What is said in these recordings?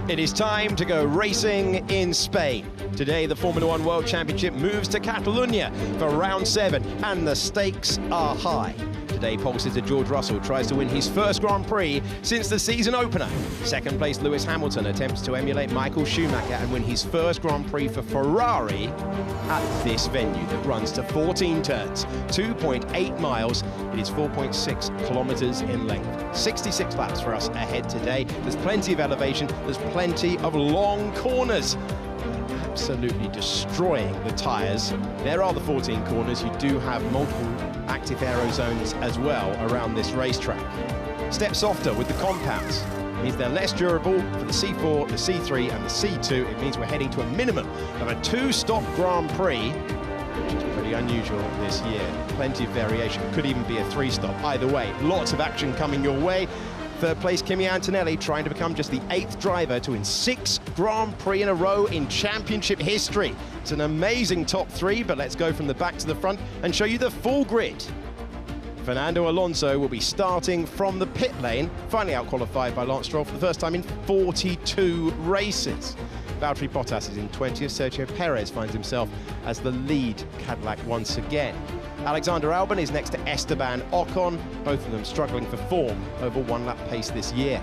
It is time to go racing in Spain. Today, the Formula One World Championship moves to Catalonia for round 7, and the stakes are high. Today, pole sitter George Russell tries to win his first Grand Prix since the season opener. Second place Lewis Hamilton attempts to emulate Michael Schumacher and win his first Grand Prix for Ferrari at this venue that runs to 14 turns, 2.8 miles. It is 4.6 kilometers in length. 66 laps for us ahead today. There's plenty of elevation, there's plenty of long corners. Absolutely destroying the tyres. There are the 14 corners. You do have multiple active aero zones as well around this racetrack. Step softer with the compounds. It means they're less durable for the C4, the C3 and the C2. It means we're heading to a minimum of a 2-stop Grand Prix, which is pretty unusual this year. Plenty of variation. Could even be a 3-stop. Either way, lots of action coming your way. Third place, Kimi Antonelli, trying to become just the 8th driver to win 6 Grand Prix in a row in championship history. It's an amazing top 3, but let's go from the back to the front and show you the full grid. Fernando Alonso will be starting from the pit lane, finally out-qualified by Lance Stroll for the first time in 42 races. Valtteri Bottas is in 20th, Sergio Perez finds himself as the lead Cadillac once again. Alexander Albon is next to Esteban Ocon, both of them struggling for form over one-lap pace this year.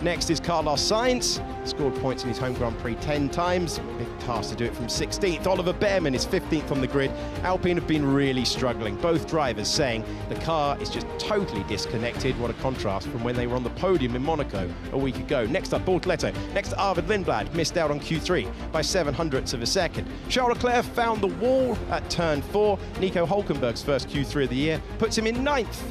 Next is Carlos Sainz, scored points in his home Grand Prix 10 times, big task to do it from 16th. Oliver Behrman is 15th on the grid. Alpine have been really struggling, both drivers saying the car is just totally disconnected. What a contrast from when they were on the podium in Monaco a week ago. Next up, Bortoleto. Next to Arvid Lindblad, missed out on Q3 by 7/100ths of a second. Charles Leclerc found the wall at turn 4. Nico Hülkenberg's first Q3 of the year puts him in 9th.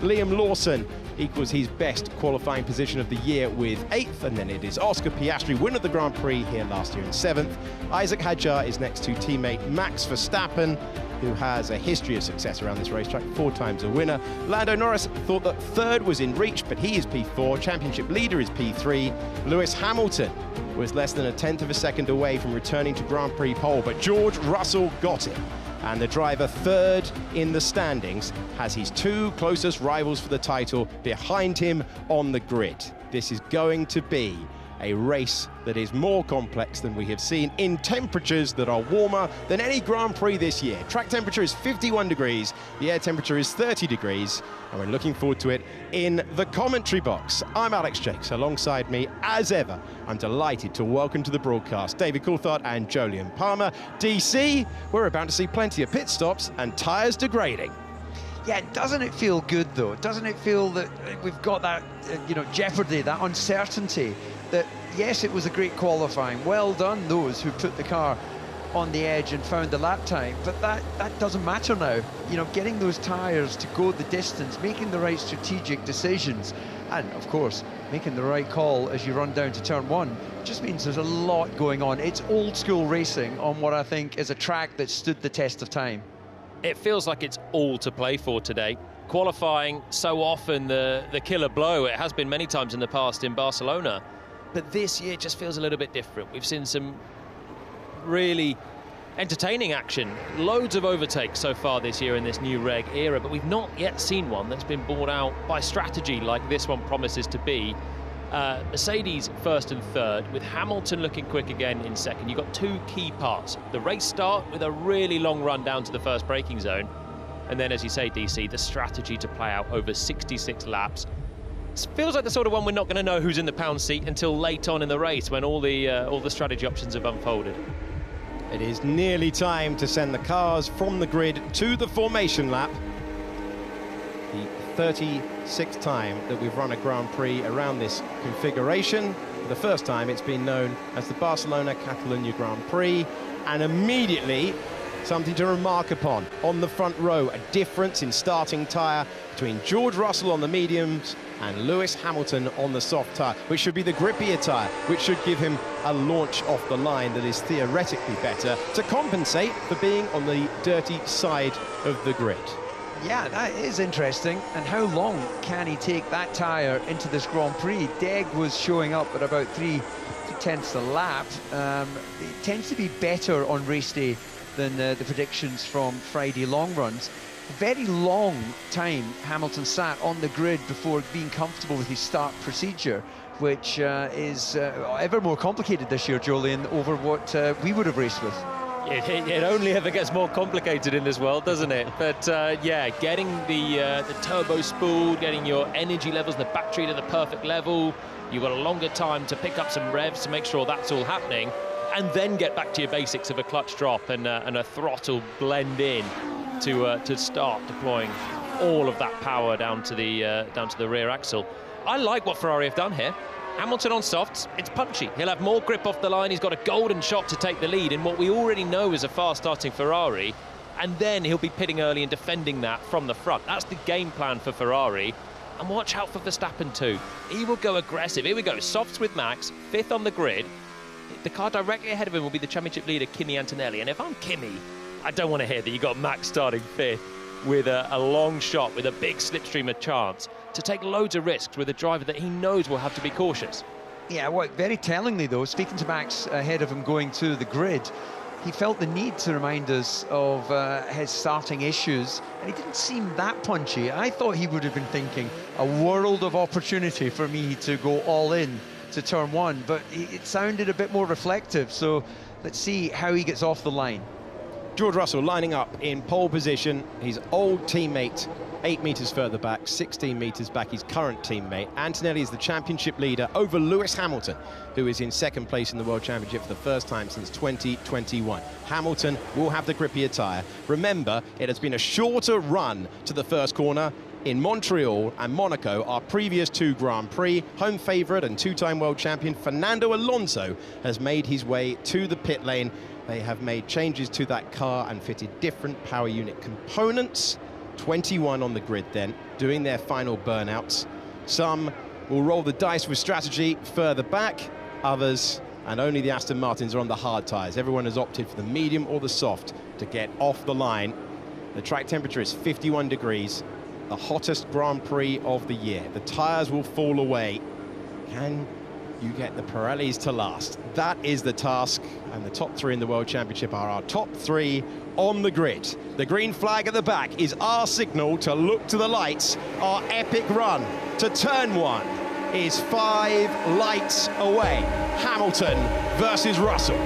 Liam Lawson equals his best qualifying position of the year with 8th, and then it is Oscar Piastri, winner of the Grand Prix here last year in 7th. Isaac Hadjar is next to teammate Max Verstappen, who has a history of success around this racetrack, 4 times a winner. Lando Norris thought that 3rd was in reach, but he is P4. Championship leader is P3. Lewis Hamilton was less than 1/10 of a second away from returning to Grand Prix pole, but George Russell got it. And the driver 3rd in the standings has his 2 closest rivals for the title behind him on the grid. This is going to be a race that is more complex than we have seen in temperatures that are warmer than any Grand Prix this year. Track temperature is 51 degrees, the air temperature is 30 degrees, and we're looking forward to it in the commentary box. I'm Alex Jakes, alongside me, as ever, I'm delighted to welcome to the broadcast David Coulthard and Jolyon Palmer. DC, we're about to see plenty of pit stops and tyres degrading. Yeah, doesn't it feel good though? Doesn't it feel that we've got that, jeopardy, that uncertainty, that yes, it was a great qualifying. Well done those who put the car on the edge and found the lap time, but that doesn't matter now. Getting those tyres to go the distance, making the right strategic decisions, and of course, making the right call as you run down to turn 1, just means there's a lot going on. It's old school racing on what I think is a track that stood the test of time. It feels like it's all to play for today. Qualifying, so often the killer blow. It has been many times in the past in Barcelona. But this year just feels a little bit different. We've seen some really entertaining action. Loads of overtakes so far this year in this new reg era, but we've not yet seen one that's been brought out by strategy like this one promises to be. Mercedes 1st and 3rd, with Hamilton looking quick again in 2nd. You've got 2 key parts. The race start with a really long run down to the first braking zone. And then, as you say, DC, the strategy to play out over 66 laps. It feels like the sort of one we're not going to know who's in the pound seat until late on in the race when all the strategy options have unfolded. It is nearly time to send the cars from the grid to the formation lap. The 36th time that we've run a Grand Prix around this configuration. For the first time it's been known as the Barcelona Catalonia Grand Prix, and immediately something to remark upon. On the front row, a difference in starting tyre between George Russell on the mediums and Lewis Hamilton on the soft tyre, which should be the grippier tyre, which should give him a launch off the line that is theoretically better to compensate for being on the dirty side of the grid. Yeah, that is interesting. And how long can he take that tyre into this Grand Prix? Deg was showing up at about 3/10ths a lap. It tends to be better on race day than the predictions from Friday long runs. Very long time Hamilton sat on the grid before being comfortable with his start procedure. which is ever more complicated this year, Julian, over what we would have raced with. It only ever gets more complicated in this world, doesn't it? But yeah, getting the turbo spooled, getting your energy levels, the battery to the perfect level, you've got a longer time to pick up some revs to make sure that's all happening, and then get back to your basics of a clutch drop and a throttle blend in to start deploying all of that power down to the rear axle. I like what Ferrari have done here. Hamilton on softs, it's punchy. He'll have more grip off the line. He's got a golden shot to take the lead in what we already know is a fast-starting Ferrari. And then he'll be pitting early and defending that from the front. That's the game plan for Ferrari. And watch out for Verstappen too. He will go aggressive. Here we go, softs with Max, 5th on the grid. The car directly ahead of him will be the championship leader, Kimi Antonelli. And if I'm Kimi, I don't want to hear that you got Max starting 5th with a long shot, with a big slipstream of chance, to take loads of risks with a driver that he knows will have to be cautious. Yeah, well, very tellingly though, speaking to Max ahead of him going to the grid, he felt the need to remind us of his starting issues, and he didn't seem that punchy. I thought he would have been thinking a world of opportunity for me to go all in to turn 1, but it sounded a bit more reflective, so let's see how he gets off the line. George Russell lining up in pole position. His old teammate 8 metres further back, 16 metres back, his current teammate. Antonelli is the championship leader over Lewis Hamilton, who is in 2nd place in the World Championship for the first time since 2021. Hamilton will have the grippier tyre. Remember, it has been a shorter run to the first corner in Montreal and Monaco, our previous 2 Grand Prix. Home favourite and 2-time world champion Fernando Alonso has made his way to the pit lane. They have made changes to that car and fitted different power unit components. 21 on the grid then, doing their final burnouts. Some will roll the dice with strategy further back, others, and only the Aston Martins, are on the hard tyres. Everyone has opted for the medium or the soft to get off the line. The track temperature is 51 degrees, the hottest Grand Prix of the year. The tyres will fall away. Can you get the Pirellis to last? That is the task, and the top 3 in the World Championship are our top 3 on the grid. The green flag at the back is our signal to look to the lights. Our epic run to turn 1 is 5 lights away. Hamilton versus Russell.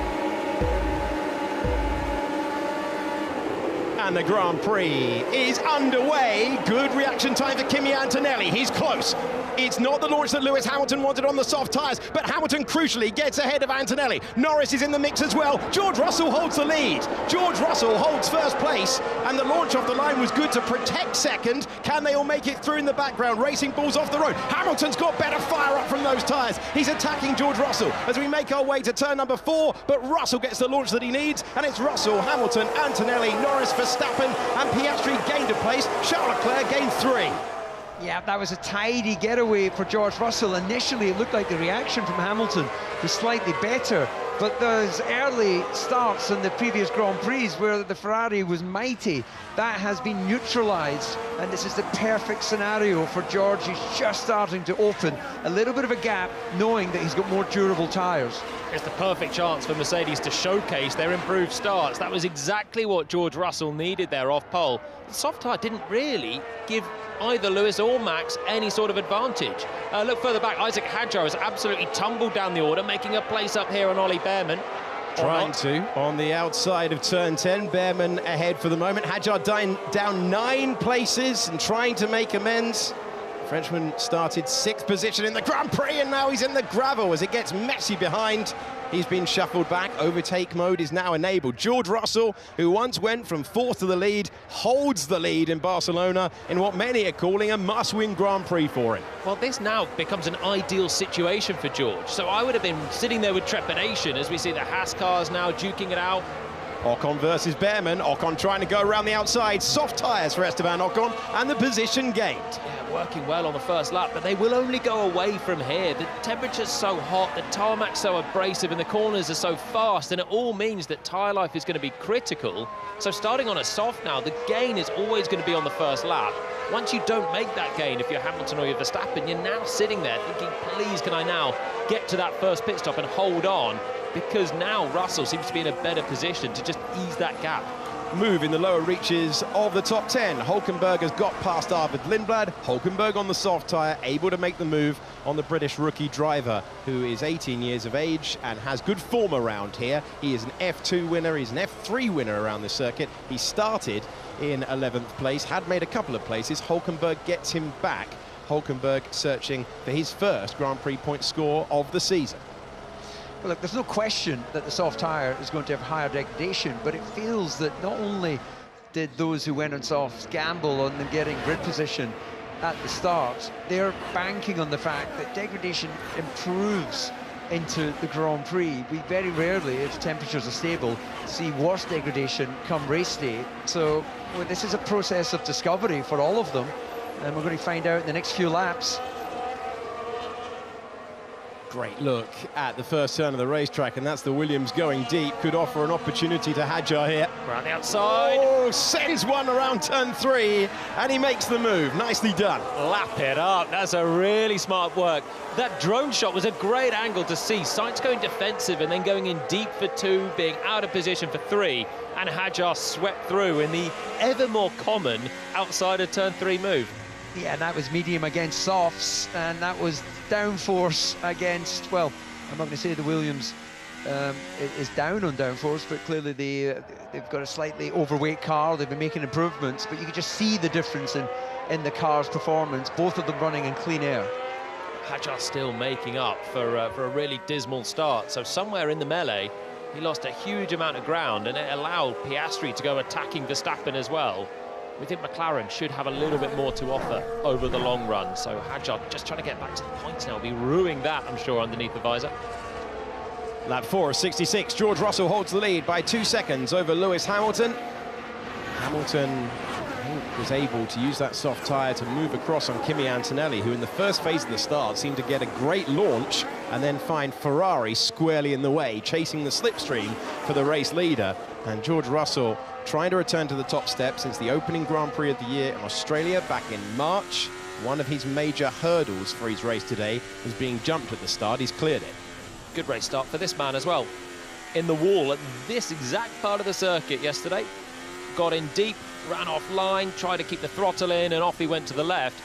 And the Grand Prix is underway. Good reaction time for Kimi Antonelli. He's close. It's not the launch that Lewis Hamilton wanted on the soft tyres, but Hamilton crucially gets ahead of Antonelli. Norris is in the mix as well. George Russell holds the lead. George Russell holds 1st place, and the launch off the line was good to protect 2nd. Can they all make it through in the background? Racing balls off the road. Hamilton's got better fire up from those tyres. He's attacking George Russell as we make our way to turn number 4, but Russell gets the launch that he needs, and it's Russell, Hamilton, Antonelli, Norris, Verstappen, and Piastri gained a place. Charles Leclerc gained 3. Yeah, that was a tidy getaway for George Russell. Initially, it looked like the reaction from Hamilton was slightly better, but those early starts in the previous Grand Prix where the Ferrari was mighty, that has been neutralised, and this is the perfect scenario for George. He's just starting to open a little bit of a gap, knowing that he's got more durable tyres. It's the perfect chance for Mercedes to showcase their improved starts. That was exactly what George Russell needed there off pole. The soft tyre didn't really give either Lewis or Max any sort of advantage. Look further back, Isaac Hadjar has absolutely tumbled down the order, making a place up here on Ollie Behrman. Trying to, on the outside of turn 10, Behrman ahead for the moment. Hadjar down 9 places and trying to make amends. Frenchman started 6th position in the Grand Prix, and now he's in the gravel as it gets messy behind. He's been shuffled back. Overtake mode is now enabled. George Russell, who once went from 4th to the lead, holds the lead in Barcelona in what many are calling a must-win Grand Prix for him. Well, this now becomes an ideal situation for George. So I would have been sitting there with trepidation as we see the Haas cars now duking it out. Ocon versus Behrman. Ocon trying to go around the outside. Soft tyres for Esteban Ocon, and the position gained. Yeah, working well on the first lap, but they will only go away from here. The temperature's so hot, the tarmac's so abrasive, and the corners are so fast, and it all means that tyre life is going to be critical. So starting on a soft now, the gain is always going to be on the first lap. Once you don't make that gain, if you're Hamilton or you're Verstappen, you're now sitting there thinking, please, can I now get to that first pit stop and hold on? Because now Russell seems to be in a better position to just ease that gap. move in the lower reaches of the top 10. Hulkenberg has got past Arvid Lindblad. Hulkenberg on the soft tyre, able to make the move on the British rookie driver, who is 18 years of age and has good form around here. He is an F2 winner, he's an F3 winner around the circuit. He started in 11th place, had made a couple of places. Hulkenberg gets him back. Hulkenberg searching for his first Grand Prix point score of the season. Well, look, there's no question that the soft tyre is going to have higher degradation, but it feels that not only did those who went on softs gamble on them getting grid position at the start, they're banking on the fact that degradation improves into the Grand Prix. We very rarely, if temperatures are stable, see worse degradation come race day. So well, this is a process of discovery for all of them, and we're going to find out in the next few laps. Great look at the first turn of the racetrack, and that's the Williams going deep. Could offer an opportunity to Hadjar here. Around the outside. Oh, sends one around turn 3, and he makes the move. Nicely done. Lap it up. That's a really smart work. That drone shot was a great angle to see. Sainz going defensive and then going in deep for 2, being out of position for 3, and Hadjar swept through in the ever more common outside of turn 3 move. Yeah, and that was medium against softs, and that was downforce against, well, I'm not going to say the Williams is down on downforce, but clearly they've got a slightly overweight car. They've been making improvements, but you can just see the difference in the car's performance, both of them running in clean air. Hadjar still making up for a really dismal start. So somewhere in the melee, he lost a huge amount of ground, and it allowed Piastri to go attacking Verstappen as well. We think McLaren should have a little bit more to offer over the long run. So Hadjar just trying to get back to the points now. Will be ruining that, I'm sure, underneath the visor. Lap 4 of 66. George Russell holds the lead by 2 seconds over Lewis Hamilton. Hamilton was able to use that soft tyre to move across on Kimi Antonelli, who in the first phase of the start seemed to get a great launch and then find Ferrari squarely in the way, chasing the slipstream for the race leader. And George Russell trying to return to the top step since the opening Grand Prix of the year in Australia back in March. One of his major hurdles for his race today was being jumped at the start. He's cleared it. Good race start for this man as well. In the wall at this exact part of the circuit yesterday. Got in deep, ran off line, tried to keep the throttle in, and off he went to the left.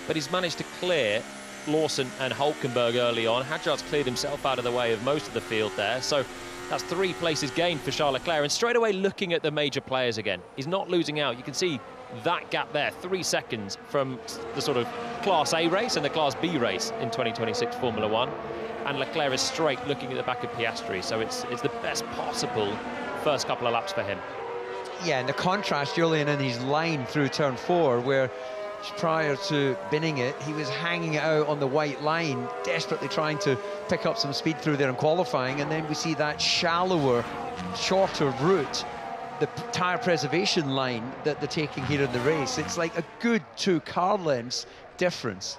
But he's managed to clear Lawson and Hulkenberg early on. Hadjar's cleared himself out of the way of most of the field there. So that's 3 places gained for Charles Leclerc, and straight away looking at the major players again. He's not losing out. You can see that gap there, 3 seconds from the sort of Class A race and the Class B race in 2026 Formula 1. And Leclerc is straight looking at the back of Piastri, so it's the best possible first couple of laps for him. Yeah, and the contrast, Julian, in his line through turn 4, where prior to binning it, he was hanging it out on the white line, desperately trying to pick up some speed through there in qualifying, and then we see that shallower, shorter route, the tyre preservation line that they're taking here in the race. It's like a good 2 car lengths difference.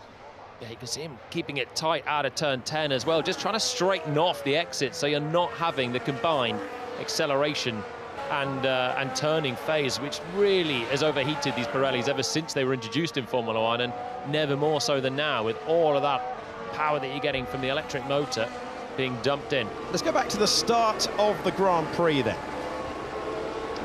Yeah, you can see him keeping it tight out of turn 10 as well, just trying to straighten off the exit so you're not having the combined acceleration and turning phase, which really has overheated these Pirellis ever since they were introduced in Formula 1, and never more so than now, with all of that power that you're getting from the electric motor being dumped in. Let's go back to the start of the Grand Prix then.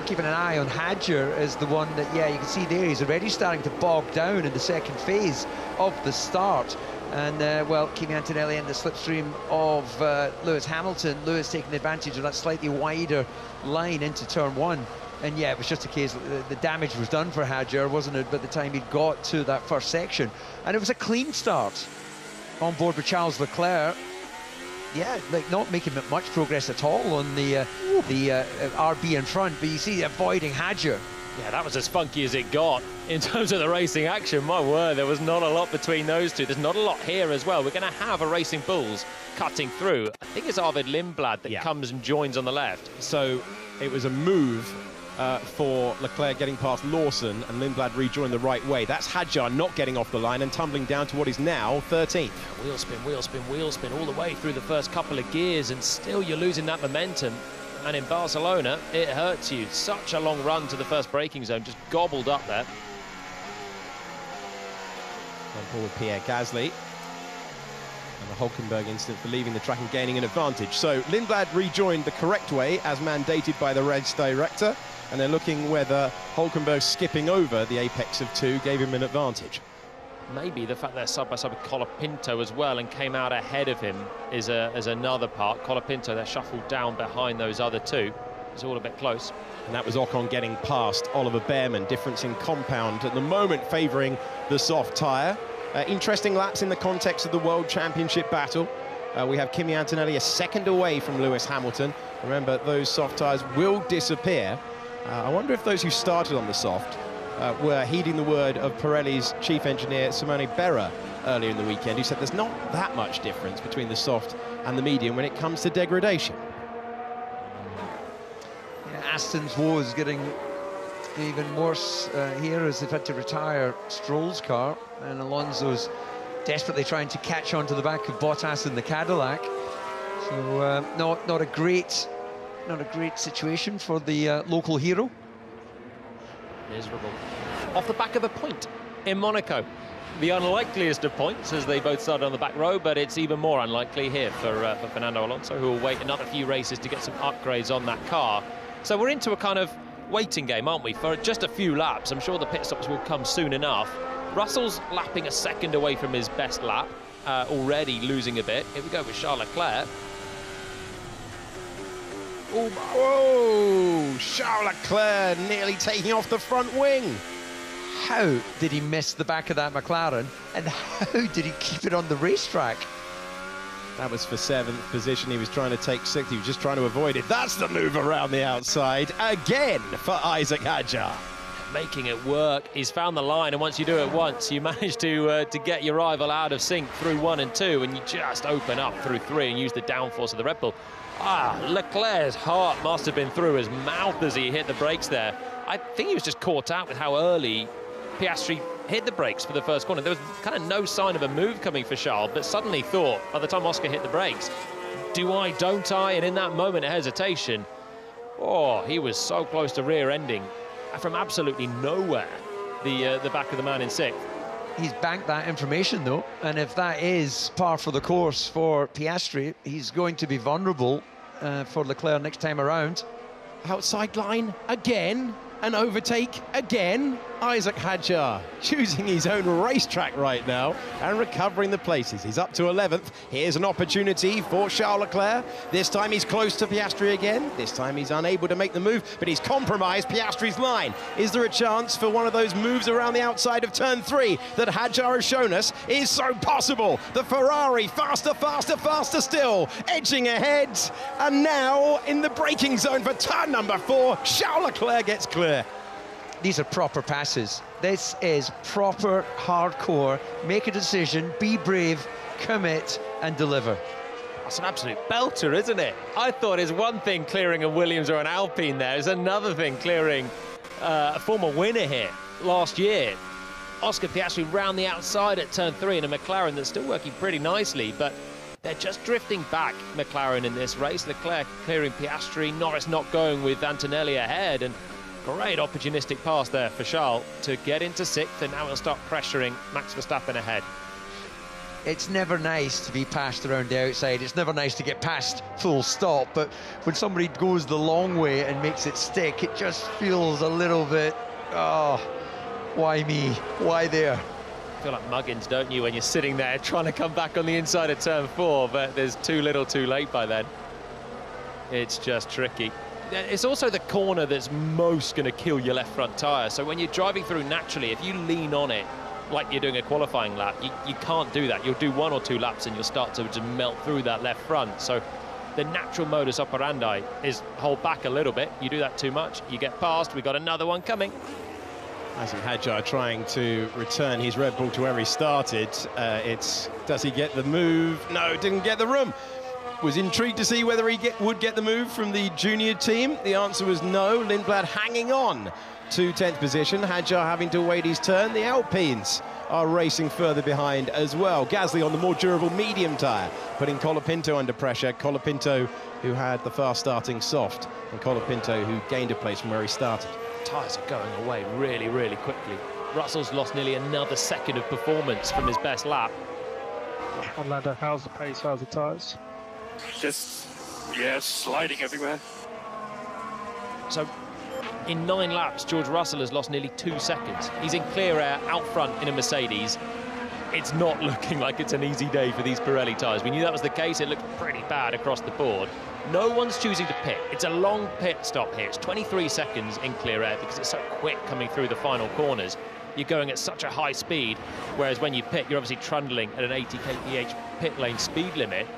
Keeping an eye on Hadjar as the one that, yeah, you can see there, he's already starting to bog down in the second phase of the start. And, well, Kimi Antonelli in the slipstream of Lewis Hamilton. Lewis taking advantage of that slightly wider line into turn 1. And, yeah, it was just a case, the damage was done for Hadjar, wasn't it, by the time he'd got to that first section. And it was a clean start on board with Charles Leclerc. Yeah, like not making much progress at all on the RB in front, but you see avoiding Hadjar. Yeah, that was as funky as it got in terms of the racing action. My word, there was not a lot between those two. There's not a lot here as well. We're going to have a Racing Bulls cutting through. I think it's Arvid Lindblad that comes and joins on the left. So it was a move for Leclerc getting past Lawson, and Lindblad rejoined the right way. That's Hadjar not getting off the line and tumbling down to what is now 13th. Wheel spin, wheel spin, wheel spin all the way through the first couple of gears, and still you're losing that momentum. And in Barcelona, it hurts you. Such a long run to the first braking zone, just gobbled up there. On board with Pierre Gasly. And the Hulkenberg incident for leaving the track and gaining an advantage. So Lindblad rejoined the correct way as mandated by the race director, and they're looking whether Hulkenberg skipping over the apex of 2 gave him an advantage. Maybe the fact they're side by side with Colapinto as well and came out ahead of him is another part. Colapinto, they're shuffled down behind those other 2. It's all a bit close. And that was Ocon getting past Oliver Bearman. Difference in compound at the moment favouring the soft tyre. Interesting laps in the context of the World Championship battle. We have Kimi Antonelli a second away from Lewis Hamilton. Remember, those soft tyres will disappear. I wonder if those who started on the soft were heeding the word of Pirelli's chief engineer Simone Berra earlier in the weekend, who said there's not that much difference between the soft and the medium when it comes to degradation. Yeah, Aston's woes getting even worse here as they've had to retire Stroll's car, and Alonso's desperately trying to catch on to the back of Bottas in the Cadillac. So not a great situation for the local hero. Miserable. Off the back of a point in Monaco. The unlikeliest of points as they both started on the back row, but it's even more unlikely here for Fernando Alonso, who will wait another few races to get some upgrades on that car. So we're into a kind of waiting game, aren't we, for just a few laps. I'm sure the pit stops will come soon enough. Russell's lapping a second away from his best lap, already losing a bit. Here we go with Charles Leclerc. Oh, whoa! Charles Leclerc nearly taking off the front wing. How did he miss the back of that McLaren, and how did he keep it on the racetrack? That was for 7th position. He was trying to take 6th. He was just trying to avoid it. That's the move around the outside again for Isaac Hadjar. Making it work. He's found the line, and once you do it once, you manage to get your rival out of sync through 1 and 2, and you just open up through 3 and use the downforce of the Red Bull. Leclerc's heart must have been through his mouth as he hit the brakes there. I think he was just caught out with how early Piastri hit the brakes for the first corner. There was kind of no sign of a move coming for Charles, but suddenly thought, by the time Oscar hit the brakes, do I, don't I? And in that moment of hesitation, he was so close to rear-ending from absolutely nowhere the back of the man in 6th. He's banked that information, though, and if that is par for the course for Piastri, he's going to be vulnerable for Leclerc next time around. Outside line again, an overtake again. Isaac Hadjar choosing his own racetrack right now and recovering the places. He's up to 11th. Here's an opportunity for Charles Leclerc. This time he's close to Piastri again. This time he's unable to make the move, but he's compromised Piastri's line. Is there a chance for one of those moves around the outside of turn 3 that Hadjar has shown us is so possible? The Ferrari faster, faster, faster still, edging ahead, and now in the braking zone for turn number 4, Charles Leclerc gets clear. These are proper passes. This is proper hardcore. Make a decision, be brave, commit and deliver. That's an absolute belter, isn't it? I thought it's one thing clearing a Williams or an Alpine there. It's another thing clearing a former winner here last year. Oscar Piastri round the outside at turn 3 in a McLaren that's still working pretty nicely, but they're just drifting back, McLaren, in this race. Leclerc clearing Piastri, Norris not going with Antonelli ahead, and great opportunistic pass there for Charles to get into 6th, and now he'll start pressuring Max Verstappen ahead. It's never nice to be passed around the outside. It's never nice to get passed full stop, but when somebody goes the long way and makes it stick, it just feels a little bit, why me? Why there? You feel like Muggins, don't you, when you're sitting there trying to come back on the inside of turn 4, but there's too little too late by then. It's just tricky. It's also the corner that's most going to kill your left front tyre. So when you're driving through naturally, if you lean on it like you're doing a qualifying lap, you can't do that. You'll do 1 or 2 laps and you'll start to melt through that left front. So the natural modus operandi is hold back a little bit. You do that too much, you get past. We've got another one coming. Isaac Hadjar trying to return his Red Bull to where he started. Does he get the move? No, didn't get the room. Was intrigued to see whether he would get the move from the junior team. The answer was no. Lindblad hanging on to 10th position. Hadjar having to wait his turn. The Alpines are racing further behind as well. Gasly on the more durable medium tyre, putting Colapinto under pressure. Colapinto, who had the fast-starting soft, and Colapinto, who gained a place from where he started. Tyres are going away really, really quickly. Russell's lost nearly another second of performance from his best lap. Orlando, how's the pace, how's the tyres? Just, yeah, sliding everywhere. So, in 9 laps, George Russell has lost nearly 2 seconds. He's in clear air, out front in a Mercedes. It's not looking like it's an easy day for these Pirelli tyres. We knew that was the case. It looked pretty bad across the board. No one's choosing to pit. It's a long pit stop here. It's 23 seconds in clear air because it's so quick coming through the final corners. You're going at such a high speed, whereas when you pit, you're obviously trundling at an 80 kph pit lane speed limit.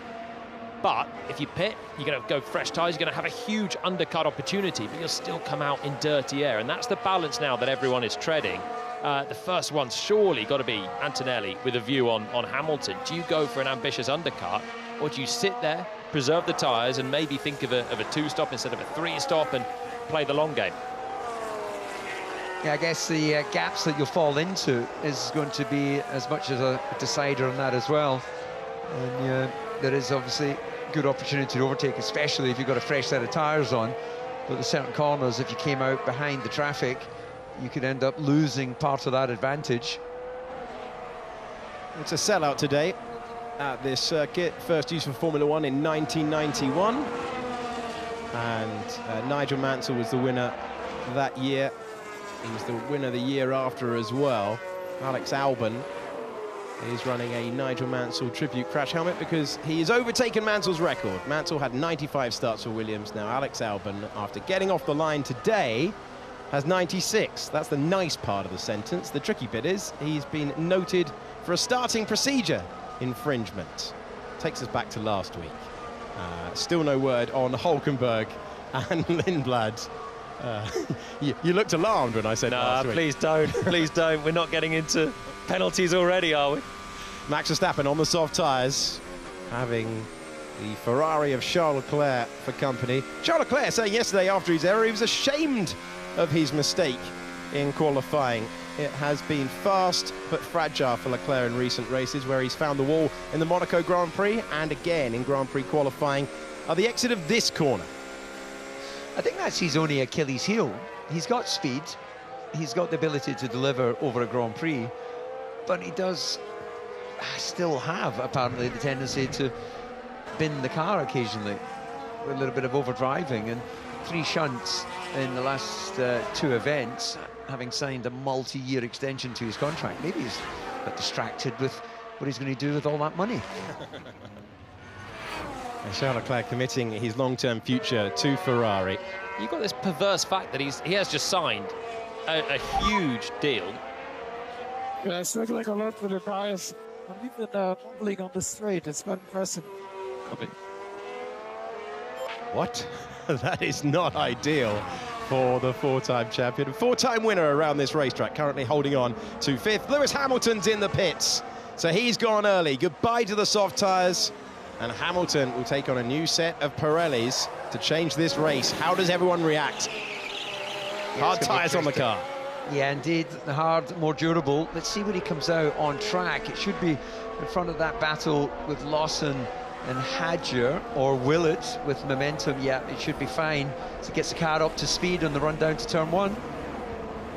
But if you pit, you're going to go fresh tyres, you're going to have a huge undercut opportunity, but you'll still come out in dirty air. And that's the balance now that everyone is treading. The first one's surely got to be Antonelli with a view on Hamilton. Do you go for an ambitious undercut, or do you sit there, preserve the tyres, and maybe think of a 2-stop instead of a 3-stop and play the long game? Yeah, I guess the gaps that you'll fall into is going to be as much as a decider on that as well. And there is obviously good opportunity to overtake, especially if you've got a fresh set of tyres on. But the certain corners, if you came out behind the traffic, you could end up losing part of that advantage. It's a sellout today at this circuit. First use for Formula One in 1991. And Nigel Mansell was the winner that year. He was the winner the year after as well. Alex Albon is running a Nigel Mansell tribute crash helmet because he has overtaken Mansell's record. Mansell had 95 starts for Williams. Now Alex Albon, after getting off the line today, has 96. That's the nice part of the sentence. The tricky bit is he's been noted for a starting procedure infringement. Takes us back to last week. Still no word on Hulkenberg and Lindblad. You looked alarmed when I said last week. Please don't. Please don't. We're not getting into penalties already, are we? Max Verstappen on the soft tyres, having the Ferrari of Charles Leclerc for company. Charles Leclerc saying yesterday after his error he was ashamed of his mistake in qualifying. It has been fast but fragile for Leclerc in recent races, where he's found the wall in the Monaco Grand Prix and again in Grand Prix qualifying at the exit of this corner. I think that's his only Achilles heel. He's got speed, he's got the ability to deliver over a Grand Prix, but he does still have apparently the tendency to bin the car occasionally with a little bit of overdriving, and 3 shunts in the last 2 events, having signed a multi-year extension to his contract. Maybe he's a bit distracted with what he's going to do with all that money. And Charles Leclerc committing his long-term future to Ferrari. You've got this perverse fact that he has just signed a huge deal. Yeah, it's looking like a lot for the tires. I'm even wobbling on the straight. It's quite impressive. What? That is not ideal for the 4-time champion. 4-time winner around this racetrack, currently holding on to 5th. Lewis Hamilton's in the pits, so he's gone early. Goodbye to the soft tyres, and Hamilton will take on a new set of Pirellis to change this race. How does everyone react? Hard tyres on the car. Yeah, indeed, the hard, more durable. Let's see when he comes out on track. It should be in front of that battle with Lawson and Hadger, or will it with momentum? Yeah, it should be fine. So it gets the car up to speed on the run down to turn 1.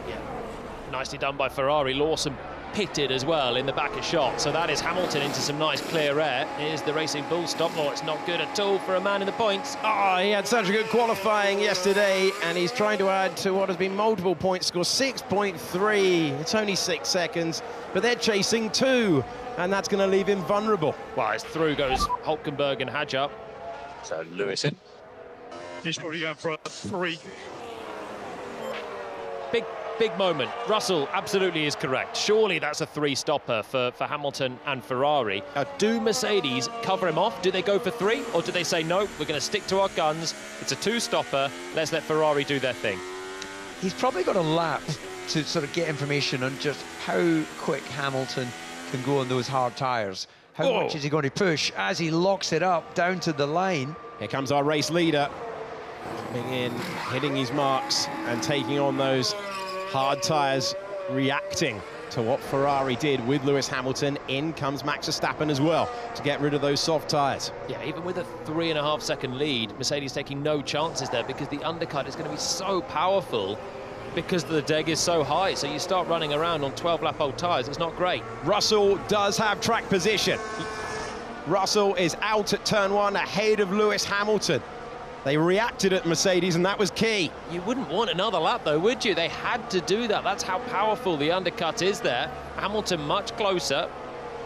Yeah, nicely done by Ferrari. Lawson pitted as well in the back of shot, so that is Hamilton into some nice clear air. Here's the Racing Bull stop. Oh, it's not good at all for a man in the points. Oh, he had such a good qualifying yesterday, and he's trying to add to what has been multiple point score, 6.3. It's only 6 seconds, but they're chasing 2, and that's going to leave him vulnerable. Well, it's through goes Hulkenberg and Hadjar. So Lewis in. He's probably going for a 3. Big moment. Russell absolutely is correct. Surely that's a 3-stopper for Hamilton and Ferrari. Do Mercedes cover him off? Do they go for 3? Or do they say, no, we're going to stick to our guns. It's a 2-stopper. Let's let Ferrari do their thing. He's probably got a lap to sort of get information on just how quick Hamilton can go on those hard tyres. How much is he going to push as he locks it up down to the line? Here comes our race leader, coming in, hitting his marks and taking on those hard tyres, reacting to what Ferrari did with Lewis Hamilton. In comes Max Verstappen as well to get rid of those soft tyres. Yeah, even with a 3.5-second lead, Mercedes taking no chances there because the undercut is going to be so powerful because the deg is so high, so you start running around on 12-lap-old tyres. It's not great. Russell does have track position. Russell is out at turn 1 ahead of Lewis Hamilton. They reacted at Mercedes, and that was key. You wouldn't want another lap, though, would you? They had to do that. That's how powerful the undercut is there. Hamilton much closer,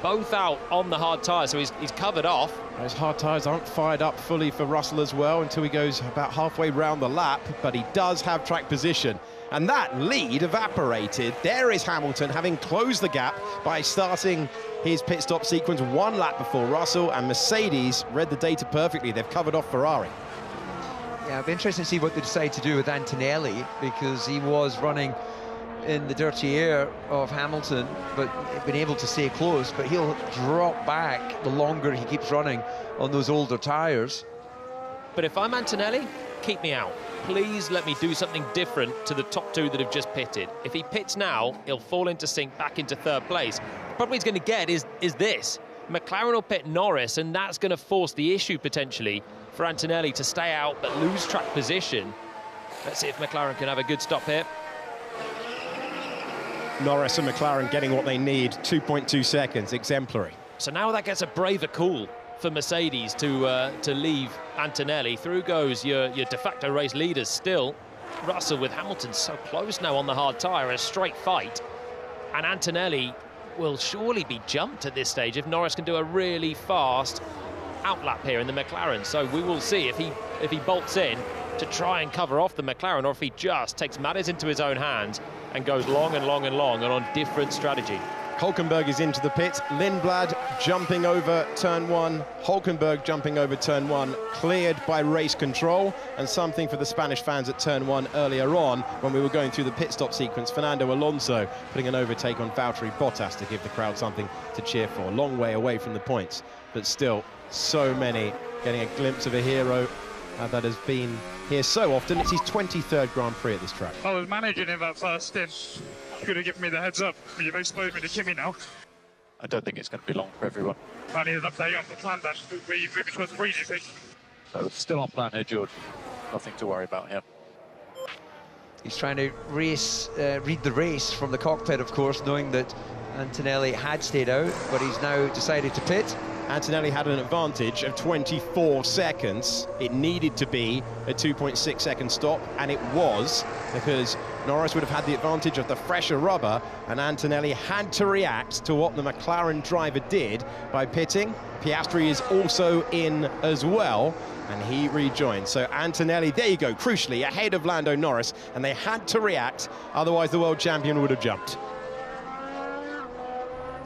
both out on the hard tyre, so he's covered off. Those hard tyres aren't fired up fully for Russell as well until he goes about halfway round the lap, but he does have track position. And that lead evaporated. There is Hamilton having closed the gap by starting his pit stop sequence 1 lap before Russell, and Mercedes read the data perfectly. They've covered off Ferrari. Yeah, it'll be interesting to see what they decide to do with Antonelli, because he was running in the dirty air of Hamilton, but been able to stay close. But he'll drop back the longer he keeps running on those older tyres. But if I'm Antonelli, keep me out. Please let me do something different to the top 2 that have just pitted. If he pits now, he'll fall into sync back into 3rd place. The problem he's going to get is this. McLaren will pit Norris, and that's going to force the issue potentially for Antonelli to stay out but lose track position. Let's see if McLaren can have a good stop here. Norris and McLaren getting what they need, 2.2 seconds, exemplary. So now that gets a braver call for Mercedes to leave Antonelli. Through goes your de facto race leaders still. Russell with Hamilton so close now on the hard tyre, a straight fight. And Antonelli will surely be jumped at this stage if Norris can do a really fast outlap here in the McLaren. So we will see if he bolts in to try and cover off the McLaren, or if he just takes matters into his own hands and goes long and long and long and on different strategy. Hulkenberg is into the pit. Lindblad jumping over turn 1. Hulkenberg jumping over turn 1, cleared by race control, and something for the Spanish fans at turn 1 earlier on when we were going through the pit stop sequence. Fernando Alonso putting an overtake on Valtteri Bottas to give the crowd something to cheer for. A long way away from the points, but still so many getting a glimpse of a hero that has been here so often. It's his 23rd Grand Prix at this track. I was managing in that first stint. You could have given me the heads up, but you've exposed me to Kimi now. I don't think it's going to be long for everyone. I need an update on the plan then. We moving towards Prix, do you think? So still on plan here, George. Nothing to worry about here. He's trying to read the race from the cockpit, of course, knowing that Antonelli had stayed out, but he's now decided to pit. Antonelli had an advantage of 24 seconds. It needed to be a 2.6 second stop, and it was, because Norris would have had the advantage of the fresher rubber, and Antonelli had to react to what the McLaren driver did by pitting. Piastri is also in as well, and he rejoined. So Antonelli, there you go, crucially ahead of Lando Norris, and they had to react, otherwise the world champion would have jumped.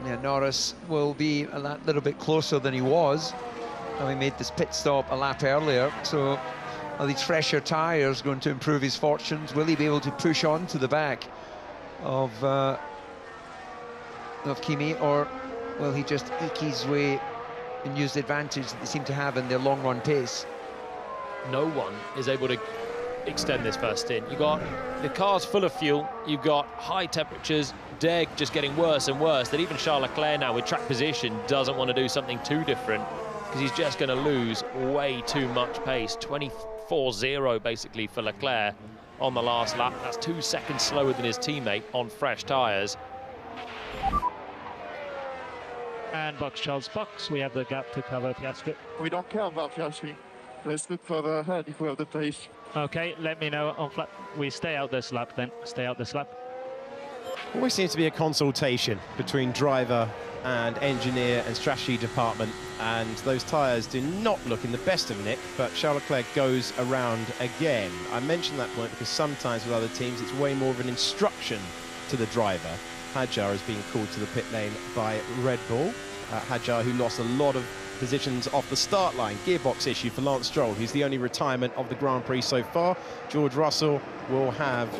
Yeah, Norris will be a little bit closer than he was, having made this pit stop a lap earlier. So are these fresher tyres going to improve his fortunes? Will he be able to push on to the back of Kimi, or will he just eke his way and use the advantage that they seem to have in their long run pace? No one is able to extend this first stint. You've got the car's full of fuel, you've got high temperatures, deg just getting worse and worse, that even Charles Leclerc now with track position doesn't want to do something too different, because he's just going to lose way too much pace. 24.0 basically for Leclerc on the last lap. That's 2 seconds slower than his teammate on fresh tyres. And box Charles box, we have the gap to cover Piastri. We don't care about Piastri. Let's look further ahead if we have the pace. Okay, let me know on flat. We stay out this lap then, stay out this lap. Always seems to be a consultation between driver and engineer and strategy department, and those tyres do not look in the best of nick, but Charles Leclerc goes around again. I mentioned that point because sometimes with other teams it's way more of an instruction to the driver. Hadjar is being called to the pit lane by Red Bull. Hadjar, who lost a lot of positions off the start line. Gearbox issue for Lance Stroll. He's the only retirement of the Grand Prix so far. George Russell will have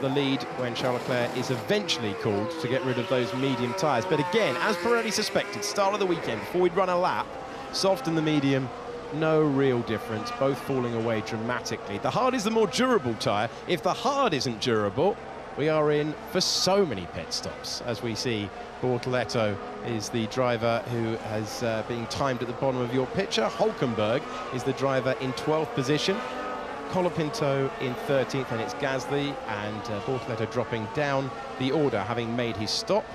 the lead when Charles Leclerc is eventually called to get rid of those medium tyres. But again, as Pirelli suspected, start of the weekend, before we'd run a lap, soft and the medium, no real difference, both falling away dramatically. The hard is the more durable tyre. If the hard isn't durable, we are in for so many pit stops, as we see. Bortoletto is the driver who has been timed at the bottom of your picture. Hulkenberg is the driver in 12th position. Colapinto in 13th, and it's Gasly and Bortoleto dropping down the order, having made his stop.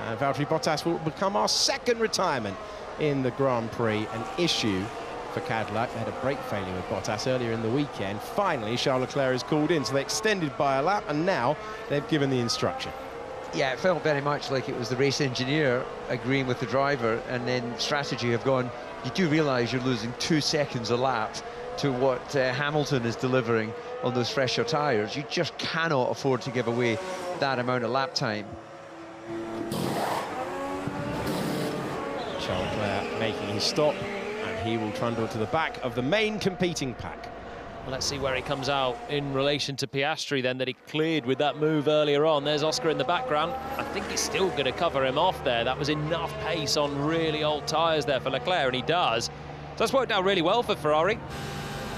And Valtteri Bottas will become our second retirement in the Grand Prix, an issue for Cadillac. They had a brake failure with Bottas earlier in the weekend. Finally, Charles Leclerc is called in, so they extended by a lap, and now they've given the instruction. Yeah, it felt very much like it was the race engineer agreeing with the driver, and then strategy have gone, you do realise you're losing 2 seconds a lap to what Hamilton is delivering on those fresher tyres. You just cannot afford to give away that amount of lap time. Charles Leclerc making his stop, and he will trundle to the back of the main competing pack. Well, let's see where he comes out in relation to Piastri then, that he cleared with that move earlier on. There's Oscar in the background. I think he's still going to cover him off there. That was enough pace on really old tyres there for Leclerc, and he does. So that's worked out really well for Ferrari.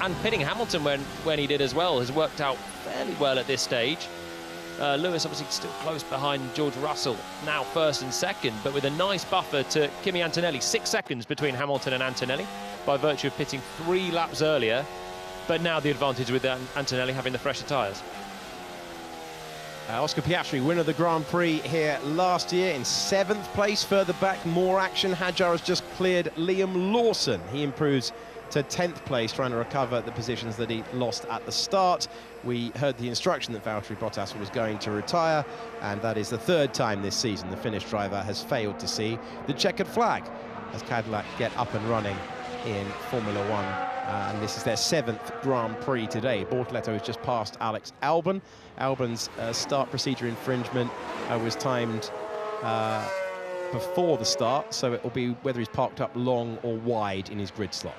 And pitting Hamilton when he did as well has worked out fairly well at this stage. Lewis obviously still close behind George Russell, now first and second, but with a nice buffer to Kimi Antonelli. 6 seconds between Hamilton and Antonelli by virtue of pitting 3 laps earlier. But now the advantage with Antonelli having the fresher tyres. Oscar Piastri, winner of the Grand Prix here last year, in 7th place. Further back, more action. Hadjar has just cleared Liam Lawson. He improves to 10th place, trying to recover the positions that he lost at the start. We heard the instruction that Valtteri Bottas was going to retire, and that is the 3rd time this season the Finnish driver has failed to see the checkered flag as Cadillac get up and running in Formula One. And this is their 7th Grand Prix today. Bortoleto has just passed Alex Albon. Albon's start procedure infringement was timed before the start, so it will be whether he's parked up long or wide in his grid slot.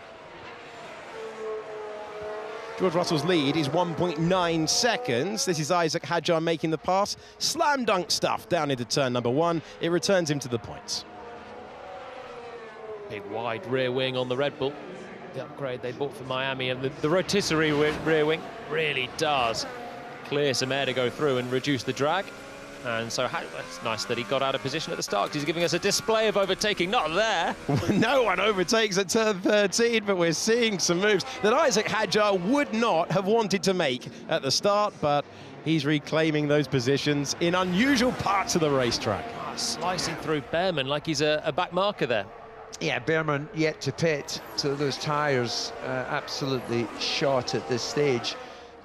George Russell's lead is 1.9 seconds. This is Isaac Hadjar making the pass. Slam dunk stuff down into turn number 1. It returns him to the points. Big wide rear wing on the Red Bull. The upgrade they bought for Miami, and the rotisserie rear wing really does clear some air to go through and reduce the drag. And so it's nice that he got out of position at the start, because he's giving us a display of overtaking. Not there. No one overtakes at turn 13, but we're seeing some moves that Isaac Hadjar would not have wanted to make at the start, but he's reclaiming those positions in unusual parts of the racetrack. Slicing through Behrman like he's a back marker there. Yeah, Behrman yet to pit, so those tyres absolutely shot at this stage.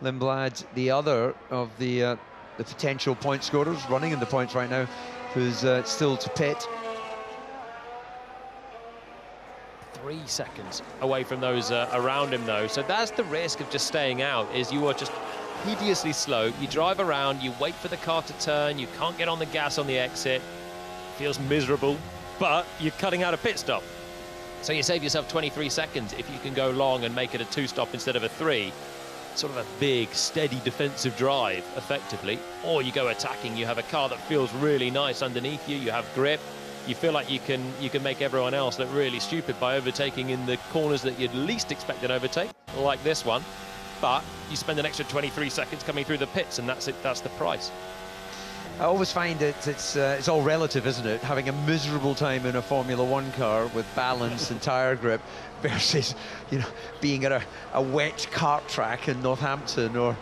Lindblad, the other of the potential point scorers, running in the points right now, who's still to pit. 3 seconds away from those around him, though. So that's the risk of just staying out, is you are just hideously slow. You drive around, you wait for the car to turn, you can't get on the gas on the exit. Feels miserable, but you're cutting out a pit stop. So you save yourself 23 seconds if you can go long and make it a 2-stop instead of a 3. Sort of a big, steady defensive drive, effectively. Or you go attacking, you have a car that feels really nice underneath you, you have grip, you feel like you can make everyone else look really stupid by overtaking in the corners that you'd least expect an overtake, like this one. But you spend an extra 23 seconds coming through the pits, and that's it, that's the price. I always find it's all relative, isn't it? Having a miserable time in a Formula One car with balance and tyre grip versus, you know, being at a wet kart track in Northampton or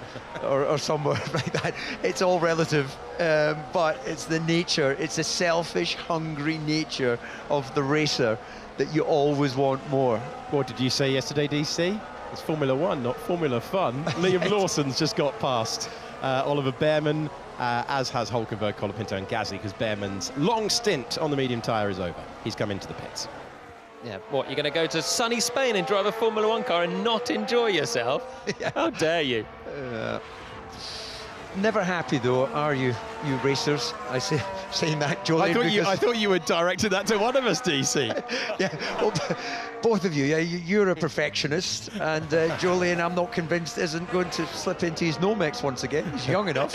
somewhere like that. It's all relative, but it's the nature, it's the selfish, hungry nature of the racer that you always want more. What did you say yesterday, DC? It's Formula One, not Formula Fun. Liam Lawson's just got past Oliver Behrman, as has Hulkenberg, Colapinto and Gasly, because Behrman's long stint on the medium tyre is over. He's come into the pits. Yeah, what, you're going to go to sunny Spain and drive a Formula One car and not enjoy yourself? Yeah. How dare you? Never happy, though, are you racers? I say, saying that, Jolien. I thought you were directing that to one of us, DC. Yeah, well, both of you. Yeah, you're a perfectionist, and Jolien, I'm not convinced, isn't going to slip into his Nomex once again. He's young enough.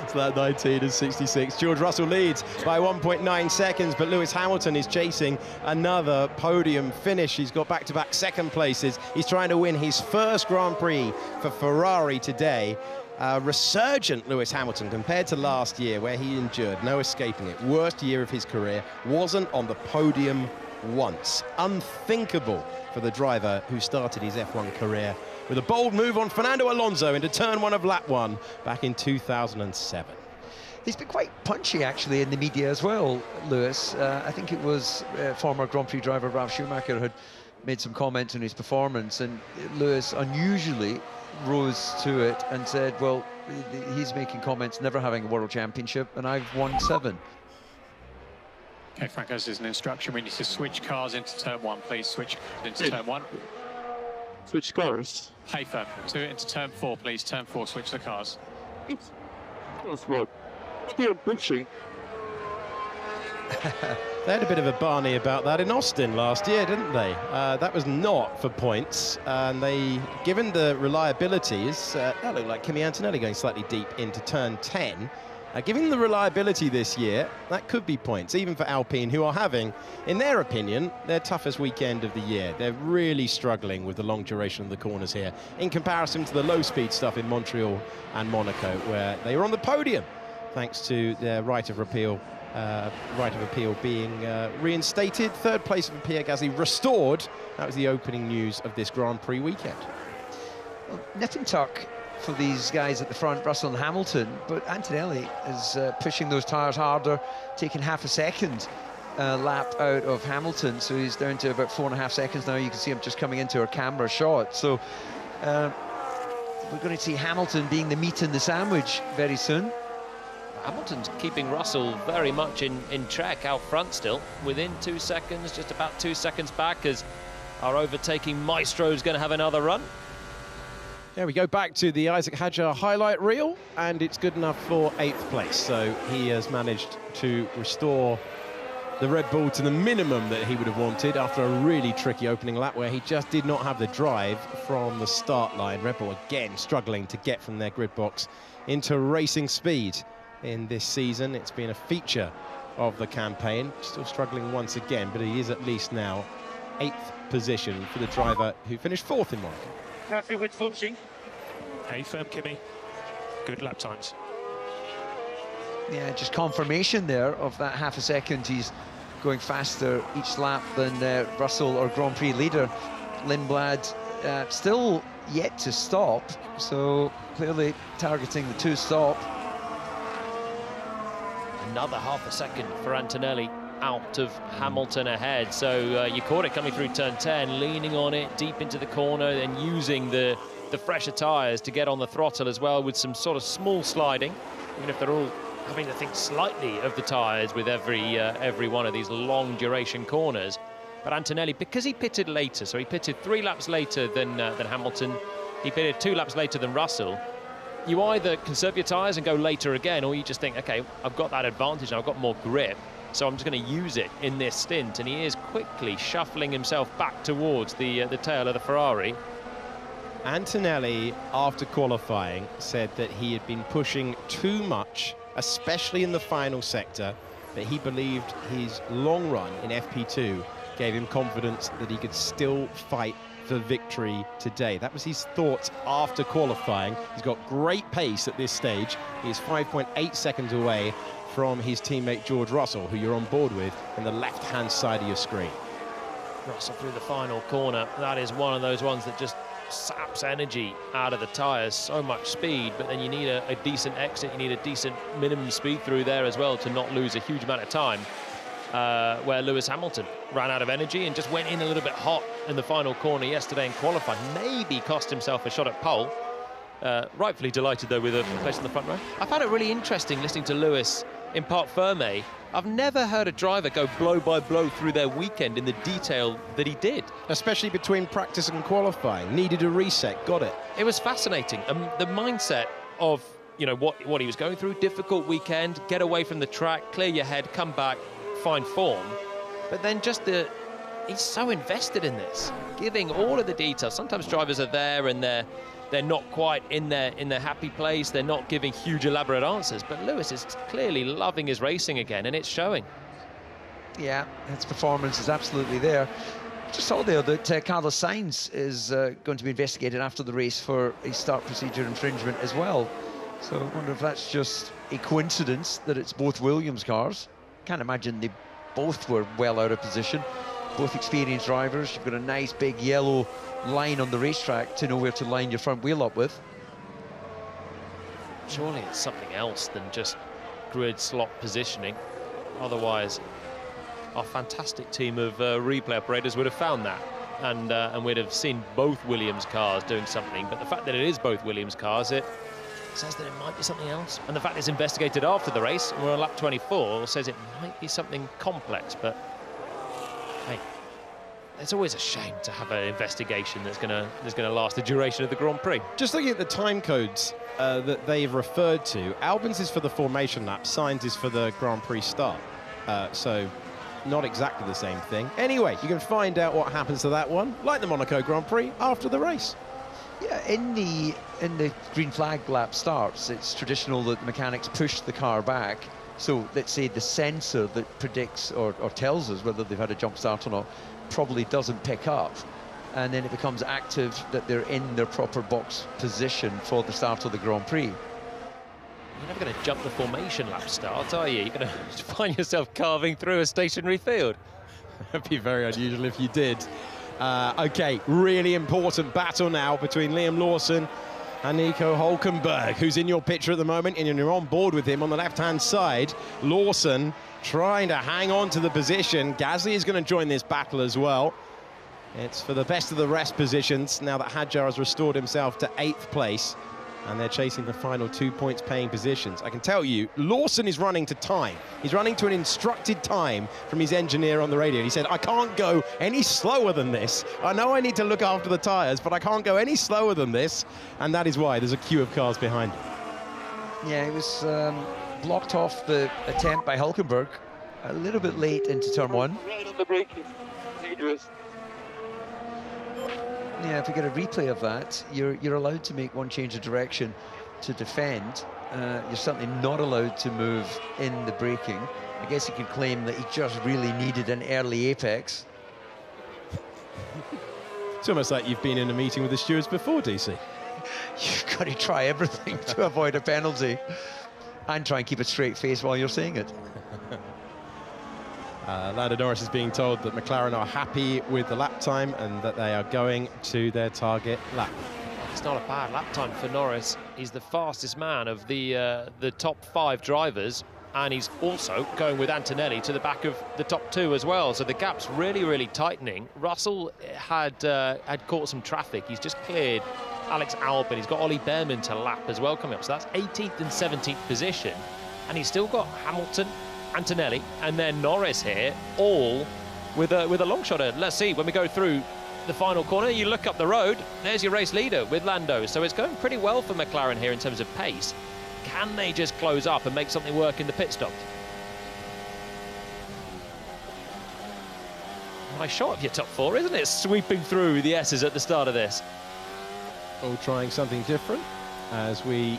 It's that 19 and 66. George Russell leads by 1.9 seconds, but Lewis Hamilton is chasing another podium finish. He's got back-to-back second places. He's trying to win his first Grand Prix for Ferrari today. Resurgent Lewis Hamilton compared to last year, where he endured no escaping it. Worst year of his career, wasn't on the podium once. Unthinkable for the driver who started his F1 career with a bold move on Fernando Alonso into turn 1 of lap 1 back in 2007. He's been quite punchy, actually, in the media as well, Lewis. I think it was former Grand Prix driver Ralf Schumacher had made some comments on his performance, and Lewis unusually rose to it and said, well, he's making comments never having a world championship, and I've won 7. Okay, Frank, this is an instruction. We need to switch cars into turn 1, please. Switch into turn 1. Switch cars. Hafer, into turn 4, please. Turn 4, switch the cars. That's right. Still pushing. They had a bit of a Barney about that in Austin last year, didn't they? That was not for points, and they, given the reliabilities, that looked like Kimi Antonelli going slightly deep into turn 10. Given the reliability this year, that could be points, even for Alpine, who are having, in their opinion, their toughest weekend of the year. They're really struggling with the long duration of the corners here, in comparison to the low-speed stuff in Montreal and Monaco, where they were on the podium, thanks to their right of appeal being reinstated. Third place for Pierre Gasly restored. That was the opening news of this Grand Prix weekend. Well, nip and tuck for these guys at the front, Russell and Hamilton, but Antonelli is pushing those tyres harder, taking half a second lap out of Hamilton, so he's down to about 4.5 seconds now. You can see him just coming into our camera shot. So we're going to see Hamilton being the meat in the sandwich very soon. Hamilton's keeping Russell very much in check out front still, within 2 seconds, just about 2 seconds back, as our overtaking maestro is going to have another run. There we go, back to the Isaac Hadjar highlight reel, and it's good enough for 8th place. So he has managed to restore the Red Bull to the minimum that he would have wanted after a really tricky opening lap where he just did not have the drive from the start line. Red Bull again struggling to get from their grid box into racing speed in this season. It's been a feature of the campaign. Still struggling once again, but he is at least now 8th position for the driver who finished 4th in Monaco. Happy with pushing. Hey, firm, Kimi. Good lap times. Yeah, just confirmation there of that half a second. He's going faster each lap than Russell, or Grand Prix leader. Lindblad still yet to stop, so clearly targeting the 2-stop. Another half a second for Antonelli out of Hamilton ahead. So you caught it coming through turn 10, leaning on it deep into the corner and using the fresher tyres to get on the throttle as well, with some sort of small sliding, even if they're all having to think slightly of the tyres with every one of these long duration corners. But Antonelli, because he pitted later, so he pitted 3 laps later than Hamilton, he pitted 2 laps later than Russell. You either conserve your tyres and go later again, or you just think, okay, I've got that advantage and I've got more grip, so I'm just going to use it in this stint. And he is quickly shuffling himself back towards the tail of the Ferrari. Antonelli, after qualifying, said that he had been pushing too much, especially in the final sector, but he believed his long run in FP2 gave him confidence that he could still fight for victory today. That was his thoughts after qualifying. He's got great pace at this stage. He's 5.8 seconds away from his teammate George Russell, who you're on board with in the left-hand side of your screen. Russell through the final corner. That is one of those ones that just saps energy out of the tyres. So much speed, but then you need a decent exit. You need a decent minimum speed through there as well to not lose a huge amount of time. Where Lewis Hamilton ran out of energy and just went in a little bit hot in the final corner yesterday in qualifying. Maybe cost himself a shot at pole. Rightfully delighted, though, with a place in the front row. I found it really interesting listening to Lewis in Parc Fermé. I've never heard a driver go blow by blow through their weekend in the detail that he did. Especially between practice and qualifying. Needed a reset, got it. It was fascinating. The mindset of, you know, what he was going through. Difficult weekend, get away from the track, clear your head, come back, find form. But then just he's so invested in this, giving all of the details. Sometimes drivers are there and they're not quite in their happy place. They're not giving huge elaborate answers. But Lewis is clearly loving his racing again, and it's showing. Yeah, his performance is absolutely there. Just saw there that Carlos Sainz is going to be investigated after the race for a start procedure infringement as well. So I wonder if that's just a coincidence that it's both Williams cars. Can't imagine they both were well out of position. both experienced drivers. You've got a nice big yellow line on the racetrack to know where to line your front wheel up with. Surely it's something else than just grid slot positioning. Otherwise, our fantastic team of replay operators would have found that, and we'd have seen both Williams cars doing something. But the fact that it is both Williams cars, it says that it might be something else. And the fact it's investigated after the race, and we're on lap 24, says it might be something complex. But hey, it's always a shame to have an investigation that's gonna last the duration of the Grand Prix. Just looking at the time codes that they've referred to, Albon's is for the formation lap, Sainz is for the Grand Prix start. So not exactly the same thing. Anyway, you can find out what happens to that one, like the Monaco Grand Prix, after the race. Yeah, in the green flag lap starts, it's traditional that the mechanics push the car back. So let's say the sensor that predicts or tells us whether they've had a jump start or not probably doesn't pick up. And then it becomes active that they're in their proper box position for the start of the Grand Prix. You're never going to jump the formation lap start, are you? You're going to find yourself carving through a stationary field. It'd be very unusual if you did. Okay, really important battle now between Liam Lawson and Nico Hülkenberg, who's in your picture at the moment, and you're on board with him on the left-hand side. Lawson trying to hang on to the position. Gasly is going to join this battle as well. It's for the best of the rest positions now that Hadjar has restored himself to 8th place. And they're chasing the final 2 points paying positions. I can tell you, Lawson is running to time. He's running to an instructed time from his engineer on the radio. He said, I can't go any slower than this. I know I need to look after the tyres, but I can't go any slower than this. And that is why there's a queue of cars behind him. Yeah, it was blocked off the attempt by Hülkenberg a little bit late into turn 1. Right on the braking. Dangerous. Yeah, if we get a replay of that, you're allowed to make one change of direction to defend. You're certainly not allowed to move in the braking. I guess you could claim that he just really needed an early apex. It's almost like you've been in a meeting with the stewards before, DC. You've got to try everything to avoid a penalty and try and keep a straight face while you're saying it. Lando Norris is being told that McLaren are happy with the lap time and that they are going to their target lap. It's not a bad lap time for Norris. He's the fastest man of the top 5 drivers, and he's also going with Antonelli to the back of the top 2 as well. So the gap's really, really tightening. Russell had caught some traffic. He's just cleared Alex Albon. He's got Ollie Behrman to lap as well coming up. So that's 18th and 17th position, and he's still got Hamilton, Antonelli, and then Norris here, all with a long shot. Let's see, when we go through the final corner, you look up the road, there's your race leader with Lando. So it's going pretty well for McLaren here in terms of pace. Can they just close up and make something work in the pit stop? Nice shot of your top 4, isn't it? Sweeping through the S's at the start of this. All trying something different, as we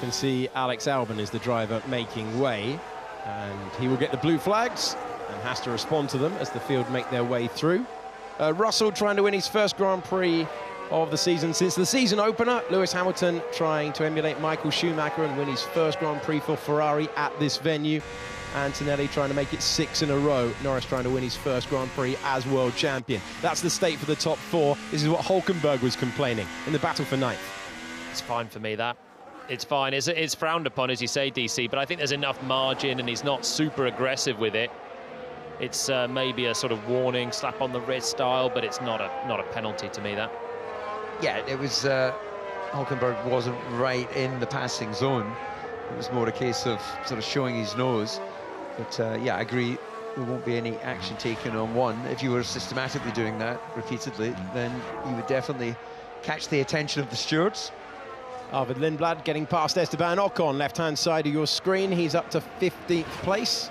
can see Alex Albon is the driver making way. And he will get the blue flags and has to respond to them as the field make their way through. Russell trying to win his first Grand Prix of the season since the season opener. Lewis Hamilton trying to emulate Michael Schumacher and win his first Grand Prix for Ferrari at this venue. Antonelli trying to make it 6 in a row. Norris trying to win his first Grand Prix as world champion. That's the state for the top 4. This is what Hülkenberg was complaining in the battle for 9th. It's fine for me, that. It's fine. It's frowned upon, as you say, DC, but I think there's enough margin and he's not super aggressive with it. It's maybe a sort of warning, slap on the wrist style, but it's not a penalty to me, that. Yeah, it was Hülkenberg wasn't right in the passing zone. It was more a case of sort of showing his nose. But yeah, I agree, there won't be any action taken on one. If you were systematically doing that repeatedly, then you would definitely catch the attention of the stewards. Arvid Lindblad getting past Esteban Ocon, left-hand side of your screen. He's up to 15th place.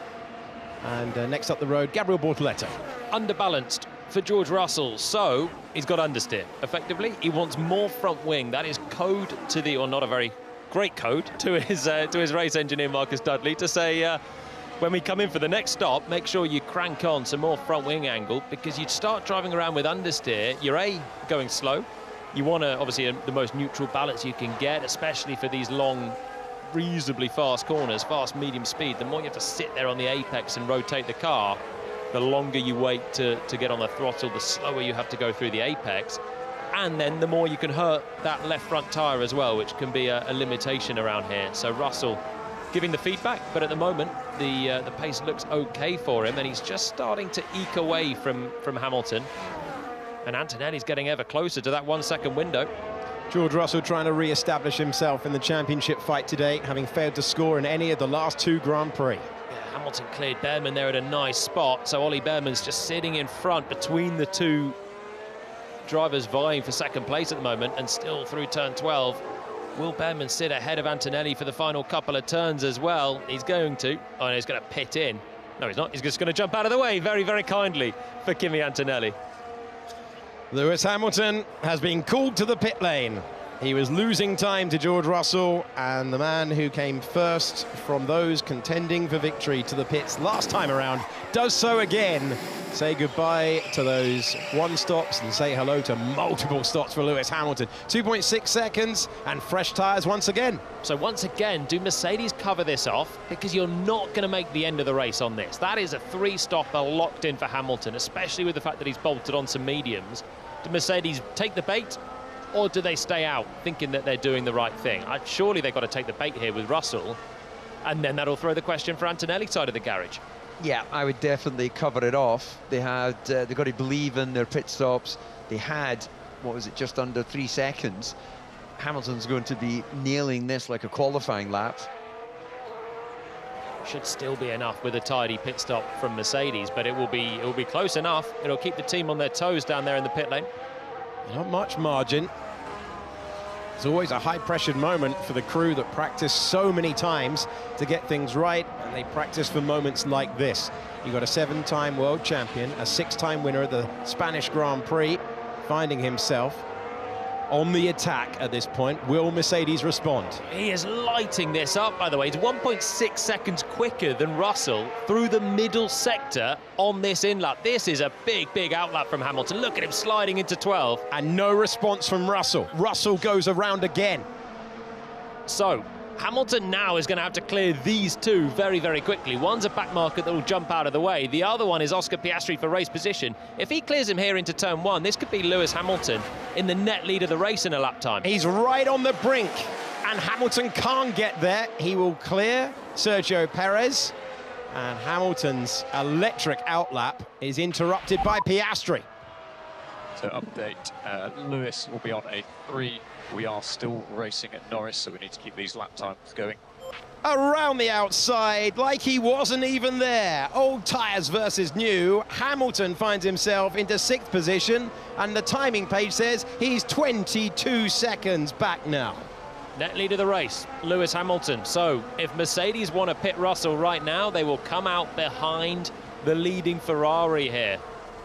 And next up the road, Gabriel Bortoleto. Underbalanced for George Russell, so he's got understeer. Effectively, he wants more front wing. That is code to the, or not a very great code, to his race engineer Marcus Dudley to say, when we come in for the next stop, make sure you crank on some more front wing angle, because you'd start driving around with understeer. You're going slow. You want to, obviously, the most neutral balance you can get, especially for these long, reasonably fast corners, fast medium speed. The more you have to sit there on the apex and rotate the car, The longer you wait to get on the throttle, the slower you have to go through the apex. And then the more you can hurt that left front tyre as well, which can be a limitation around here. So Russell giving the feedback, but at the moment the pace looks okay for him, and he's just starting to eke away from Hamilton. And Antonelli's getting ever closer to that 1 second window. George Russell trying to re-establish himself in the championship fight today, having failed to score in any of the last 2 Grand Prix. Yeah, Hamilton cleared Behrman there at a nice spot, so Ollie Behrman's just sitting in front between the 2 drivers vying for second place at the moment, and still through turn 12. Will Behrman sit ahead of Antonelli for the final couple of turns as well? He's going to. Oh, he's going to pit in. No, he's not. He's just going to jump out of the way very, very kindly for Kimi Antonelli. Lewis Hamilton has been called to the pit lane. He was losing time to George Russell, and the man who came first from those contending for victory to the pits last time around does so again. Say goodbye to those 1 stops and say hello to multiple stops for Lewis Hamilton. 2.6 seconds and fresh tyres once again. So once again, do Mercedes cover this off? Because you're not going to make the end of the race on this. That is a 3-stopper locked in for Hamilton, especially with the fact that he's bolted on some mediums. Do Mercedes take the bait, or do they stay out thinking that they're doing the right thing? Surely they've got to take the bait here with Russell, and then that'll throw the question for Antonelli's side of the garage. Yeah, I would definitely cover it off. They've got to believe in their pit stops. They had, what was it, just under 3 seconds. Hamilton's going to be nailing this like a qualifying lap. Should still be enough with a tidy pit stop from Mercedes, but it will be close enough. It'll keep the team on their toes down there in the pit lane. Not much margin. It's always a high-pressured moment for the crew that practice so many times to get things right, and they practice for moments like this. You've got a 7-time world champion, a 6-time winner of the Spanish Grand Prix, finding himself on the attack at this point. Will Mercedes respond? He is lighting this up, by the way. It's 1.6 seconds quicker than Russell through the middle sector on this in-lap. This is a big, big outlap from Hamilton. Look at him sliding into 12. And no response from Russell. Russell goes around again. So Hamilton now is going to have to clear these 2 very, very quickly. One's a back marker that will jump out of the way. The other one is Oscar Piastri for race position. If he clears him here into turn 1, this could be Lewis Hamilton in the net lead of the race in a lap time. He's right on the brink, and Hamilton can't get there. He will clear Sergio Perez, and Hamilton's electric outlap is interrupted by Piastri. So update, Lewis will be on a 3. We are still racing at Norris, so we need to keep these lap times going. Around the outside, like he wasn't even there. Old tyres versus new. Hamilton finds himself into 6th position, and the timing page says he's 22 seconds back now. Net lead of the race, Lewis Hamilton. So if Mercedes want to pit Russell right now, they will come out behind the leading Ferrari here.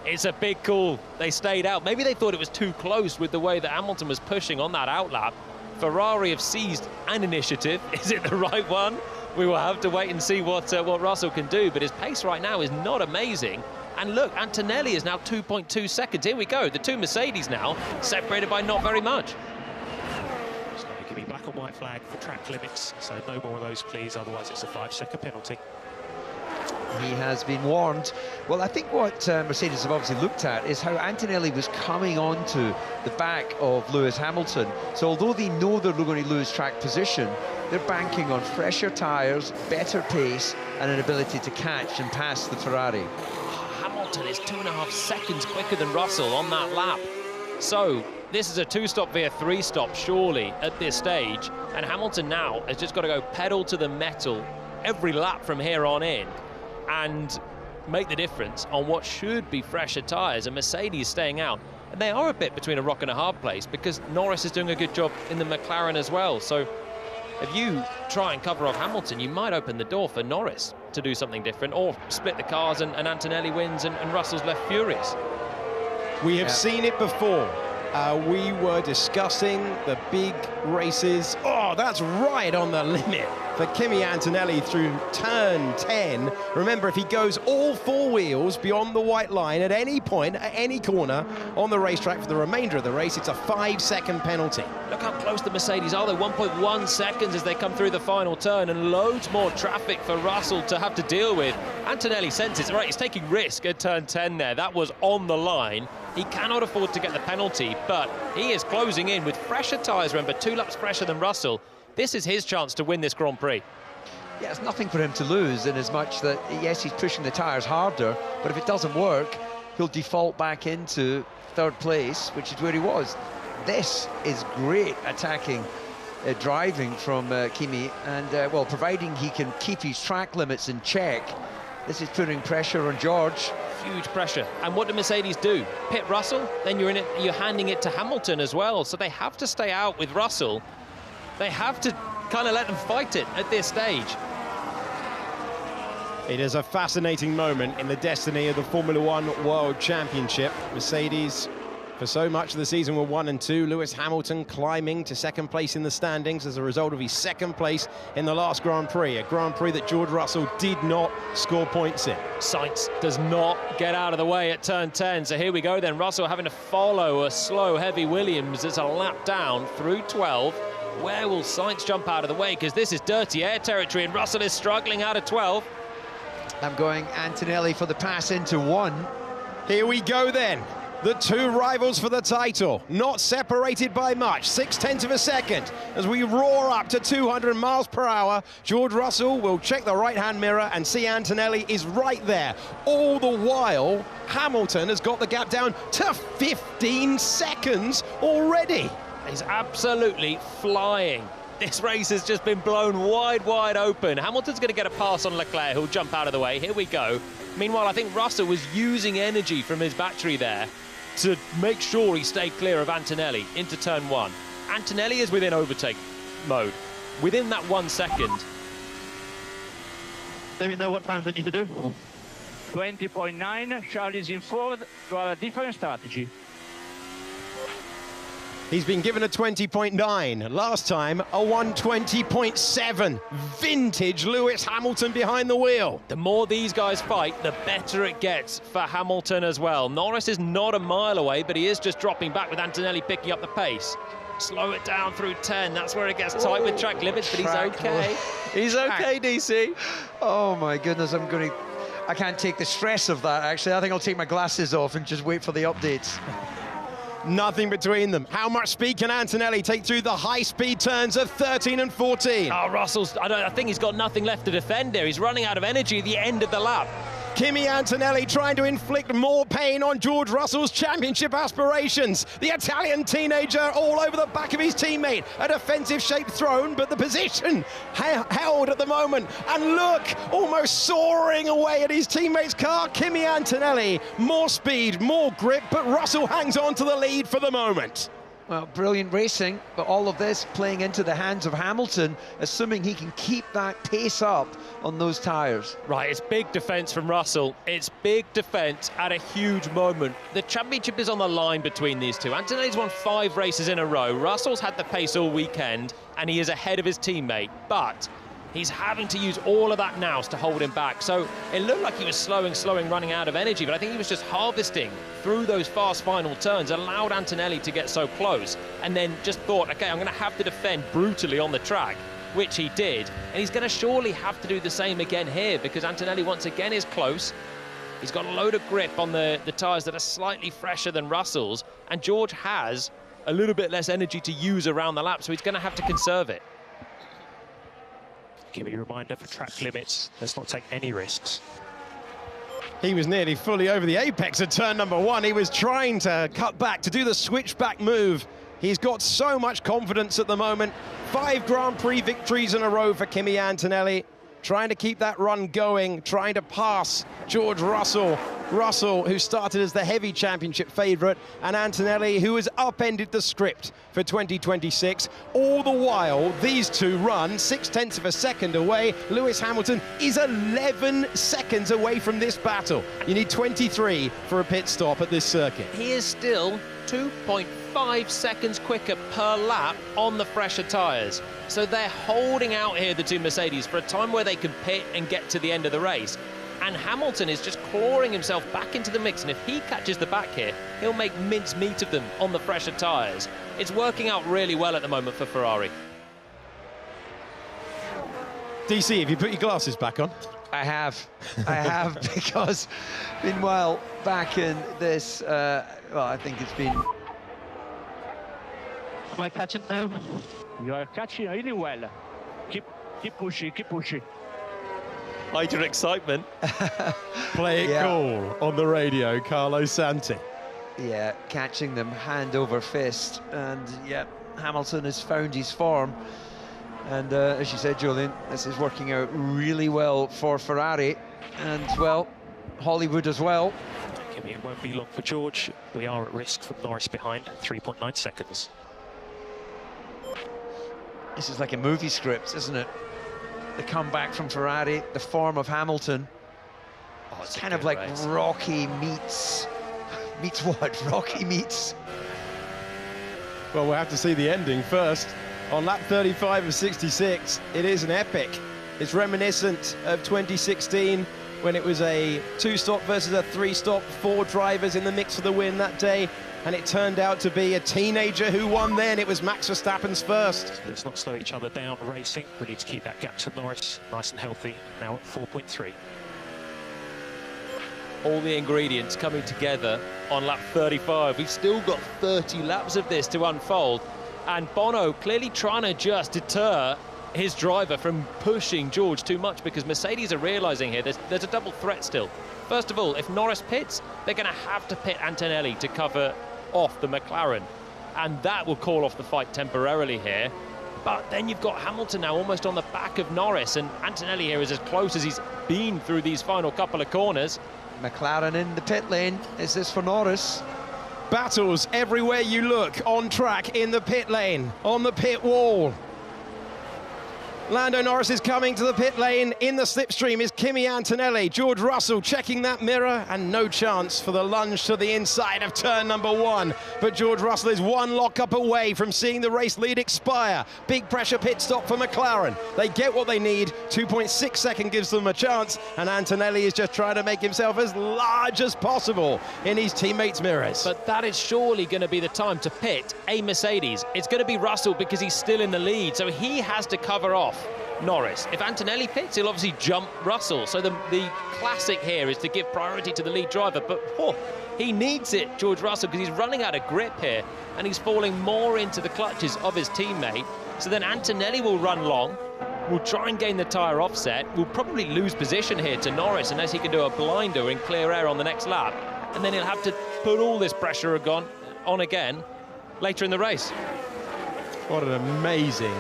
It's a big call. They stayed out. Maybe they thought it was too close with the way that Hamilton was pushing on that outlap. Ferrari have seized an initiative. Is it the right one? We will have to wait and see what Russell can do, but his pace right now is not amazing. And look, Antonelli is now 2.2 seconds. Here we go. The 2 Mercedes now separated by not very much. It's going to give me black and white flag for track limits, so no more of those, please. Otherwise, it's a 5-second penalty. He has been warned. Well, I think what Mercedes have obviously looked at is how Antonelli was coming onto the back of Lewis Hamilton. So although they know they're going to lose track position, they're banking on fresher tyres, better pace, and an ability to catch and pass the Ferrari. Hamilton is 2.5 seconds quicker than Russell on that lap. So this is a 2-stop via 3-stop, surely, at this stage. And Hamilton now has just got to go pedal to the metal every lap from here on in and make the difference on what should be fresher tyres, and Mercedes staying out. And they are a bit between a rock and a hard place because Norris is doing a good job in the McLaren as well. So if you try and cover off Hamilton, you might open the door for Norris to do something different, or split the cars and Antonelli wins and Russell's left furious. We have seen it before. we were discussing the big races. Oh, that's right on the limit for Kimi Antonelli through turn 10. Remember, if he goes all four wheels beyond the white line at any point, at any corner on the racetrack for the remainder of the race, it's a 5-second penalty. Look how close the Mercedes are. They're 1.1 seconds as they come through the final turn, and loads more traffic for Russell to have to deal with. Antonelli senses, right, he's taking risk at turn 10 there. That was on the line. He cannot afford to get the penalty, but he is closing in with fresher tyres, remember, 2 laps fresher than Russell. This is his chance to win this Grand Prix. Yeah, it's nothing for him to lose in as much that, yes, he's pushing the tyres harder, but if it doesn't work, he'll default back into third place, which is where he was. This is great attacking driving from Kimi, and, well, providing he can keep his track limits in check, this is putting pressure on George. Huge pressure. And what do Mercedes do? Pit Russell? Then you're handing it to Hamilton as well, so they have to stay out with Russell. They have to kind of let them fight it at this stage. It is a fascinating moment in the destiny of the Formula One World Championship. Mercedes, for so much of the season, were 1 and 2. Lewis Hamilton climbing to second place in the standings as a result of his second place in the last Grand Prix, a Grand Prix that George Russell did not score points in. Sainz does not get out of the way at turn 10, so here we go then. Russell having to follow a slow, heavy Williams that's a lap down through 12. Where will Sainz jump out of the way? Because this is dirty air territory, and Russell is struggling out of 12. I'm going Antonelli for the pass into 1. Here we go then. The two rivals for the title, not separated by much, 0.6 of a second. As we roar up to 200 miles per hour, George Russell will check the right-hand mirror and see Antonelli is right there. All the while, Hamilton has got the gap down to 15 seconds already. He's absolutely flying. This race has just been blown wide open. Hamilton's going to get a pass on Leclerc, who'll jump out of the way. Here we go. Meanwhile, I think Russell was using energy from his battery there to make sure he stayed clear of Antonelli into turn 1. Antonelli is within overtake mode. Within that 1 second. Let me know what time they need to do. 20.9, Charlie's in fourth, to have a different strategy. He's been given a 20.9. Last time, a 120.7. Vintage Lewis Hamilton behind the wheel. The more these guys fight, the better it gets for Hamilton as well. Norris is not a mile away, but he is just dropping back with Antonelli picking up the pace. Slow it down through 10. That's where it gets tight with track limits, but he's okay. He's okay, DC. Oh, my goodness, I can't take the stress of that, actually. I think I'll take my glasses off and just wait for the updates. Nothing between them. How much speed can Antonelli take through the high-speed turns of 13 and 14? Oh, Russell's, I think he's got nothing left to defend here. He's running out of energy at the end of the lap. Kimi Antonelli trying to inflict more pain on George Russell's championship aspirations. The Italian teenager all over the back of his teammate. A defensive-shaped throne, but the position held at the moment. And look, almost soaring away at his teammate's car. Kimi Antonelli, more speed, more grip, but Russell hangs on to the lead for the moment. Well, brilliant racing, but all of this playing into the hands of Hamilton, assuming he can keep that pace up on those tyres. Right, it's big defence from Russell. It's big defence at a huge moment. The championship is on the line between these two. Antonelli's won 5 races in a row. Russell's had the pace all weekend, and he is ahead of his teammate. But he's having to use all of that nous to hold him back. So it looked like he was slowing, running out of energy, but I think he was just harvesting through those fast final turns, allowed Antonelli to get so close, and then just thought, okay, I'm going to have to defend brutally on the track, which he did. And he's going to surely have to do the same again here, because Antonelli once again is close. He's got a load of grip on the tyres that are slightly fresher than Russell's, and George has a little bit less energy to use around the lap, so he's going to have to conserve it. Give me a reminder for track limits. Let's not take any risks. He was nearly fully over the apex at turn number 1. He was trying to cut back, to do the switchback move. He's got so much confidence at the moment. 5 Grand Prix victories in a row for Kimi Antonelli. Trying to keep that run going, trying to pass George Russell Russell, who started as the heavy championship favourite, and Antonelli, who has upended the script for 2026. All the while, these two run 0.6 of a second away. Lewis Hamilton is 11 seconds away from this battle. You need 23 for a pit stop at this circuit. He is still 2.5 seconds quicker per lap on the fresher tyres. So they're holding out here, the two Mercedes, for a time where they can pit and get to the end of the race. And Hamilton is just clawing himself back into the mix, and if he catches the back here, he'll make mincemeat of them on the fresher tyres. It's working out really well at the moment for Ferrari. DC, have you put your glasses back on? I have, because meanwhile, back in this, well, I think it's been... Am I catching now? You are catching really well. Keep pushing, keep pushing. Hide your excitement. Play it cool on the radio, Carlos Santi. Yeah, catching them hand over fist, and yeah, Hamilton has found his form. And as you said, Julian, this is working out really well for Ferrari, and well, Hollywood as well. It won't be long for George. We are at risk from Norris behind, 3.9 seconds. This is like a movie script, isn't it? The comeback from Ferrari, the form of Hamilton. Oh, it's kind of like race. Rocky meets what? Rocky meets. Well, we'll have to see the ending first. On lap 35 of 66, it is an epic. It's reminiscent of 2016 when it was a 2-stop versus a 3-stop, 4 drivers in the mix for the win that day. And it turned out to be a teenager who won then. It was Max Verstappen's first. Let's not slow each other down racing. We need to keep that gap to Norris nice and healthy, now at 4.3. All the ingredients coming together on lap 35. We've still got 30 laps of this to unfold. And Bono clearly trying to just deter his driver from pushing George too much, because Mercedes are realising here there's a double threat still. First of all, if Norris pits, they're going to have to pit Antonelli to cover off the McLaren, and that will call off the fight temporarily here. But then you've got Hamilton now almost on the back of Norris, and Antonelli here is as close as he's been through these final couple of corners. McLaren in the pit lane. Is this for Norris? Battles everywhere you look, on track, in the pit lane, on the pit wall. Lando Norris is coming to the pit lane. In the slipstream is Kimi Antonelli. George Russell checking that mirror, and no chance for the lunge to the inside of turn number 1. But George Russell is one lockup away from seeing the race lead expire. Big pressure pit stop for McLaren. They get what they need. 2.6 seconds gives them a chance, and Antonelli is just trying to make himself as large as possible in his teammates' mirrors. But that is surely going to be the time to pit a Mercedes. It's going to be Russell because he's still in the lead, so he has to cover off Norris. If Antonelli pits, he'll obviously jump Russell. So the classic here is to give priority to the lead driver. But he needs it, George Russell, because he's running out of grip here, and he's falling more into the clutches of his teammate. So then Antonelli will run long, will try and gain the tyre offset, will probably lose position here to Norris unless he can do a blinder in clear air on the next lap. And then he'll have to put all this pressure on again later in the race. What an amazing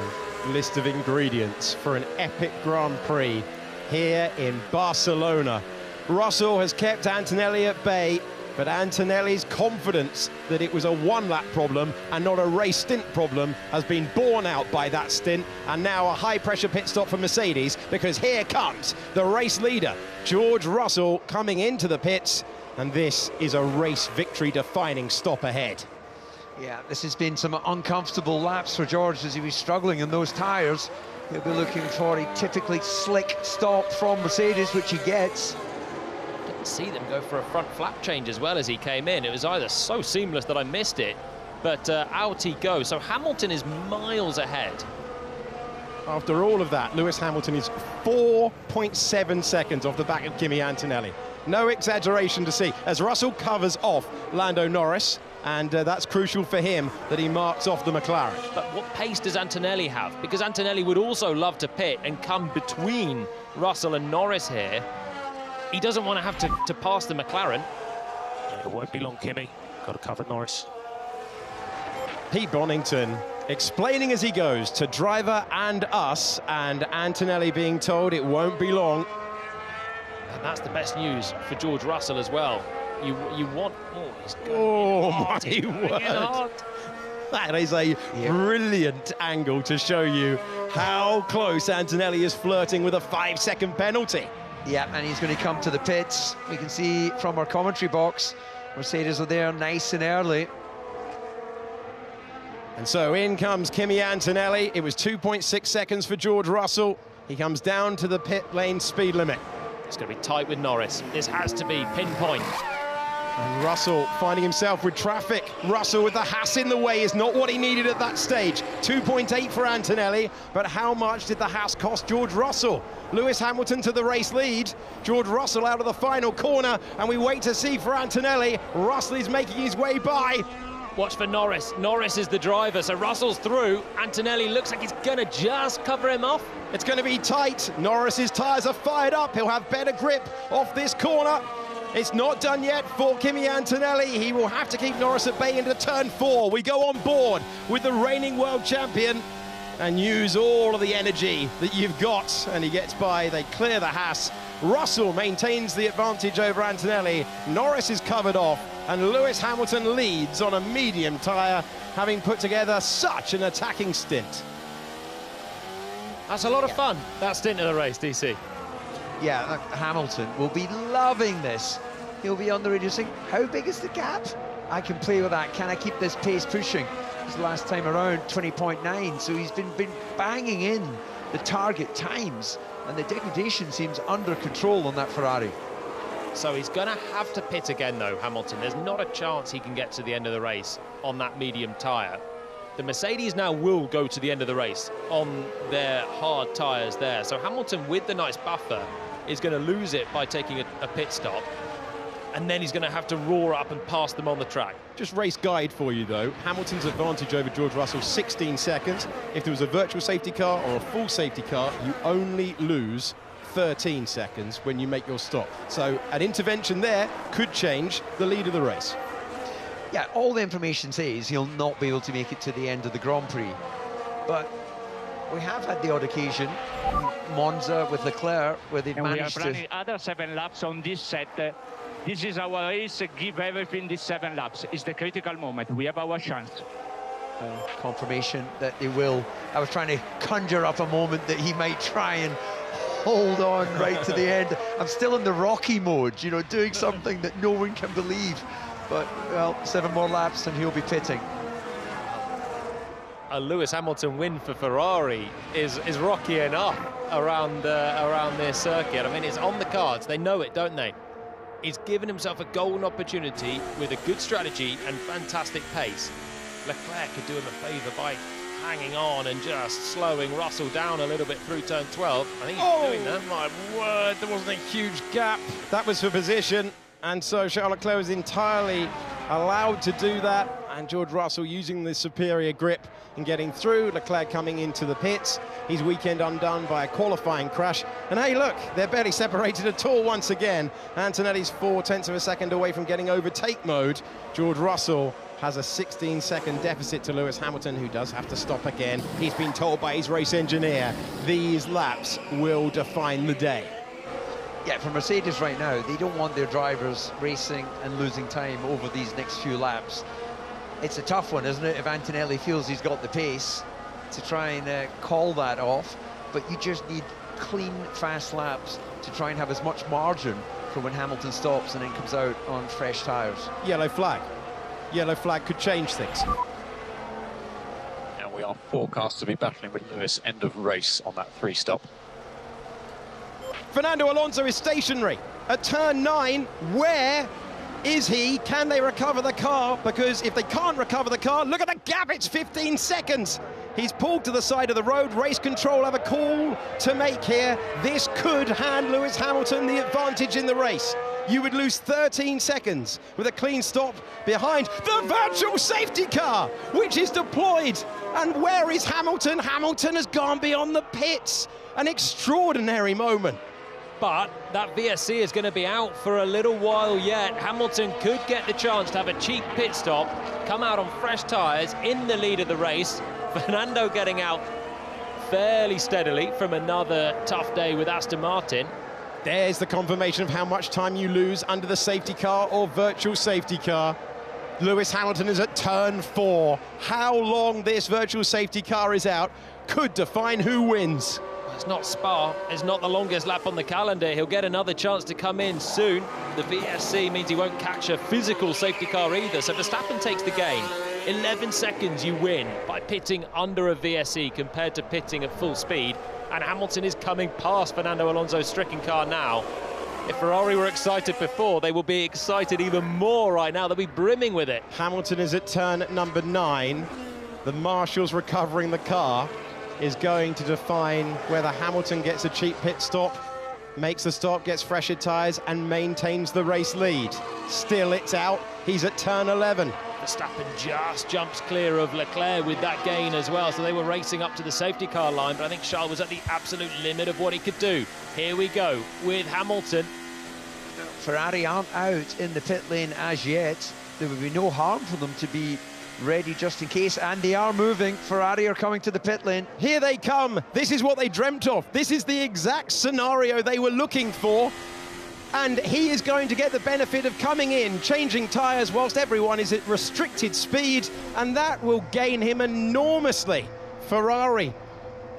list of ingredients for an epic Grand Prix here in Barcelona. Russell has kept Antonelli at bay, but Antonelli's confidence that it was a one-lap problem and not a race stint problem has been borne out by that stint, and now a high-pressure pit stop for Mercedes, because here comes the race leader, George Russell, coming into the pits, and this is a race victory-defining stop ahead. Yeah, this has been some uncomfortable laps for George as he was struggling in those tyres. He'll be looking for a typically slick stop from Mercedes, which he gets. Didn't see them go for a front flap change as well as he came in. It was either so seamless that I missed it, but out he goes. So Hamilton is miles ahead. After all of that, Lewis Hamilton is 4.7 seconds off the back of Kimi Antonelli. No exaggeration to see, as Russell covers off Lando Norris, and that's crucial for him that he marks off the McLaren. But what pace does Antonelli have? Because Antonelli would also love to pit and come between Russell and Norris here. He doesn't want to have to pass the McLaren. It won't be long, Kimi. Got to cover Norris. Pete Bonington explaining as he goes to driver and us, and Antonelli being told it won't be long. And that's the best news for George Russell as well. You want... Oh, he's my word. That is a brilliant angle to show you how close Antonelli is flirting with a 5-second penalty. Yeah, and he's going to come to the pits. We can see from our commentary box, Mercedes are there nice and early. And so in comes Kimi Antonelli. It was 2.6 seconds for George Russell. He comes down to the pit lane speed limit. It's going to be tight with Norris. This has to be pinpoint. And Russell finding himself with traffic. Russell with the Haas in the way is not what he needed at that stage. 2.8 for Antonelli, but how much did the Haas cost George Russell? Lewis Hamilton to the race lead. George Russell out of the final corner, and we wait to see for Antonelli. Russell is making his way by. Watch for Norris. Norris is the driver, so Russell's through. Antonelli looks like he's going to just cover him off. It's going to be tight. Norris's tyres are fired up. He'll have better grip off this corner. It's not done yet for Kimi Antonelli. He will have to keep Norris at bay into turn 4. We go on board with the reigning world champion and use all of the energy that you've got. And he gets by. They clear the Haas. Russell maintains the advantage over Antonelli. Norris is covered off. And Lewis Hamilton leads on a medium tyre, having put together such an attacking stint. That's a lot of fun, that stint of the race, DC. Yeah, Hamilton will be loving this. He'll be on the radio saying, how big is the gap? I can play with that. Can I keep this pace pushing? His last time around, 20.9. So he's been banging in the target times, and the degradation seems under control on that Ferrari. So he's going to have to pit again, though, Hamilton. There's not a chance he can get to the end of the race on that medium tyre. The Mercedes now will go to the end of the race on their hard tyres there. So Hamilton, with the nice buffer, is going to lose it by taking a pit stop. And then he's going to have to roar up and pass them on the track. Just race guide for you, though. Hamilton's advantage over George Russell, 16 seconds. If there was a virtual safety car or a full safety car, you only lose 13 seconds when you make your stop. So an intervention there could change the lead of the race. Yeah, all the information says he'll not be able to make it to the end of the Grand Prix. But we have had the odd occasion, Monza with Leclerc, where they've managed to... We are running other 7 laps on this set. This is our race. Give everything these 7 laps. It's the critical moment. We have our chance. Confirmation that they will. I was trying to conjure up a moment that he might try and hold on right to the end. I'm still in the Rocky mode, you know, doing something that no one can believe. But, well, 7 more laps and he'll be pitting. A Lewis Hamilton win for Ferrari is rocky enough around their circuit. I mean, it's on the cards. They know it, don't they? He's given himself a golden opportunity with a good strategy and fantastic pace. Leclerc could do him a favour by hanging on and just slowing Russell down a little bit through turn 12. I think he's doing that. My word, there wasn't a huge gap. That was for position. And so Charles Leclerc was entirely allowed to do that, and George Russell using the superior grip and getting through. Leclerc coming into the pits. His weekend undone by a qualifying crash. And hey, look, they're barely separated at all once again. Antonelli's 0.4 of a second away from getting overtake mode. George Russell has a 16-second deficit to Lewis Hamilton, who does have to stop again. He's been told by his race engineer, these laps will define the day. Yeah, for Mercedes right now, they don't want their drivers racing and losing time over these next few laps. It's a tough one, isn't it, if Antonelli feels he's got the pace to try and call that off, but you just need clean, fast laps to try and have as much margin for when Hamilton stops and then comes out on fresh tyres. Yellow flag. Yellow flag could change things. And we are forecast to be battling with Lewis end of race on that 3-stop. Fernando Alonso is stationary at turn 9. Where is he? Can they recover the car? Because if they can't recover the car, look at the gap, it's 15 seconds. He's pulled to the side of the road. Race control have a call to make here. This could hand Lewis Hamilton the advantage in the race. You would lose 13 seconds with a clean stop behind the virtual safety car, which is deployed. And where is Hamilton? Hamilton has gone beyond the pits. An extraordinary moment. But that VSC is going to be out for a little while yet. Hamilton could get the chance to have a cheap pit stop, come out on fresh tyres in the lead of the race. Fernando getting out fairly steadily from another tough day with Aston Martin. There's the confirmation of how much time you lose under the safety car or virtual safety car. Lewis Hamilton is at turn 4. How long this virtual safety car is out could define who wins. It's not Spa, it's not the longest lap on the calendar. He'll get another chance to come in soon. The VSC means he won't catch a physical safety car either, so Verstappen takes the gain. 11 seconds you win by pitting under a VSC compared to pitting at full speed, and Hamilton is coming past Fernando Alonso's stricken car now. If Ferrari were excited before, they will be excited even more right now. They'll be brimming with it. Hamilton is at turn number 9. The marshals recovering the car is going to define whether Hamilton gets a cheap pit stop, makes the stop, gets fresher tyres and maintains the race lead. Still it's out, he's at turn 11. Verstappen just jumps clear of Leclerc with that gain as well, so they were racing up to the safety car line, but I think Charles was at the absolute limit of what he could do. Here we go with Hamilton. Ferrari aren't out in the pit lane as yet. There would be no harm for them to be ready just in case, and they are moving. Ferrari are coming to the pit lane. Here they come. This is what they dreamt of. This is the exact scenario they were looking for. And he is going to get the benefit of coming in, changing tyres whilst everyone is at restricted speed, and that will gain him enormously. Ferrari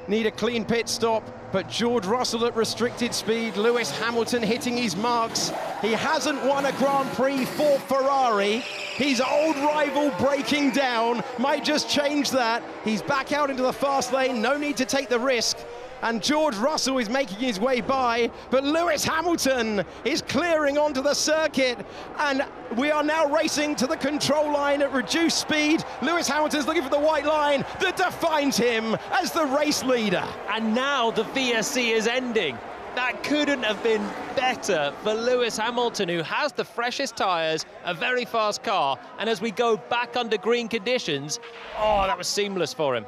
need a clean pit stop, but George Russell at restricted speed, Lewis Hamilton hitting his marks. He hasn't won a Grand Prix for Ferrari. His old rival breaking down might just change that. He's back out into the fast lane, no need to take the risk. And George Russell is making his way by, but Lewis Hamilton is clearing onto the circuit, and we are now racing to the control line at reduced speed. Lewis Hamilton's looking for the white line that defines him as the race leader. And now the VSC is ending. That couldn't have been better for Lewis Hamilton, who has the freshest tyres, a very fast car, and as we go back under green conditions, oh, that was seamless for him.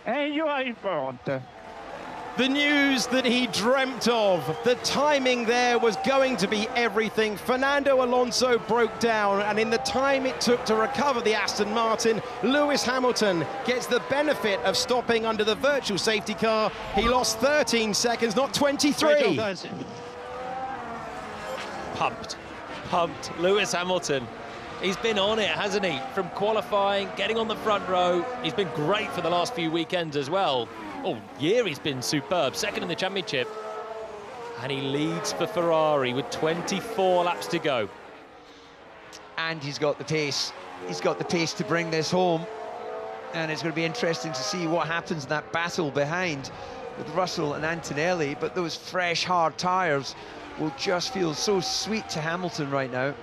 And you are in front. The news that he dreamt of, the timing there was going to be everything. Fernando Alonso broke down, and in the time it took to recover the Aston Martin, Lewis Hamilton gets the benefit of stopping under the virtual safety car. He lost 13 seconds, not 23. Pumped. Lewis Hamilton. He's been on it, hasn't he? From qualifying, getting on the front row. He's been great for the last few weekends as well. All year he's been superb, second in the championship. And he leads for Ferrari with 24 laps to go. And he's got the pace. He's got the pace to bring this home. And it's going to be interesting to see what happens in that battle behind with Russell and Antonelli. But those fresh, hard tyres will just feel so sweet to Hamilton right now.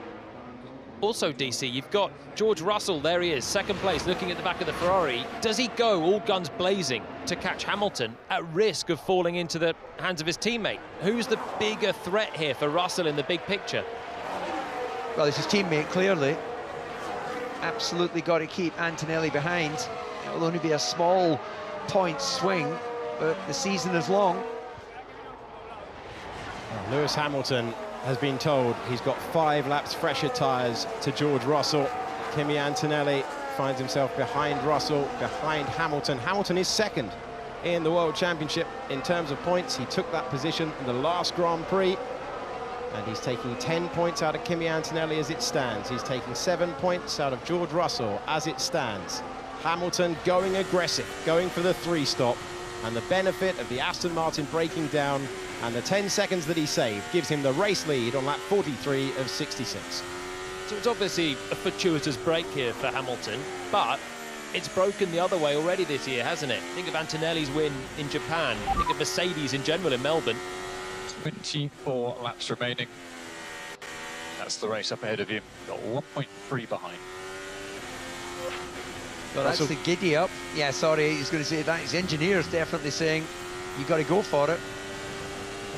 Also, DC, you've got George Russell, there he is, second place, looking at the back of the Ferrari. Does he go all guns blazing to catch Hamilton at risk of falling into the hands of his teammate? Who's the bigger threat here for Russell in the big picture? Well, it's his teammate, clearly. Absolutely got to keep Antonelli behind. It will only be a small point swing, but the season is long. Lewis Hamilton has been told he's got 5 laps fresher tyres to George Russell. Kimi Antonelli finds himself behind Russell, behind Hamilton. Hamilton is second in the World Championship in terms of points. He took that position in the last Grand Prix, and he's taking 10 points out of Kimi Antonelli as it stands. He's taking 7 points out of George Russell as it stands. Hamilton going aggressive, going for the 3-stop, and the benefit of the Aston Martin breaking down and the 10 seconds that he saved gives him the race lead on lap 43 of 66. So it's obviously a fortuitous break here for Hamilton, but it's broken the other way already this year, hasn't it? Think of Antonelli's win in Japan, think of Mercedes in general in Melbourne. 24 laps remaining. That's the race up ahead of you. Got 1.3 behind. Well, that's the giddy up. Yeah, sorry, he's going to say that. His engineer's definitely saying, you got to go for it.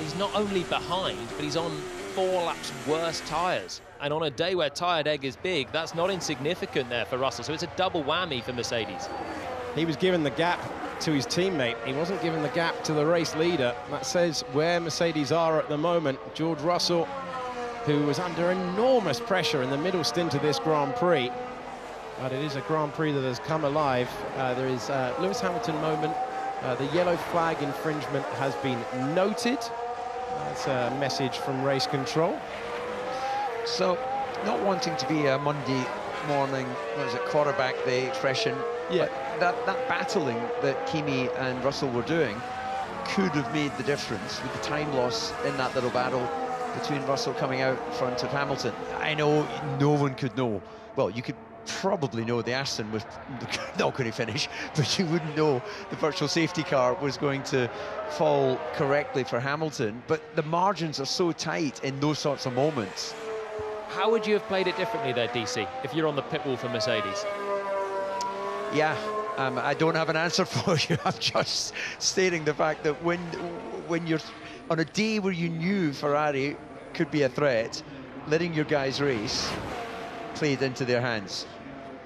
He's not only behind, but he's on 4 laps worse tyres. And on a day where tyre egg is big, that's not insignificant there for Russell. So it's a double whammy for Mercedes. He was given the gap to his teammate. He wasn't given the gap to the race leader. That says where Mercedes are at the moment. George Russell, who was under enormous pressure in the middle stint of this Grand Prix. But it is a Grand Prix that has come alive. There is a Lewis Hamilton moment. The yellow flag infringement has been noted. That's a message from race control. So, not wanting to be a Monday morning, what was it, quarterback, the expression. Yeah. But that battling that Kimi and Russell were doing could have made the difference with the time loss in that little battle between Russell coming out in front of Hamilton. I know no one could know. Well, you could probably know the Aston was not going to finish, but you wouldn't know the virtual safety car was going to fall correctly for Hamilton. But the margins are so tight in those sorts of moments. How would you have played it differently there, DC, if you're on the pit wall for Mercedes? Yeah, I don't have an answer for you. I'm just stating the fact that when you're on a day where you knew Ferrari could be a threat, letting your guys race played into their hands.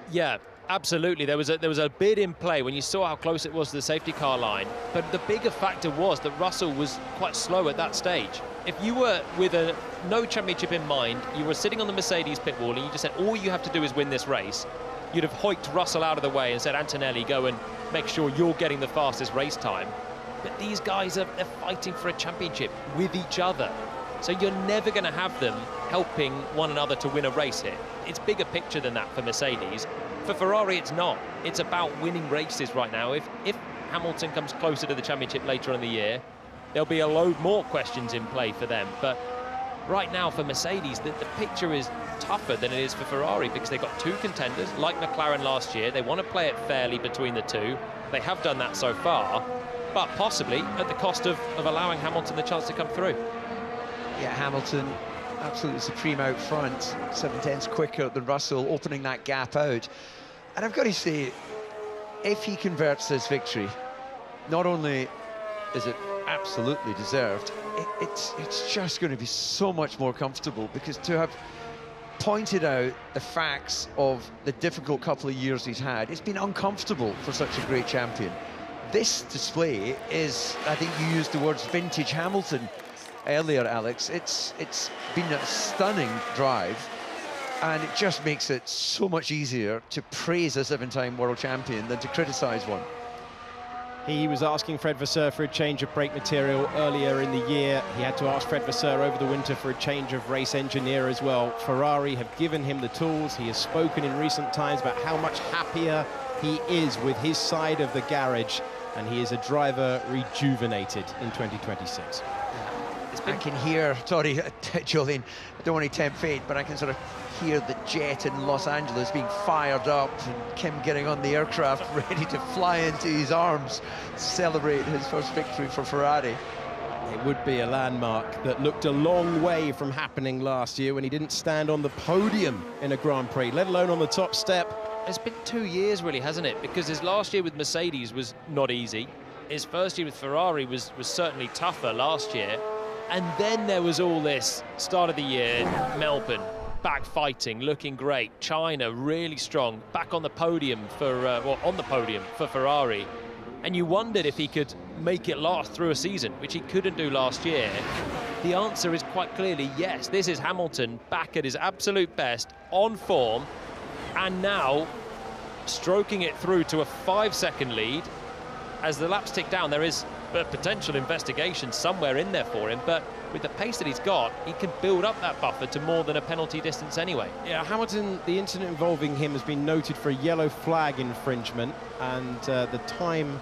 Yeah, absolutely. There was a bid in play when you saw how close it was to the safety car line. But the bigger factor was that Russell was quite slow at that stage. If you were with no championship in mind, you were sitting on the Mercedes pit wall and you just said, all you have to do is win this race, you'd have hoiked Russell out of the way and said, Antonelli, go and make sure you're getting the fastest race time. But these guys they're fighting for a championship with each other. So you're never going to have them helping one another to win a race here. It's bigger picture than that for Mercedes. For Ferrari, it's not. It's about winning races right now. If Hamilton comes closer to the championship later on in the year, there'll be a load more questions in play for them. But right now for Mercedes, the picture is tougher than it is for Ferrari because they've got two contenders, like McLaren last year. They want to play it fairly between the two. They have done that so far, but possibly at the cost of allowing Hamilton the chance to come through. Yeah, Hamilton absolutely supreme out front, 7/10 quicker than Russell, opening that gap out. And I've got to say, if he converts this victory, not only is it absolutely deserved, it's just going to be so much more comfortable, because to have pointed out the facts of the difficult couple of years he's had, it's been uncomfortable for such a great champion. This display is, I think you used the words vintage Hamilton earlier, Alex. It's been a stunning drive, and it just makes it so much easier to praise a 7-time world champion than to criticise one. He was asking Fred Vasseur for a change of brake material earlier in the year. He had to ask Fred Vasseur over the winter for a change of race engineer as well. Ferrari have given him the tools. He has spoken in recent times about how much happier he is with his side of the garage, and he is a driver rejuvenated in 2026. I can hear, sorry, Jolene, I don't want to tempt fate, but I can sort of hear the jet in Los Angeles being fired up, and Kim getting on the aircraft ready to fly into his arms, celebrate his first victory for Ferrari. It would be a landmark that looked a long way from happening last year when he didn't stand on the podium in a Grand Prix, let alone on the top step. It's been 2 years, really, hasn't it? Because his last year with Mercedes was not easy. His first year with Ferrari was certainly tougher last year. And then there was all this start of the year, Melbourne, back fighting, looking great. China, really strong, back on the podium for Ferrari. And you wondered if he could make it last through a season, which he couldn't do last year. The answer is quite clearly yes. This is Hamilton back at his absolute best, on form, and now stroking it through to a 5-second lead. As the laps tick down, there is a potential investigation somewhere in there for him, but with the pace that he's got, he can build up that buffer to more than a penalty distance anyway. Yeah, Hamilton, the incident involving him has been noted for a yellow flag infringement, and the time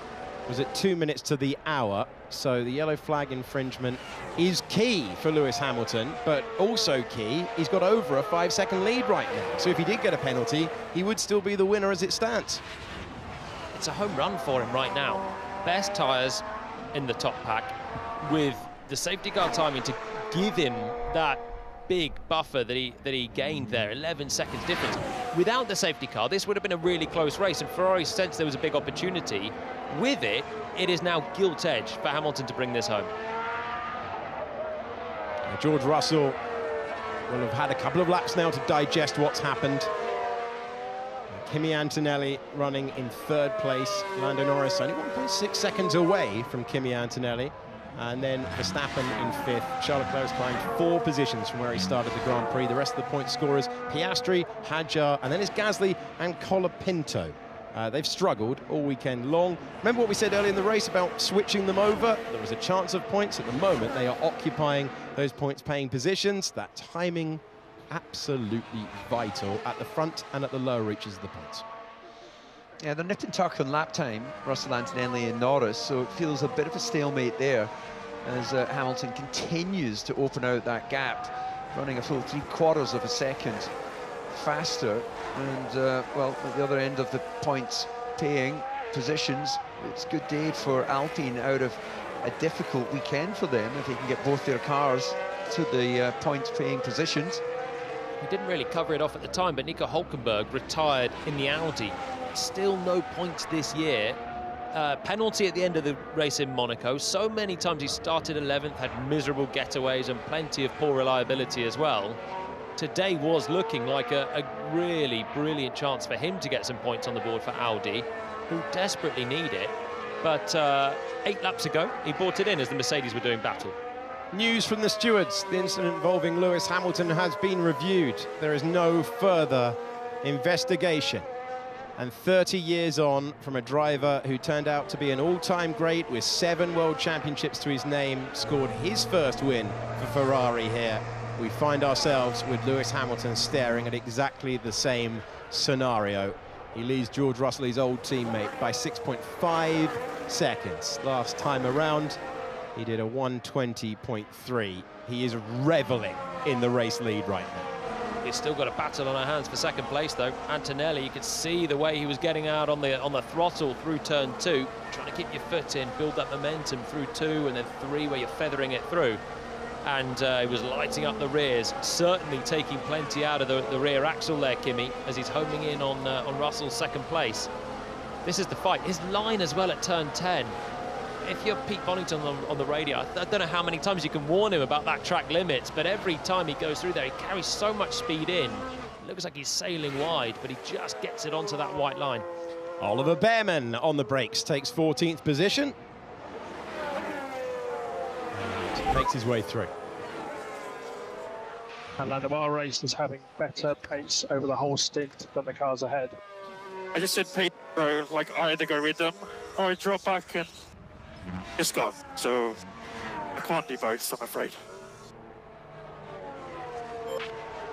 was at 2 minutes to the hour, so the yellow flag infringement is key for Lewis Hamilton, but also key, he's got over a 5-second lead right now, so if he did get a penalty, he would still be the winner as it stands. It's a home run for him right now. Best tyres in the top pack, with the safety car timing to give him that big buffer that he gained there, 11 seconds difference. Without the safety car, this would have been a really close race, and Ferrari sensed there was a big opportunity. With it, it is now gilt edge for Hamilton to bring this home. George Russell will have had a couple of laps now to digest what's happened. Kimi Antonelli running in third place. Lando Norris only 1.6 seconds away from Kimi Antonelli. And then Verstappen in fifth. Charles Leclerc has climbed 4 positions from where he started the Grand Prix. The rest of the point scorers, Piastri, Hadjar, and then it's Gasly and Colapinto. They've struggled all weekend long. Remember what we said earlier in the race about switching them over? There was a chance of points. At the moment, they are occupying those points-paying positions. That timing, absolutely vital at the front and at the lower reaches of the points. Yeah, they're nip and tuck on lap time, Russell, Antonelli and Norris, so it feels a bit of a stalemate there as Hamilton continues to open out that gap, running a full 3/4 of a second faster. And, well, at the other end of the points-paying positions, it's a good day for Alpine out of a difficult weekend for them if they can get both their cars to the points-paying positions. We didn't really cover it off at the time, but Nico Hülkenberg retired in the Audi. Still no points this year. Penalty at the end of the race in Monaco. So many times he started 11th, had miserable getaways and plenty of poor reliability as well. Today was looking like a really brilliant chance for him to get some points on the board for Audi, who desperately need it. But 8 laps ago, he brought it in as the Mercedes were doing battle. News from the stewards. The incident involving Lewis Hamilton has been reviewed. There is no further investigation. And 30 years on from a driver who turned out to be an all-time great with 7 World Championships to his name, scored his first win for Ferrari here. We find ourselves with Lewis Hamilton staring at exactly the same scenario. He leads George Russell, his old teammate, by 6.5 seconds. Last time around, he did a 1:20.3. He is reveling in the race lead right now. He's still got a battle on our hands for second place, though. Antonelli, you could see the way he was getting out on the throttle through turn 2, trying to keep your foot in, build that momentum through 2 and then 3 where you're feathering it through. And he was lighting up the rears, certainly taking plenty out of the rear axle there, Kimi, as he's homing in on Russell's second place. This is the fight. His line as well at turn 10. If you're Pete Bonington on the radio, I don't know how many times you can warn him about that track limits, but every time he goes through there, he carries so much speed in. It looks like he's sailing wide, but he just gets it onto that white line. Oliver Behrman on the brakes, takes 14th position. And makes his way through. And Lando race is having better pace over the whole stint than the cars ahead. I just did pace, so like I had to go with them, or I drop back and just go. So I can't do both, I'm afraid.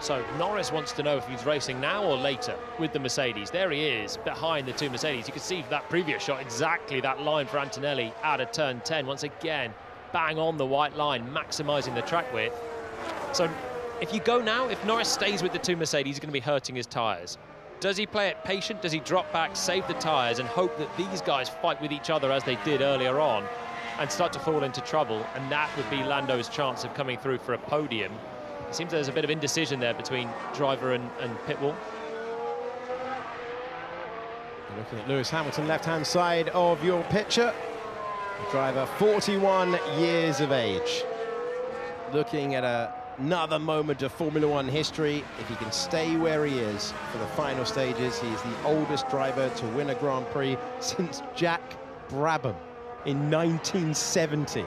So Norris wants to know if he's racing now or later with the Mercedes. There he is, behind the 2 Mercedes. You can see from that previous shot exactly that line for Antonelli out of turn 10. Once again, bang on the white line, maximising the track width. So if you go now, if Norris stays with the 2 Mercedes, he's going to be hurting his tyres. Does he play it patient? Does he drop back, save the tyres and hope that these guys fight with each other as they did earlier on and start to fall into trouble? And that would be Lando's chance of coming through for a podium. It seems there's a bit of indecision there between driver and pit wall. Looking at Lewis Hamilton, left-hand side of your picture. The driver, 41 years of age. Looking at another moment of Formula One history. If he can stay where he is for the final stages, he is the oldest driver to win a Grand Prix since Jack Brabham in 1970.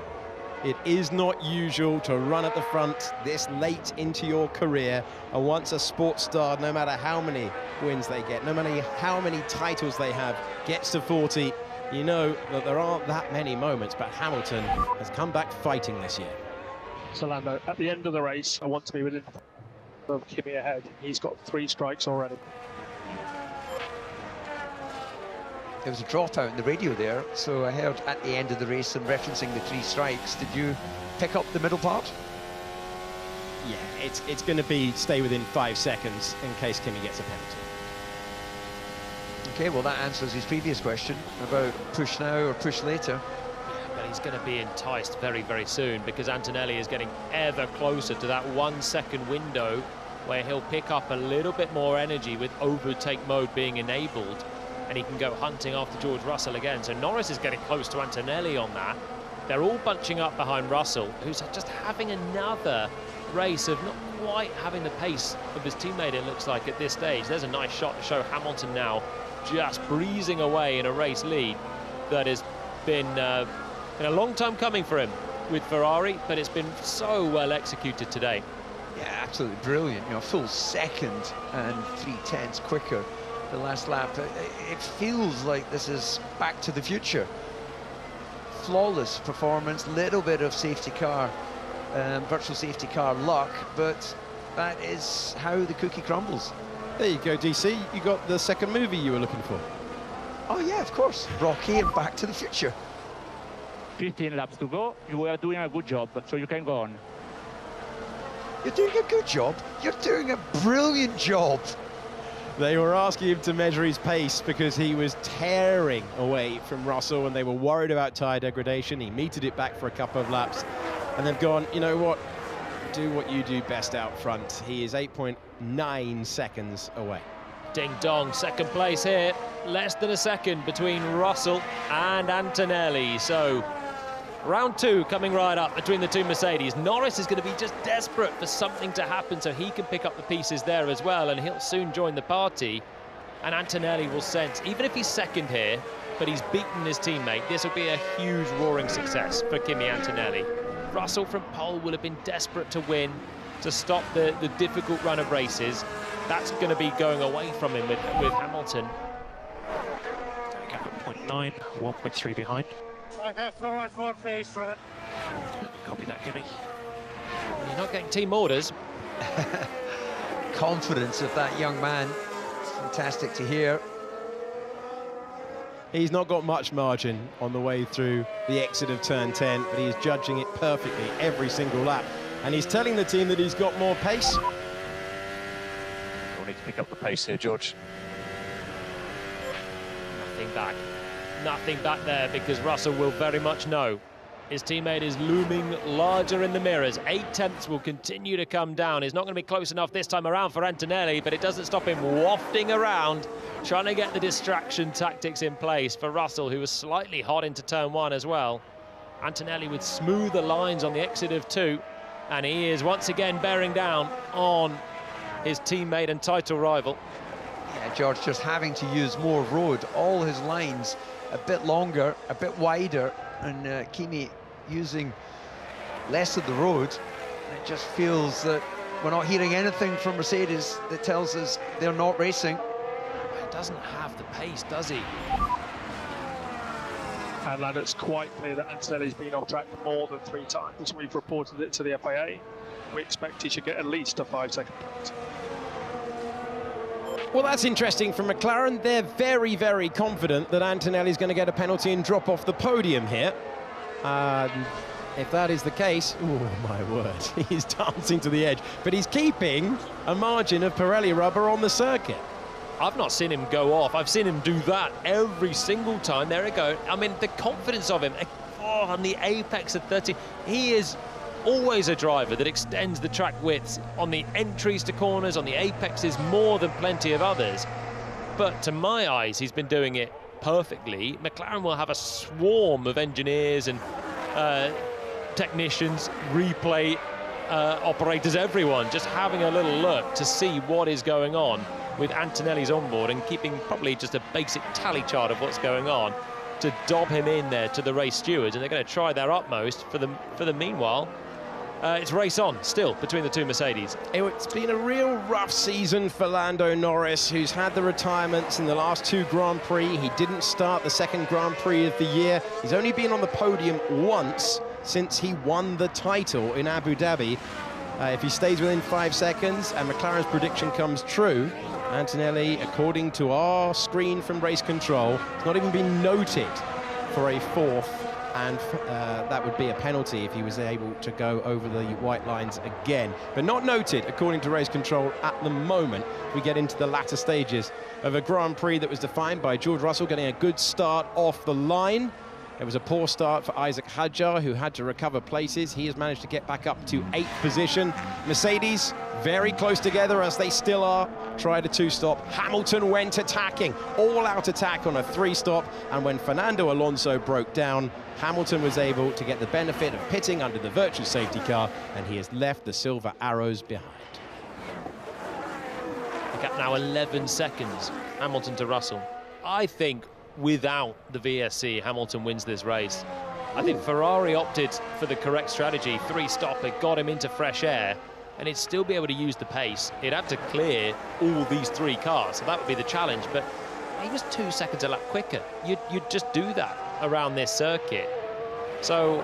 It is not usual to run at the front this late into your career, and once a sports star, no matter how many wins they get, no matter how many titles they have, gets to 40, you know that there aren't that many moments, but Hamilton has come back fighting this year. So Lando, at the end of the race, I want to be within of Kimi ahead. He's got 3 strikes already. There was a dropout in the radio there, so I heard at the end of the race them referencing the 3 strikes. Did you pick up the middle part? Yeah, it's going to be stay within 5 seconds in case Kimi gets a penalty. Okay, well that answers his previous question about push now or push later. But he's going to be enticed very, very soon because Antonelli is getting ever closer to that 1 second window where he'll pick up a little bit more energy with overtake mode being enabled, and he can go hunting after George Russell again. So Norris is getting close to Antonelli on that. They're all bunching up behind Russell, who's just having another race of not quite having the pace of his teammate, it looks like, at this stage. There's a nice shot to show Hamilton now just breezing away in a race lead that has been a long time coming for him with Ferrari, but it's been so well executed today. Yeah, absolutely brilliant. You know, a full second and 3/10 quicker the last lap. It feels like this is back to the future. Flawless performance, little bit of safety car, virtual safety car luck, but that is how the cookie crumbles. There you go, DC. You got the second movie you were looking for. Oh yeah, of course. Rocky and Back to the Future. 15 laps to go. You are doing a good job, so you can go on. You're doing a good job. You're doing a brilliant job. They were asking him to measure his pace because he was tearing away from Russell and they were worried about tyre degradation. He metered it back for a couple of laps and they've gone, you know what, do what you do best out front. He is 8.9 seconds away. Ding dong, second place here. Less than a second between Russell and Antonelli. So round two coming right up between the two Mercedes. Norris is going to be just desperate for something to happen so he can pick up the pieces there as well, and he'll soon join the party. And Antonelli will sense, even if he's second here, but he's beaten his teammate, this will be a huge roaring success for Kimi Antonelli. Russell from pole will have been desperate to win, to stop the difficult run of races. That's going to be going away from him with Hamilton. Gap at 0.9, 1.3 behind. I have more pace for it. Copy that, Kimi. You're not getting team orders. Confidence of that young man. It's fantastic to hear. He's not got much margin on the way through the exit of turn 10, but he is judging it perfectly every single lap. And he's telling the team that he's got more pace. We'll need to pick up the pace here, George. Nothing back there, because Russell will very much know his teammate is looming larger in the mirrors. 8 tenths will continue to come down. He's not going to be close enough this time around for Antonelli, but it doesn't stop him wafting around, trying to get the distraction tactics in place for Russell, who was slightly hot into turn 1 as well. Antonelli with smoother lines on the exit of 2, and he is once again bearing down on his teammate and title rival. Yeah, George just having to use more road, all his lines a bit longer, a bit wider, and Kimi using less of the road. It just feels that we're not hearing anything from Mercedes that tells us they're not racing. He doesn't have the pace, does he? And lad, it's quite clear that Antonelli's been off track more than 3 times. We've reported it to the FIA. We expect he should get at least a 5-second penalty. Well, that's interesting from McLaren. They're very, very confident that Antonelli's going to get a penalty and drop off the podium here. If that is the case, oh my word, he's dancing to the edge. But he's keeping a margin of Pirelli rubber on the circuit. I've not seen him go off. I've seen him do that every single time. There we go. I mean, the confidence of him on the apex of 30. He is always a driver that extends the track widths on the entries to corners, on the apexes, more than plenty of others. But to my eyes, he's been doing it perfectly. McLaren will have a swarm of engineers and technicians, replay operators, everyone just having a little look to see what is going on with Antonelli's onboard and keeping probably just a basic tally chart of what's going on to dob him in there to the race stewards, and they're going to try their utmost for the meanwhile. It's race on still between the two Mercedes. It's been a real rough season for Lando Norris, who's had the retirements in the last 2 Grand Prix. He didn't start the second Grand Prix of the year. He's only been on the podium once since he won the title in Abu Dhabi. If he stays within 5 seconds and McLaren's prediction comes true, Antonelli, according to our screen from race control, has not even been noted for a 4th, and that would be a penalty if he was able to go over the white lines again. But not noted, according to race control, at the moment. We get into the latter stages of a Grand Prix that was defined by George Russell getting a good start off the line. It was a poor start for Isaac Hadjar, who had to recover places. He has managed to get back up to 8th position. Mercedes very close together, as they still are. Tried a 2-stop. Hamilton went attacking, all-out attack on a 3-stop. And when Fernando Alonso broke down, Hamilton was able to get the benefit of pitting under the virtual safety car, and he has left the silver arrows behind. The gap now 11 seconds, Hamilton to Russell. I think without the VSC, Hamilton wins this race. I think Ferrari opted for the correct strategy. 3-stop, it got him into fresh air. and he'd still be able to use the pace. He'd have to clear all these 3 cars, so that would be the challenge. But he was 2 seconds a lap quicker. You'd just do that around this circuit. So,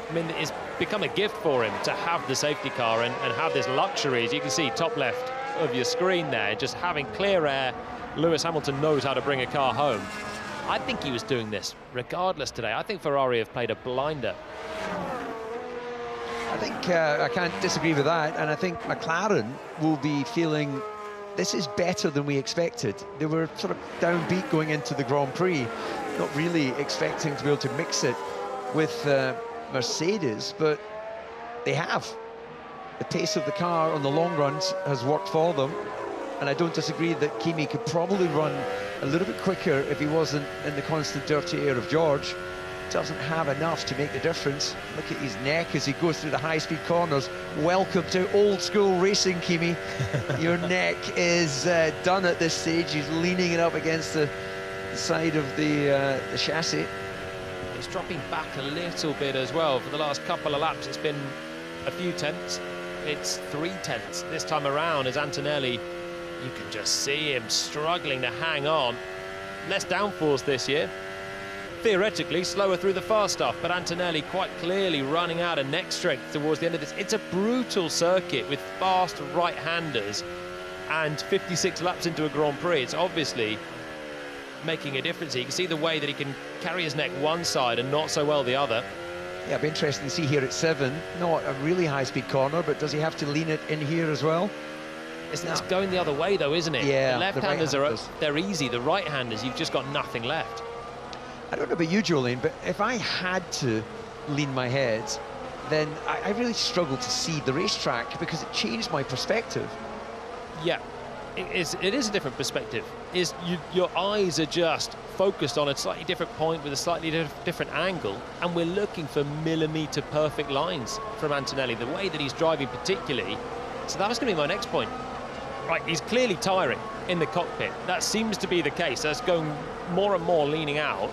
I mean, it's become a gift for him to have the safety car and have this luxury. As you can see, top left of your screen there, just having clear air. Lewis Hamilton knows how to bring a car home. I think he was doing this regardless today. I think Ferrari have played a blinder. I think I can't disagree with that, and I think McLaren will be feeling this is better than we expected. They were sort of downbeat going into the Grand Prix, not really expecting to be able to mix it with Mercedes, but they have. The pace of the car on the long runs has worked for them, and I don't disagree that Kimi could probably run a little bit quicker if he wasn't in the constant dirty air of George. Doesn't have enough to make the difference. Look at his neck as he goes through the high-speed corners. Welcome to old-school racing, Kimi. Your neck is done at this stage. He's leaning it up against the side of the chassis. He's dropping back a little bit as well. For the last couple of laps, it's been a few tenths. It's 3 tenths this time around as Antonelli, you can just see him struggling to hang on. Less downforce this year. Theoretically, slower through the fast stuff, but Antonelli quite clearly running out of neck strength towards the end of this. It's a brutal circuit with fast right-handers, and 56 laps into a Grand Prix, it's obviously making a difference here. You can see the way that he can carry his neck one side and not so well the other. Yeah, it'll be interesting to see here at 7. Not a really high-speed corner, but does he have to lean it in here as well? It's going the other way, though, isn't it? Yeah, the left-handers right-handers. they're easy. The right-handers, you've just got nothing left. I don't know about you, Jolene, but if I had to lean my head, then I really struggle to see the racetrack because it changed my perspective. Yeah, it is a different perspective. Your eyes are just focused on a slightly different point with a slightly different angle, and we're looking for millimetre perfect lines from Antonelli, the way that he's driving particularly. So that was going to be my next point. Right, he's clearly tiring in the cockpit. That seems to be the case. That's going more and more leaning out.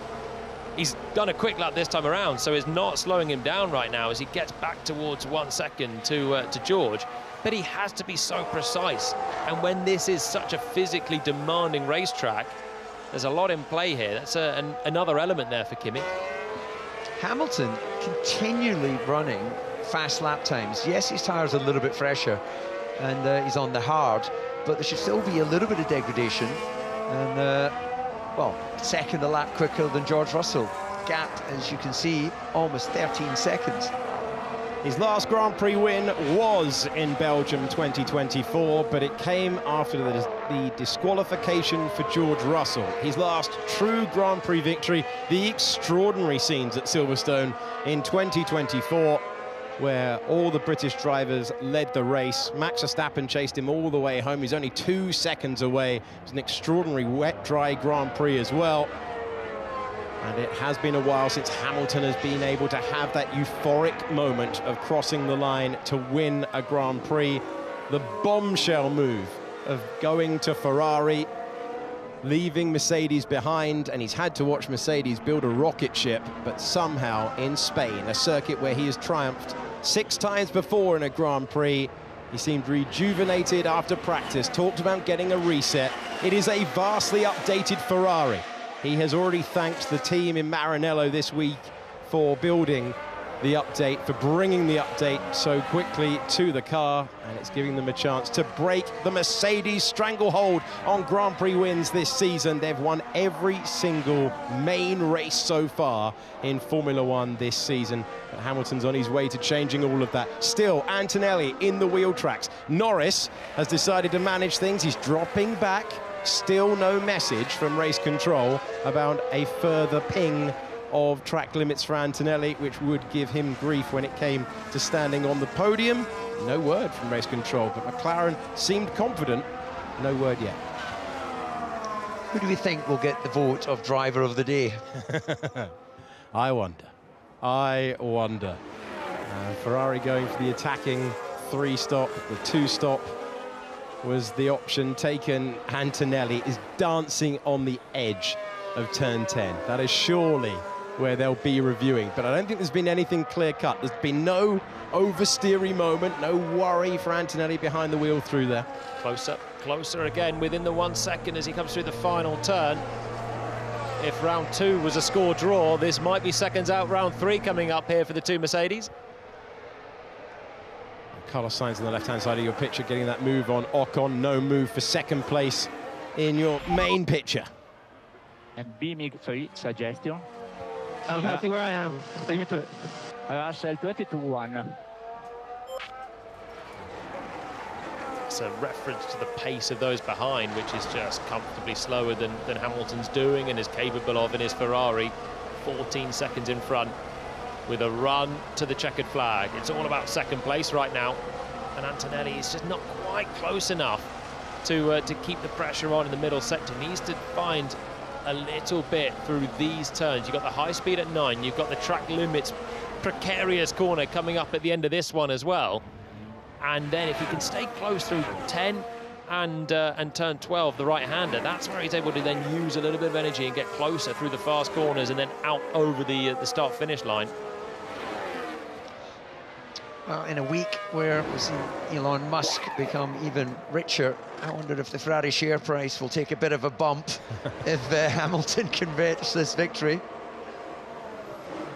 He's done a quick lap this time around, so it's not slowing him down right now as he gets back towards 1 second to George. But he has to be so precise. And when this is such a physically demanding racetrack, there's a lot in play here. That's another element there for Kimi. Hamilton continually running fast lap times. Yes, his tyres are a little bit fresher, and he's on the hard, but there should still be a little bit of degradation. And well, second a lap quicker than George Russell. Gap, as you can see, almost 13 seconds. His last Grand Prix win was in Belgium 2024, but it came after the disqualification for George Russell. His last true Grand Prix victory, the extraordinary scenes at Silverstone in 2024, where all the British drivers led the race. Max Verstappen chased him all the way home. He's only 2 seconds away. It was an extraordinary wet, dry Grand Prix as well. And it has been a while since Hamilton has been able to have that euphoric moment of crossing the line to win a Grand Prix. The bombshell move of going to Ferrari, leaving Mercedes behind, and he's had to watch Mercedes build a rocket ship, but somehow in Spain, a circuit where he has triumphed 6 times before in a Grand Prix, he seemed rejuvenated after practice, talked about getting a reset. It is a vastly updated Ferrari. He has already thanked the team in Maranello this week for building the update, for bringing the update so quickly to the car, and it's giving them a chance to break the Mercedes stranglehold on Grand Prix wins this season. They've won every single main race so far in Formula One this season, but Hamilton's on his way to changing all of that. Still, Antonelli in the wheel tracks. Norris has decided to manage things. He's dropping back. Still no message from race control about a further ping of track limits for Antonelli, which would give him grief when it came to standing on the podium. No word from race control, but McLaren seemed confident. No word yet. Who do we think will get the vote of driver of the day? I wonder. Ferrari going for the attacking 3-stop, the 2-stop was the option taken. Antonelli is dancing on the edge of turn 10. That is surely where they'll be reviewing, but I don't think there's been anything clear-cut. There's been no oversteery moment, no worry for Antonelli behind the wheel through there. Closer again within the 1 second as he comes through the final turn. If round 2 was a score draw, this might be seconds out. Round 3 coming up here for the two Mercedes. Carlos Sainz on the left-hand side of your picture getting that move on Ocon. No move for second place in your main picture. And B-MiG-3 suggestion. I'm happy where I am. Leave me to it. Russell 22-1. It's a reference to the pace of those behind, which is just comfortably slower than Hamilton's doing and is capable of in his Ferrari. 14 seconds in front with a run to the checkered flag. It's all about second place right now, and Antonelli is just not quite close enough to keep the pressure on in the middle sector. Needs to find a little bit through these turns. You've got the high speed at 9, you've got the track limits precarious corner coming up at the end of this one as well. And then if he can stay close through 10 and turn 12, the right-hander, that's where he's able to then use a little bit of energy and get closer through the fast corners and then out over the start-finish line. Well, in a week where we've seen Elon Musk become even richer, I wonder if the Ferrari share price will take a bit of a bump if Hamilton converts this victory.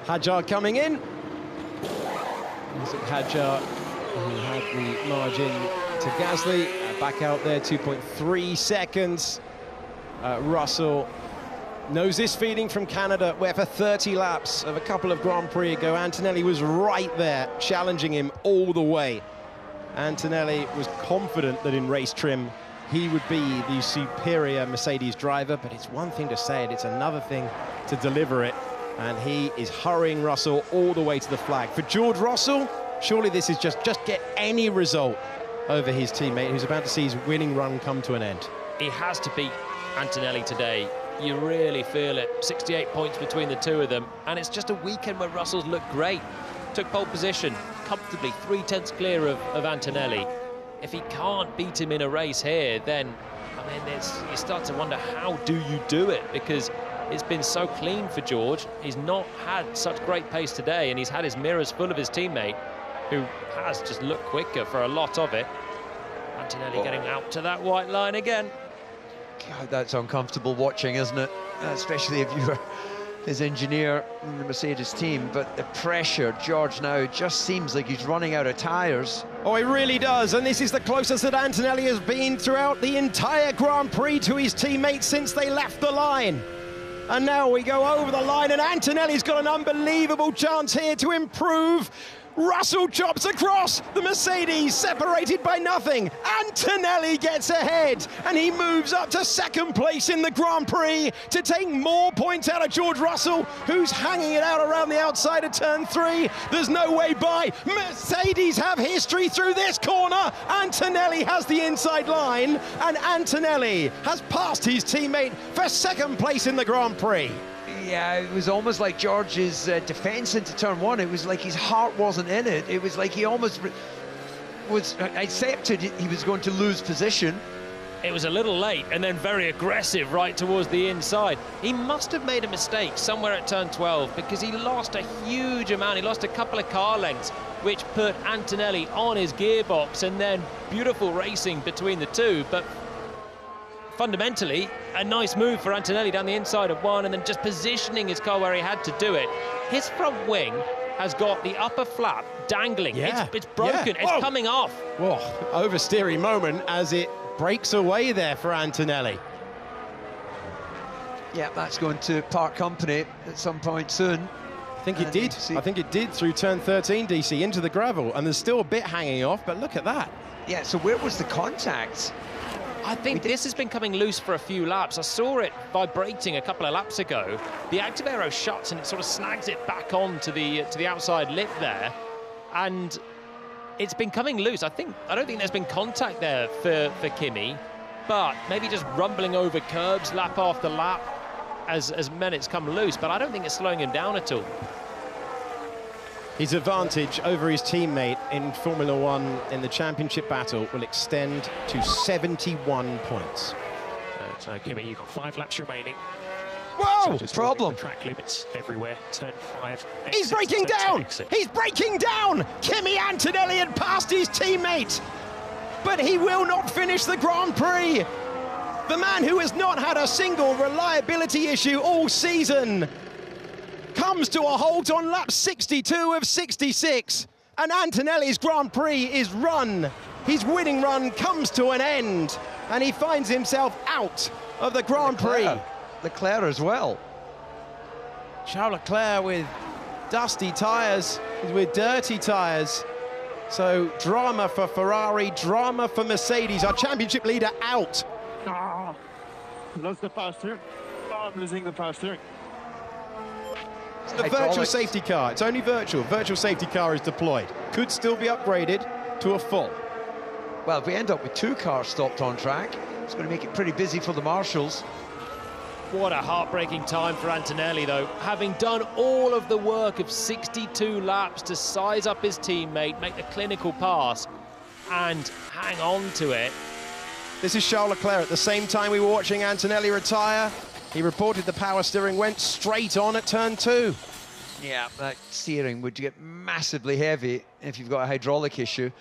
Hadjar coming in. Is it Hadjar who had the margin to Gasly? Back out there, 2.3 seconds. Russell knows this feeling from Canada, where for 30 laps of a couple of Grand Prix ago, Antonelli was right there, challenging him all the way. Antonelli was confident that in race trim, he would be the superior Mercedes driver, but it's one thing to say it, it's another thing to deliver it. And he is hurrying Russell all the way to the flag. For George Russell, surely this is just get any result over his teammate, who's about to see his winning run come to an end. He has to beat Antonelli today. You really feel it. 68 points between the two of them, and it's just a weekend where Russell's looked great. Took pole position comfortably, 3/10 clear of Antonelli. If he can't beat him in a race here, then I mean, you start to wonder, how do you do it? Because it's been so clean for George. He's not had such great pace today, and he's had his mirrors full of his teammate, who has just looked quicker for a lot of it. Antonelli getting out to that white line again. God, that's uncomfortable watching, isn't it? Especially if you're his engineer in the Mercedes team. But the pressure, George now just seems like he's running out of tyres. Oh, it really does, and this is the closest that Antonelli has been throughout the entire Grand Prix to his teammates since they left the line. And now we go over the line, and Antonelli's got an unbelievable chance here to improve. Russell chops across, the Mercedes separated by nothing. Antonelli gets ahead, and he moves up to second place in the Grand Prix to take more points out of George Russell, who's hanging it out around the outside of turn 3. There's no way by. Mercedes have history through this corner. Antonelli has the inside line, and Antonelli has passed his teammate for second place in the Grand Prix. Yeah, it was almost like George's defence into turn 1. It was like his heart wasn't in it. It was like he almost was accepted he was going to lose position. It was a little late and then very aggressive right towards the inside. He must have made a mistake somewhere at turn 12, because he lost a huge amount. He lost a couple of car lengths, which put Antonelli on his gearbox, and then beautiful racing between the two. But fundamentally, a nice move for Antonelli down the inside of 1, and then just positioning his car where he had to do it. His front wing has got the upper flap dangling. Yeah. It's broken. Yeah. It's coming off. Whoa, oversteery moment as it breaks away there for Antonelli. Yeah, that's going to part company at some point soon. I think it did. I think it did through turn 13, DC, into the gravel, and there's still a bit hanging off, but look at that. Yeah, so where was the contact? I think this has been coming loose for a few laps. I saw it vibrating a couple of laps ago. The active aero shuts and it sort of snags it back on to the outside lip there, and it's been coming loose. I don't think there's been contact there for Kimi, but maybe just rumbling over curbs lap after lap as minutes come loose. But I don't think it's slowing him down at all. His advantage over his teammate in Formula One in the championship battle will extend to 71 points. So, Kimi, you've got 5 laps remaining. Whoa! So just problem. Track limits everywhere. Turn 5. He's breaking down! He's breaking down! Kimi Antonelli had passed his teammate, but he will not finish the Grand Prix. The man who has not had a single reliability issue all season comes to a halt on lap 62 of 66, and Antonelli's Grand Prix is run. His winning run comes to an end, and he finds himself out of the Grand Prix. Leclerc as well. Charles Leclerc with dusty tyres, with dirty tyres. So drama for Ferrari, drama for Mercedes. Our championship leader out. Lost the power steering. Oh, I'm losing the power steering. The virtual safety car, it's only virtual. Virtual safety car is deployed. Could still be upgraded to a full. Well, if we end up with 2 cars stopped on track, it's going to make it pretty busy for the marshals. What a heartbreaking time for Antonelli, though. Having done all of the work of 62 laps to size up his teammate, make the clinical pass, and hang on to it. This is Charles Leclerc. At the same time we were watching Antonelli retire, he reported the power steering went straight on at turn 2. Yeah, that steering would get massively heavy if you've got a hydraulic issue.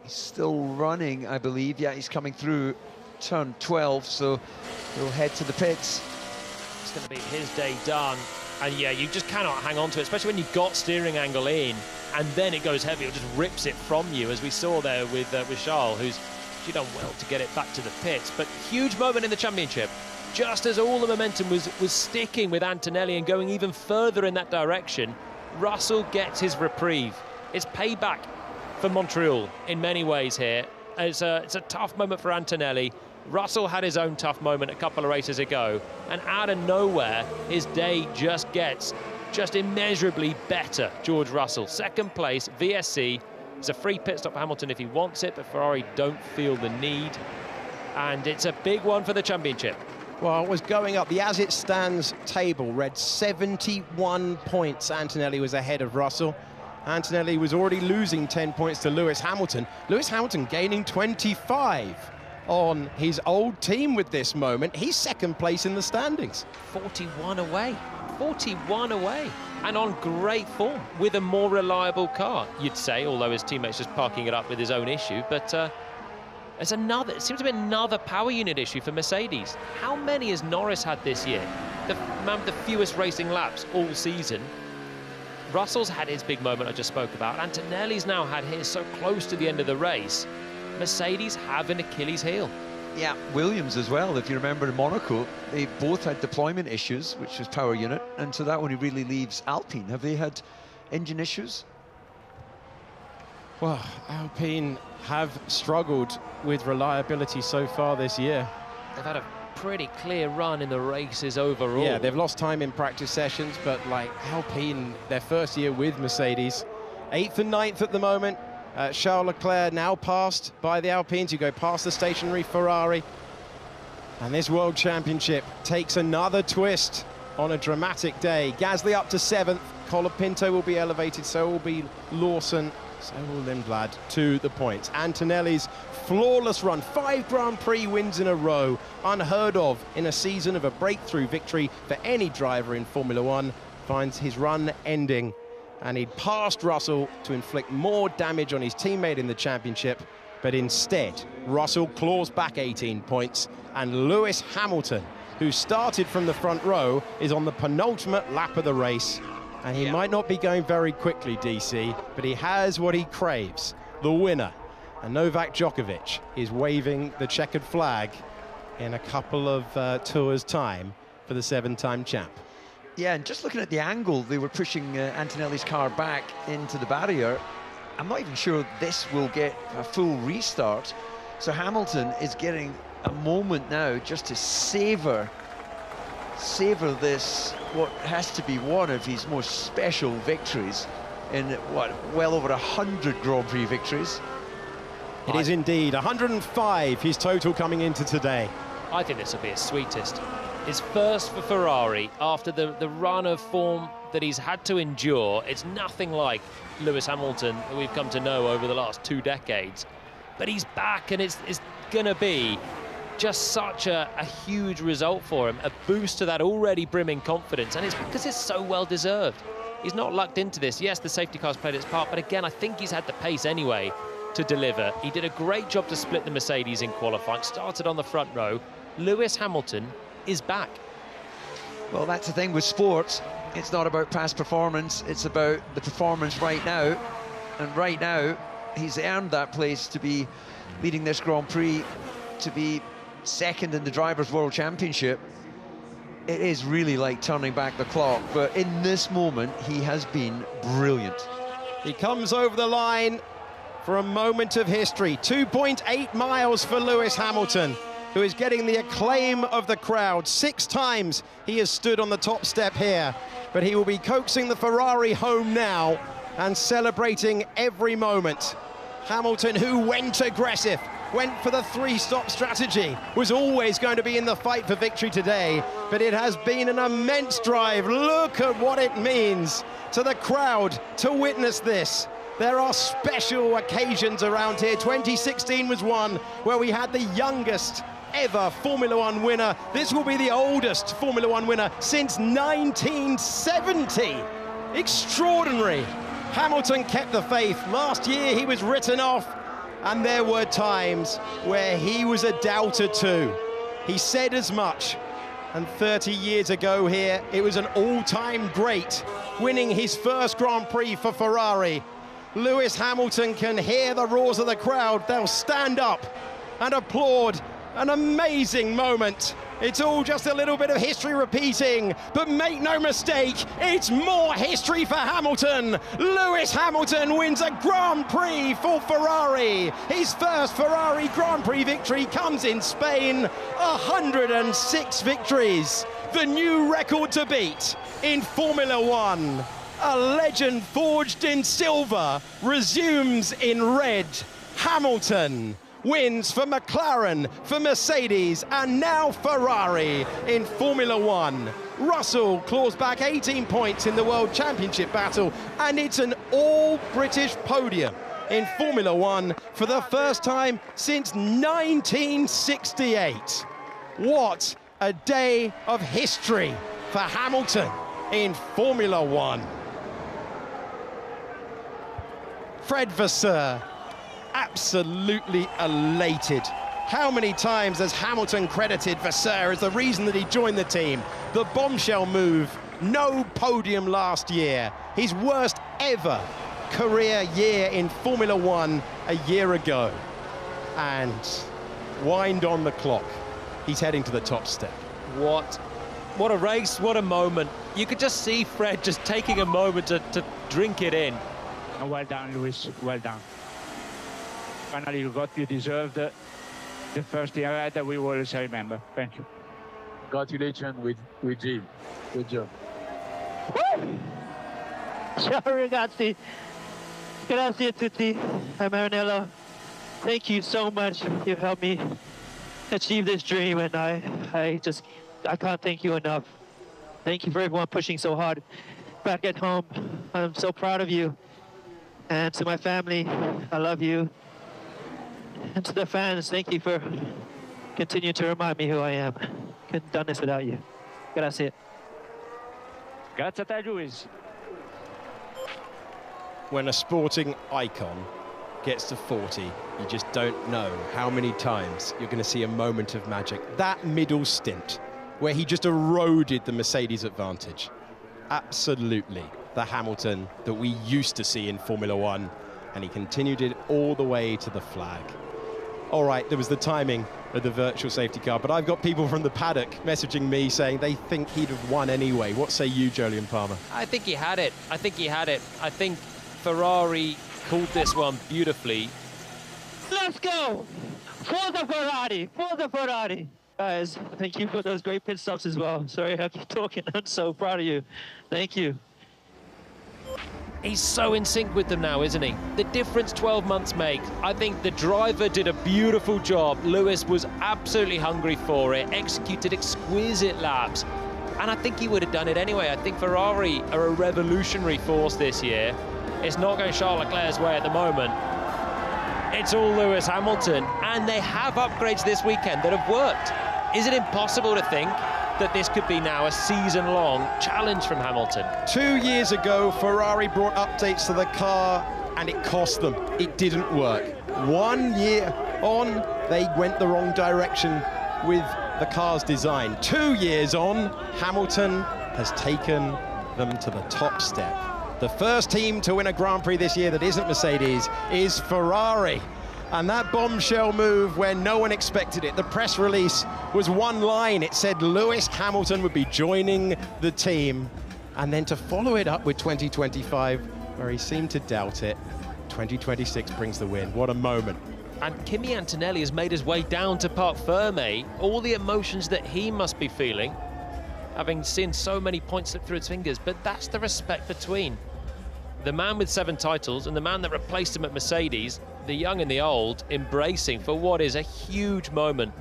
He's still running, I believe. Yeah, he's coming through turn 12, so he'll head to the pits. It's going to be his day done. And yeah, you just cannot hang on to it, especially when you've got steering angle in, and then it goes heavy, it just rips it from you, as we saw there with Charles, who's done well to get it back to the pits. But huge moment in the championship. Just as all the momentum was sticking with Antonelli and going even further in that direction, Russell gets his reprieve. It's payback for Montreal in many ways here. It's a tough moment for Antonelli. Russell had his own tough moment a couple of races ago, and out of nowhere, his day just gets immeasurably better. George Russell, second place, VSC. It's a free pit stop for Hamilton if he wants it, but Ferrari don't feel the need. And it's a big one for the championship. Well, it was going up. The as it stands table read 71 points. Antonelli was ahead of Russell. Antonelli was already losing 10 points to Lewis Hamilton. Lewis Hamilton gaining 25 on his old team with this moment. He's second place in the standings. 41 away. 41 away. And on great form with a more reliable car, you'd say, although his teammate's just parking it up with his own issue. But it seems to be another power unit issue for Mercedes. How many has Norris had this year? The man with the fewest racing laps all season. Russell's had his big moment I just spoke about. Antonelli's now had his so close to the end of the race. Mercedes have an Achilles heel. Yeah, Williams as well. If you remember in Monaco, they both had deployment issues, which was power unit, and so that only really leaves Alpine. Have they had engine issues? Well, Alpine have struggled with reliability so far this year. They've had a pretty clear run in the races overall. Yeah, they've lost time in practice sessions, but like Alpine, their first year with Mercedes, 8th and 9th at the moment. Charles Leclerc now passed by the Alpines, who go past the stationary Ferrari. And this World Championship takes another twist on a dramatic day. Gasly up to 7th, Colapinto will be elevated, so will be Lawson, so will Lindblad to the points. Antonelli's flawless run, 5 Grand Prix wins in a row, unheard of in a season of a breakthrough victory for any driver in Formula One, finds his run ending, and he'd passed Russell to inflict more damage on his teammate in the championship, but instead Russell claws back 18 points, and Lewis Hamilton, who started from the front row, is on the penultimate lap of the race. And he might not be going very quickly, DC, but he has what he craves, the winner. And Novak Djokovic is waving the checkered flag in a couple of tours' time for the 7-time champ. Yeah, and just looking at the angle, they were pushing Antonelli's car back into the barrier. I'm not even sure this will get a full restart. So Hamilton is getting a moment now just to savor this, what has to be one of his most special victories in, what, well over 100 Grand Prix victories. It is indeed 105 his total coming into today. I think this will be his sweetest. His first for Ferrari after the run of form that he's had to endure. It's nothing like Lewis Hamilton that we've come to know over the last 2 decades. But he's back, and it's going to be Just such a huge result for him, a boost to that already brimming confidence, and it's because it's so well deserved. He's not lucked into this. Yes, the safety car's played its part, but again, I think he's had the pace anyway to deliver. He did a great job to split the Mercedes in qualifying, started on the front row. Lewis Hamilton is back. Well, that's the thing with sports. It's not about past performance, it's about the performance right now. And right now, he's earned that place to be leading this Grand Prix, to be second in the Drivers' World Championship. It is really like turning back the clock, but in this moment, he has been brilliant. He comes over the line for a moment of history. 2.8 miles for Lewis Hamilton, who is getting the acclaim of the crowd. 6 times he has stood on the top step here, but he will be coaxing the Ferrari home now and celebrating every moment. Hamilton, who went aggressive, went for the 3-stop strategy, was always going to be in the fight for victory today, but it has been an immense drive. Look at what it means to the crowd to witness this. There are special occasions around here. 2016 was one where we had the youngest ever Formula One winner. This will be the oldest Formula One winner since 1970. Extraordinary. Hamilton kept the faith. Last year he was written off, and there were times where he was a doubter too. He said as much, and 30 years ago here, it was an all-time great, winning his first Grand Prix for Ferrari. Lewis Hamilton can hear the roars of the crowd. They'll stand up and applaud. An amazing moment. It's all just a little bit of history repeating, but make no mistake, it's more history for Hamilton. Lewis Hamilton wins a Grand Prix for Ferrari. His first Ferrari Grand Prix victory comes in Spain. 106 victories. The new record to beat in Formula One. A legend forged in silver resumes in red. Hamilton wins for McLaren, for Mercedes, and now Ferrari in Formula One. Russell claws back 18 points in the World Championship battle, and it's an all-British podium in Formula One for the first time since 1968. What a day of history for Hamilton in Formula One. Fred Vasseur, absolutely elated. How many times has Hamilton credited Vasseur as the reason that he joined the team? The bombshell move, no podium last year. His worst ever career year in Formula One a year ago. And wind on the clock. He's heading to the top step. What a race, what a moment. You could just see Fred just taking a moment to drink it in. Well done, Lewis, well done. Finally, you got you deserved the first year that we will always remember. Thank you. Congratulations with Jim. Good job. Woo! Ciao ragazzi. Grazie a tutti. I'm Maranello. Thank you so much. You helped me achieve this dream, and I can't thank you enough. Thank you for everyone pushing so hard back at home. I'm so proud of you. And to my family, I love you. And to the fans, thank you for continuing to remind me who I am. Couldn't have done this without you. Grazie. Grazie a te, Luis. When a sporting icon gets to 40, you just don't know how many times you're going to see a moment of magic. That middle stint where he just eroded the Mercedes advantage. Absolutely the Hamilton that we used to see in Formula One, and he continued it all the way to the flag. All right, there was the timing of the virtual safety car, but I've got people from the paddock messaging me saying they think he'd have won anyway. What say you, Jolyon Palmer? I think he had it. I think Ferrari called this one beautifully. Let's go! For the Ferrari! For the Ferrari! Guys, thank you for those great pit stops as well. Sorry I keep talking. I'm so proud of you. Thank you. He's so in sync with them now, isn't he? The difference 12 months makes. I think the driver did a beautiful job. Lewis was absolutely hungry for it, executed exquisite laps, and I think he would have done it anyway. I think Ferrari are a revolutionary force this year. It's not going Charles Leclerc's way at the moment. It's all Lewis Hamilton, and they have upgrades this weekend that have worked. Is it impossible to think that this could be now a season-long challenge from Hamilton? 2 years ago, Ferrari brought updates to the car, and it cost them. It didn't work. 1 year on, they went the wrong direction with the car's design. 2 years on, Hamilton has taken them to the top step. The first team to win a Grand Prix this year that isn't Mercedes is Ferrari. And that bombshell move when no one expected it, the press release was one line. It said Lewis Hamilton would be joining the team. And then to follow it up with 2025, where he seemed to doubt it, 2026 brings the win. What a moment. And Kimi Antonelli has made his way down to Parc Ferme. All the emotions that he must be feeling, having seen so many points slip through his fingers, but that's the respect between the man with 7 titles and the man that replaced him at Mercedes, the young and the old, embracing for what is a huge moment.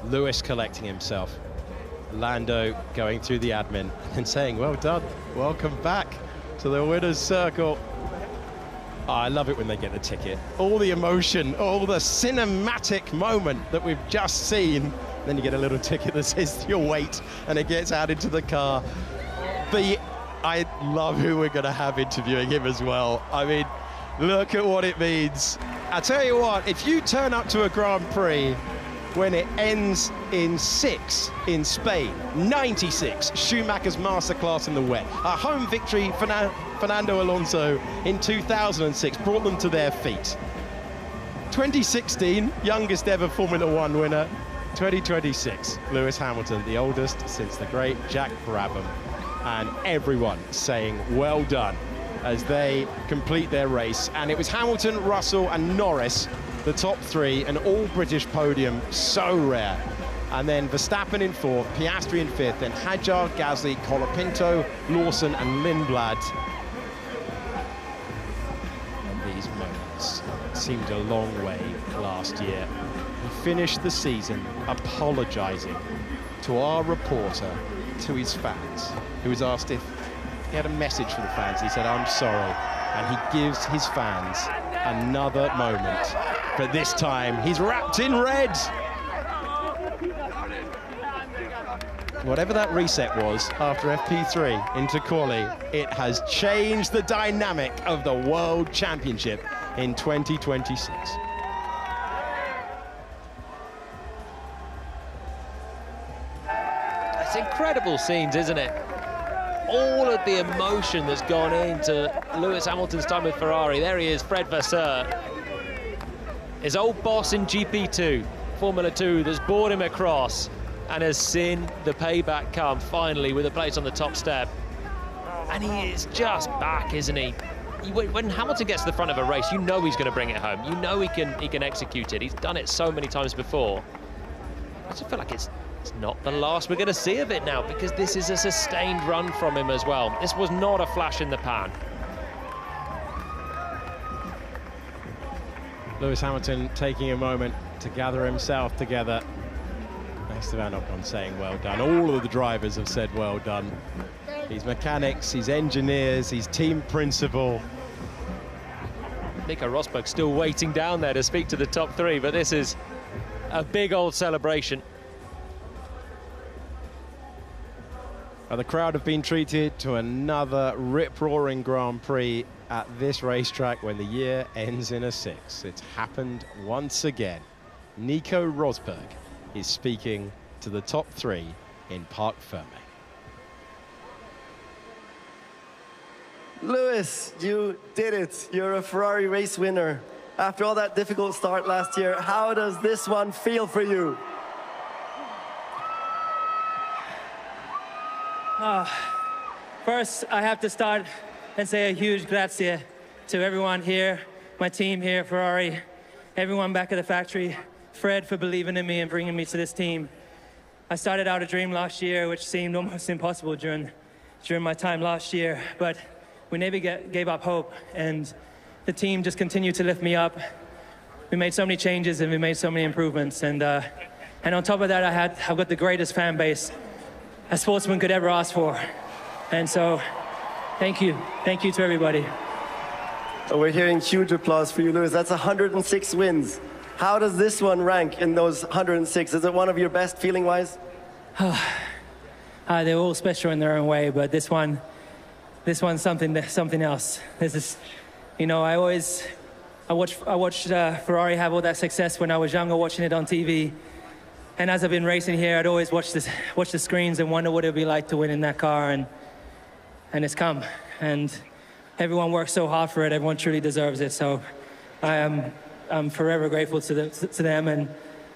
Lewis collecting himself. Lando going through the admin and saying, well done, welcome back to the winner's circle. Oh, I love it when they get the ticket. All the emotion, all the cinematic moment that we've just seen. Then you get a little ticket that says your weight and it gets added to the car. I love who we're going to have interviewing him as well. I mean, look at what it means. I tell you what, if you turn up to a Grand Prix when it ends in 6 in Spain, 96, Schumacher's masterclass in the wet. A home victory, Fernando Alonso in 2006 brought them to their feet. 2016, youngest ever Formula One winner. 2026, Lewis Hamilton, the oldest since the great Jack Brabham. And everyone saying well done as they complete their race. And it was Hamilton, Russell and Norris, the top 3, an all-British podium, so rare. And then Verstappen in 4th, Piastri in 5th, then Hadjar, Gasly, Colapinto, Lawson and Lindblad. And these moments seemed a long way last year. He finished the season apologising to our reporter, to his fans, who was asked if he had a message for the fans. He said, I'm sorry. And he gives his fans another moment. But this time, he's wrapped in red. Whatever that reset was after FP3 into quali, it has changed the dynamic of the World Championship in 2026. It's incredible scenes, isn't it? All of the emotion that's gone into Lewis Hamilton's time with Ferrari. There he is, Fred Vasseur. His old boss in GP2, Formula 2, that's brought him across and has seen the payback come finally with a place on the top step. And he is just back, isn't he? When Hamilton gets to the front of a race, you know he's going to bring it home. You know he can execute it. He's done it so many times before. I just feel like it's not the last we're going to see of it now, because this is a sustained run from him as well. This was not a flash in the pan. Lewis Hamilton taking a moment to gather himself together. Esteban Ocon saying well done. All of the drivers have said well done. His mechanics, his engineers, his team principal. Nico Rosberg still waiting down there to speak to the top 3, but this is a big old celebration. The crowd have been treated to another rip-roaring Grand Prix at this racetrack when the year ends in a 6. It's happened once again. Nico Rosberg is speaking to the top 3 in Parc Ferme. Lewis, you did it. You're a Ferrari race winner. After all that difficult start last year, how does this one feel for you? First, I have to start and say a huge grazie to everyone here, my team here, Ferrari, everyone back at the factory, Fred for believing in me and bringing me to this team. I started out a dream last year, which seemed almost impossible during my time last year, but we never gave up hope, and the team just continued to lift me up. We made so many changes and we made so many improvements, and And on top of that, I've got the greatest fan base a sportsman could ever ask for. And so, thank you to everybody. We're hearing huge applause for you, Lewis. That's 106 wins. How does this one rank in those 106? Is it one of your best feeling-wise? They're all special in their own way, but this one's something else. This is, you know, I watched Ferrari have all that success when I was younger, watching it on TV. And as I've been racing here, I'd always watch the screens and wonder what it would be like to win in that car, and it's come. And everyone works so hard for it. Everyone truly deserves it. So I'm forever grateful to them. And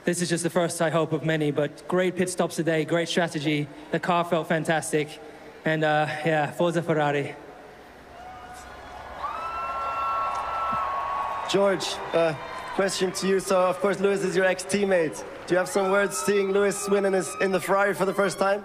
this is just the first, I hope, of many. But great pit stops today, great strategy. The car felt fantastic. And yeah, Forza Ferrari. George, question to you. So, of course, Lewis is your ex-teammate. Do you have some words seeing Lewis win in the Ferrari for the first time?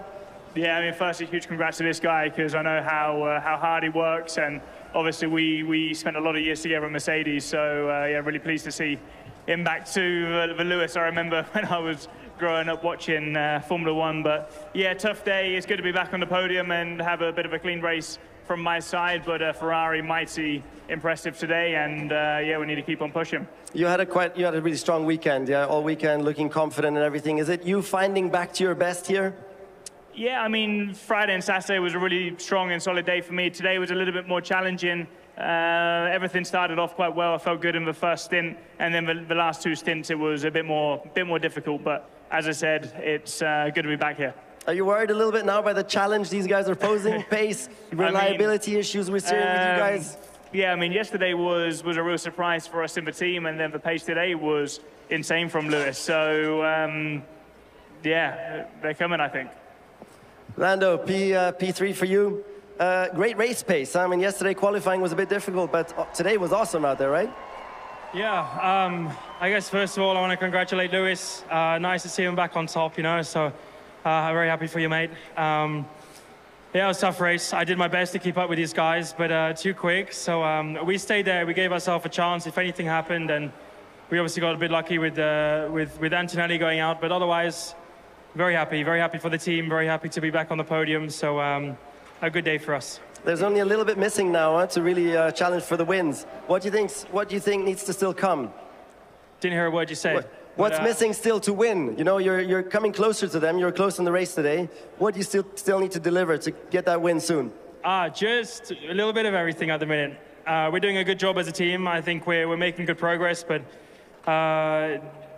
Yeah, I mean, firstly, huge congrats to this guy, because I know how hard he works, and obviously we spent a lot of years together in Mercedes, so yeah, really pleased to see him back to the Lewis I remember when I was growing up watching Formula One. But yeah, tough day. It's good to be back on the podium and have a bit of a clean race from my side, but Ferrari mighty impressive today, and yeah, we need to keep on pushing. You had a really strong weekend, yeah, all weekend, looking confident and everything. Is it you finding back to your best here? Yeah, I mean, Friday and Saturday was a really strong and solid day for me. Today was a little bit more challenging. Everything started off quite well. I felt good in the first stint, and then the last two stints it was a bit more difficult. But as I said, it's good to be back here. Are you worried a little bit now by the challenge these guys are posing? Pace, reliability issues we're seeing with you guys? Yeah, I mean, yesterday was a real surprise for us in the team, and then the pace today was insane from Lewis. So, yeah, they're coming, I think. Lando, P3 for you. Great race pace. I mean, yesterday qualifying was a bit difficult, but today was awesome out there, right? Yeah, I guess first of all, I want to congratulate Lewis. Nice to see him back on top, you know, so I'm very happy for you, mate. Yeah, it was a tough race. I did my best to keep up with these guys, but too quick. So we stayed there. We gave ourselves a chance if anything happened, and we obviously got a bit lucky with Antonelli going out, but otherwise, very happy for the team, very happy to be back on the podium. So a good day for us. There's only a little bit missing now to really challenge for the wins. What do you think needs to still come? Didn't hear a word you said. What's missing still to win? You know, you're coming closer to them. You're close in the race today. What do you still need to deliver to get that win soon? Just a little bit of everything at the minute. We're doing a good job as a team. I think we're making good progress, but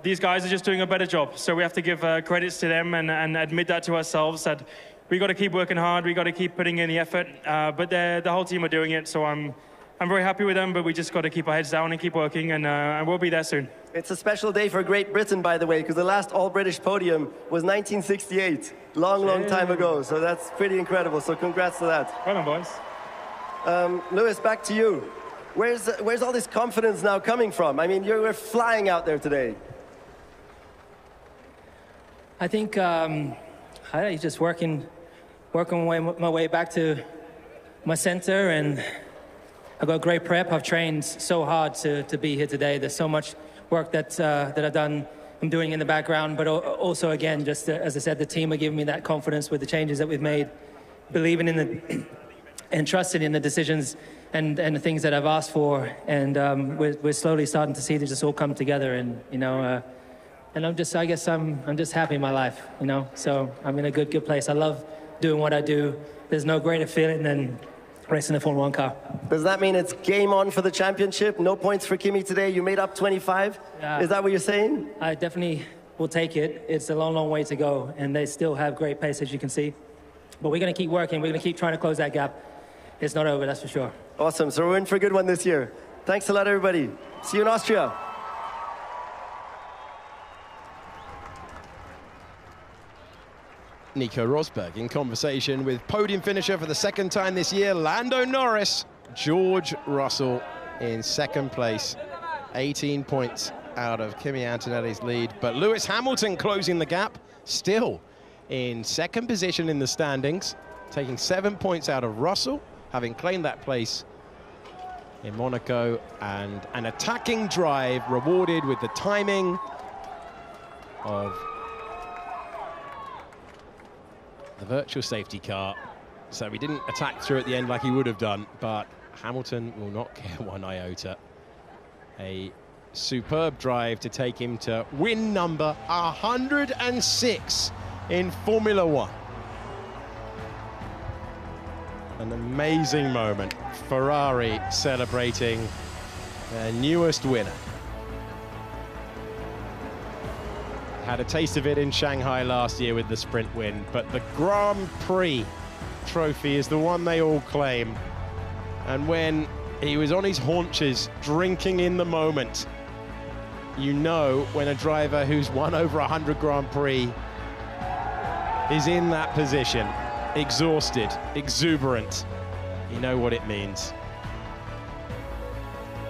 these guys are just doing a better job. So we have to give credits to them and admit that to ourselves, that we got to keep working hard. We got to keep putting in the effort. But the whole team are doing it. So I'm very happy with them, but we just got to keep our heads down and keep working, and we'll be there soon. It's a special day for Great Britain, by the way, because the last all-British podium was 1968, long time ago. So that's pretty incredible. So congrats to that. Well done, boys. Lewis, back to you. Where's all this confidence now coming from? I mean, you're flying out there today. I think I'm just working my way back to my center, and I've got great prep. I've trained so hard to be here today. There's so much work that I'm doing in the background, but also, again, just as I said, the team are giving me that confidence with the changes that we've made, believing in and trusting in the decisions and the things that I've asked for, and we're slowly starting to see this just all come together, and you know, and I'm just happy in my life, you know. So I'm in a good place. I love doing what I do. There's no greater feeling than racing a Formula 1 car. Does that mean it's game on for the championship? No points for Kimi today. You made up 25. Is that what you're saying? I definitely will take it. It's a long way to go, and they still have great pace, as you can see. But we're going to keep working. We're going to keep trying to close that gap. It's not over, that's for sure. Awesome. So we're in for a good one this year. Thanks a lot, everybody. See you in Austria. Nico Rosberg in conversation with podium finisher for the second time this year, Lando Norris. George Russell in second place, 18 points out of Kimi Antonelli's lead. But Lewis Hamilton closing the gap, still in second position in the standings, taking 7 points out of Russell, having claimed that place in Monaco, and an attacking drive rewarded with the timing of the virtual safety car. So he didn't attack through at the end like he would have done, but Hamilton will not care one iota. A superb drive to take him to win number 106 in Formula One. An amazing moment. Ferrari celebrating their newest winner. Had a taste of it in Shanghai last year with the sprint win, but the Grand Prix trophy is the one they all claim. And when he was on his haunches, drinking in the moment, you know when a driver who's won over 100 Grand Prix is in that position, exhausted, exuberant, you know what it means.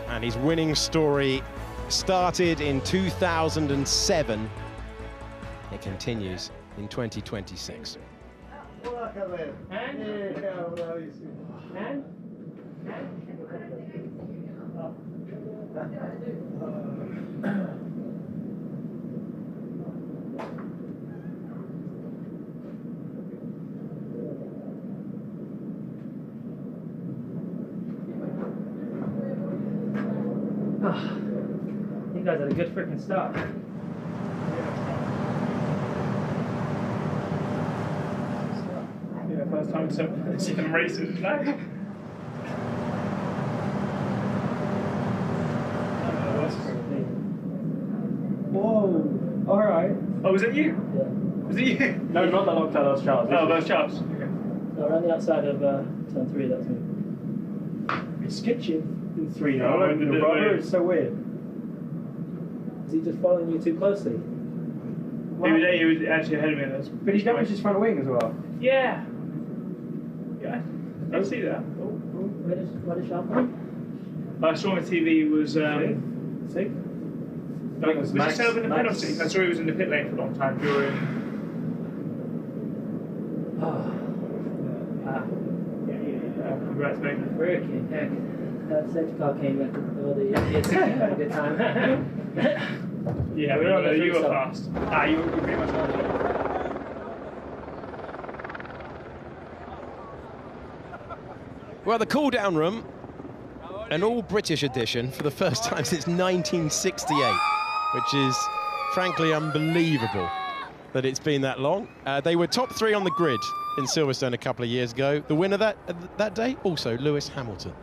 And his winning story started in 2007. It continues in 2026. You guys had a good freaking start. Yeah, first time to see them races today. Whoa! All right. Oh, was it you? Yeah. Was it you? No, not that long time. That was Charles. Oh, that was Charles. Okay. No, around the outside of turn 3. That's me. It's sketching in 3 now. Oh, The rubber is so weird. Is he just following you too closely? He was actually ahead of me. But he's damaged his front wing as well. Yeah. Yeah, I see that. What is Charles? I saw on the TV was. See? Was he still in the penalty? I saw he was in the pit lane for a long time during. Congrats, mate. Freaking heck. That safety car came with all the idiots having a good time. Yeah, you were fast. You were pretty much on it. Well, the cool-down room, an all-British edition for the first time since 1968, which is frankly unbelievable that it's been that long. They were top 3 on the grid in Silverstone a couple of years ago. The winner that day, also Lewis Hamilton.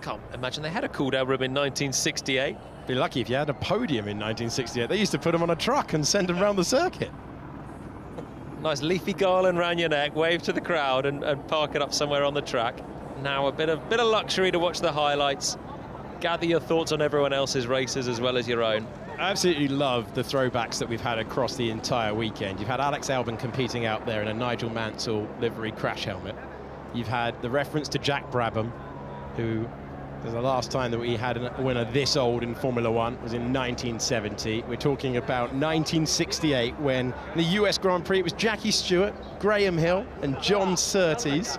Can't imagine they had a cool-down room in 1968. Be lucky if you had a podium in 1968. They used to put them on a truck and send them around the circuit. Nice leafy garland round your neck, wave to the crowd and park it up somewhere on the track. Now a bit of luxury to watch the highlights. Gather your thoughts on everyone else's races as well as your own. I absolutely love the throwbacks that we've had across the entire weekend. You've had Alex Albon competing out there in a Nigel Mansell livery crash helmet. You've had the reference to Jack Brabham, who the last time that we had a winner this old in Formula One was in 1970. We're talking about 1968 when in the US Grand Prix it was Jackie Stewart, Graham Hill and John Surtees.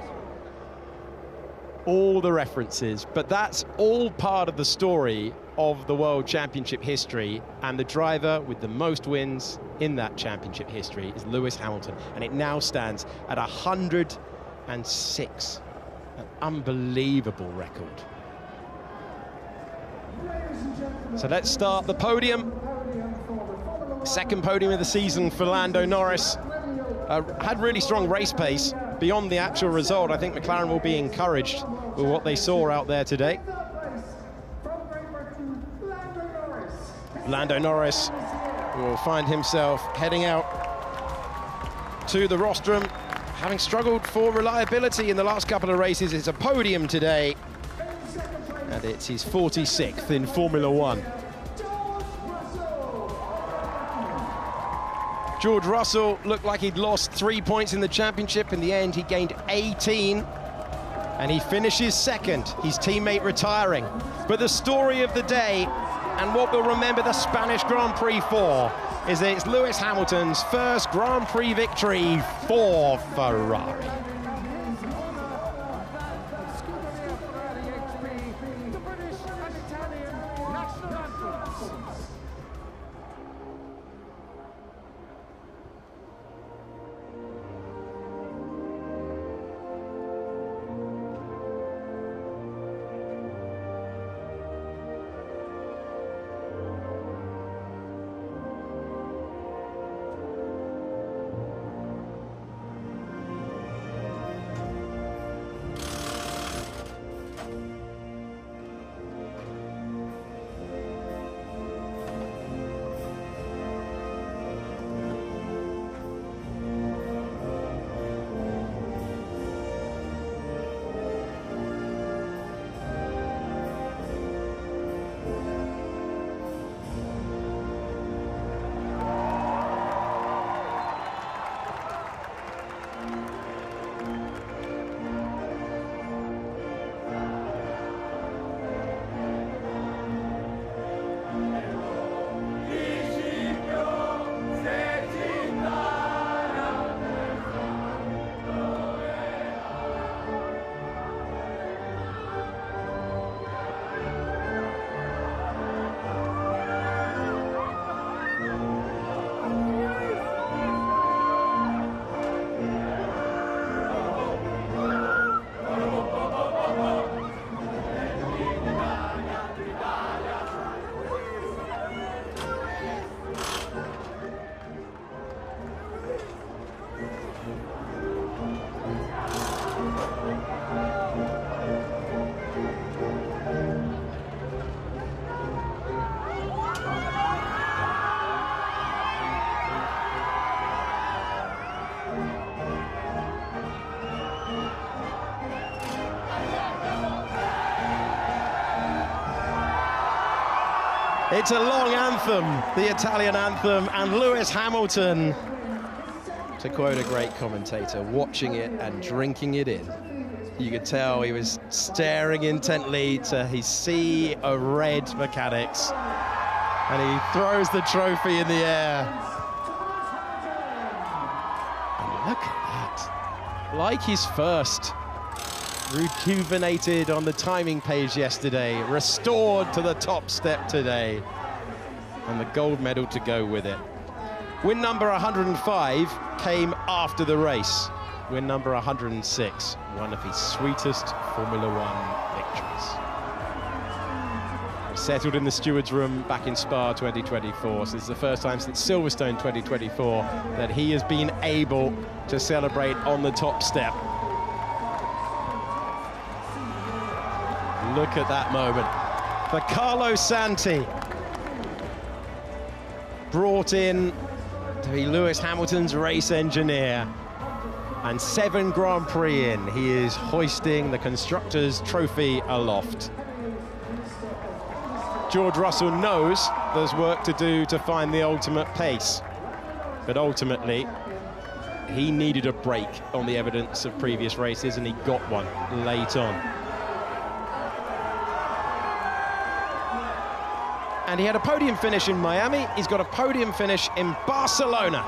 All the references, but that's all part of the story of the World Championship history, and the driver with the most wins in that championship history is Lewis Hamilton, and it now stands at 106. An unbelievable record. So let's start the podium. Second podium of the season for Lando Norris. Had really strong race pace. Beyond the actual result, I think McLaren will be encouraged with what they saw out there today. Lando Norris will find himself heading out to the rostrum, having struggled for reliability in the last couple of races. It's a podium today, and it's his 46th in Formula One. George Russell looked like he'd lost 3 points in the championship. In the end, he gained 18, and he finishes second, his teammate retiring. But the story of the day, and what we'll remember the Spanish Grand Prix for, is that it's Lewis Hamilton's first Grand Prix victory for Ferrari. It's a long anthem, the Italian anthem, and Lewis Hamilton, to quote a great commentator, watching it and drinking it in. You could tell he was staring intently to his sea of red mechanics, and he throws the trophy in the air. And look at that. Like his first. Rejuvenated on the timing page yesterday, restored to the top step today, and the gold medal to go with it. Win number 105 came after the race. Win number 106, one of his sweetest Formula One victories. We're settled in the stewards' room back in Spa 2024, so this is the first time since Silverstone 2024 that he has been able to celebrate on the top step. Look at that moment. For Carlo Santi, brought in to be Lewis Hamilton's race engineer, and 7 Grand Prix in, he is hoisting the Constructors' Trophy aloft. George Russell knows there's work to do to find the ultimate pace, but ultimately he needed a break on the evidence of previous races, and he got one late on. And he had a podium finish in Miami. He's got a podium finish in Barcelona.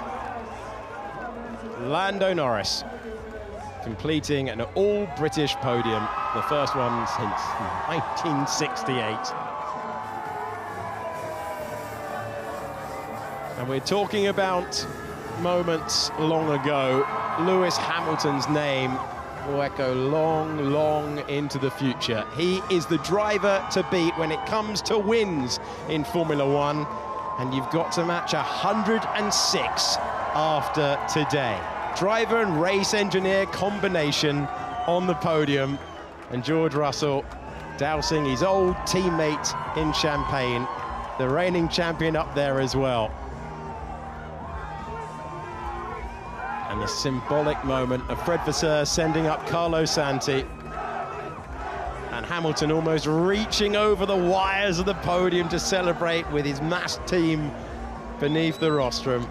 Lando Norris completing an all-British podium, the first one since 1968. And we're talking about moments long ago. Lewis Hamilton's name will echo long, long into the future. He is the driver to beat when it comes to wins in Formula One, and you've got to match 106 after today. Driver and race engineer combination on the podium, and George Russell dousing his old teammate in champagne, the reigning champion up there as well. And the symbolic moment of Fred Vasseur sending up Carlo Santi, and Hamilton almost reaching over the wires of the podium to celebrate with his massed team beneath the rostrum.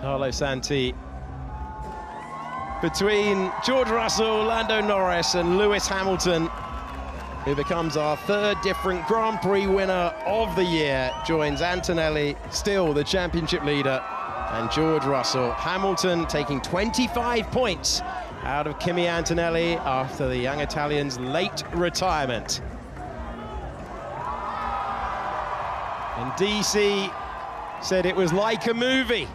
Carlo Santi between George Russell, Lando Norris and Lewis Hamilton, who becomes our 3rd different Grand Prix winner of the year, joins Antonelli, still the championship leader, and George Russell. Hamilton taking 25 points out of Kimi Antonelli after the young Italian's late retirement. And DC said it was like a movie.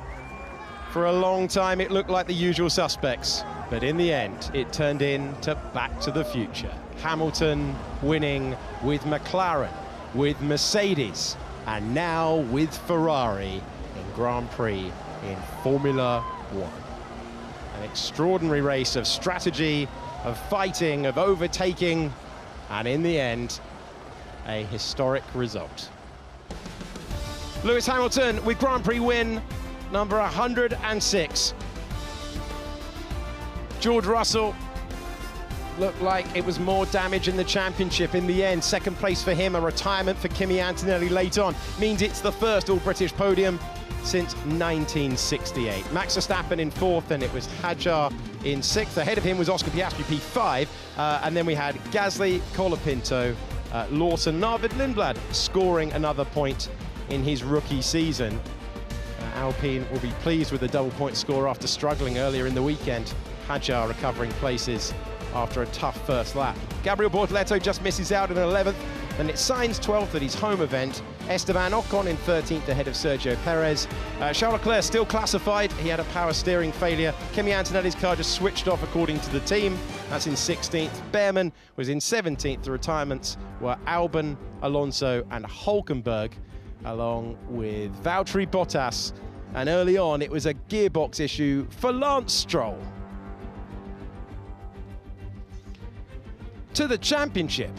For a long time, it looked like The Usual Suspects, but in the end, it turned into Back to the Future. Hamilton winning with McLaren, with Mercedes, and now with Ferrari in Grand Prix in Formula One. An extraordinary race of strategy, of fighting, of overtaking, and in the end, a historic result. Lewis Hamilton with Grand Prix win number 106. George Russell looked like it was more damage in the championship in the end. 2nd place for him, a retirement for Kimi Antonelli late on. Means it's the first all-British podium since 1968. Max Verstappen in 4th, and it was Hadjar in 6th. Ahead of him was Oscar Piastri, P5. And then we had Gasly, Colapinto, Lawson, Navid Lindblad scoring another point in his rookie season. Alpine will be pleased with the double-point score after struggling earlier in the weekend. Hadjar recovering places after a tough first lap. Gabriel Bortoleto just misses out in 11th, and it's Sainz 12th at his home event. Esteban Ocon in 13th ahead of Sergio Perez. Charles Leclerc still classified. He had a power steering failure. Kimi Antonelli's car just switched off according to the team. That's in 16th. Behrman was in 17th. The retirements were Albon, Alonso and Hülkenberg, along with Valtteri Bottas. And early on, it was a gearbox issue for Lance Stroll. To the championship,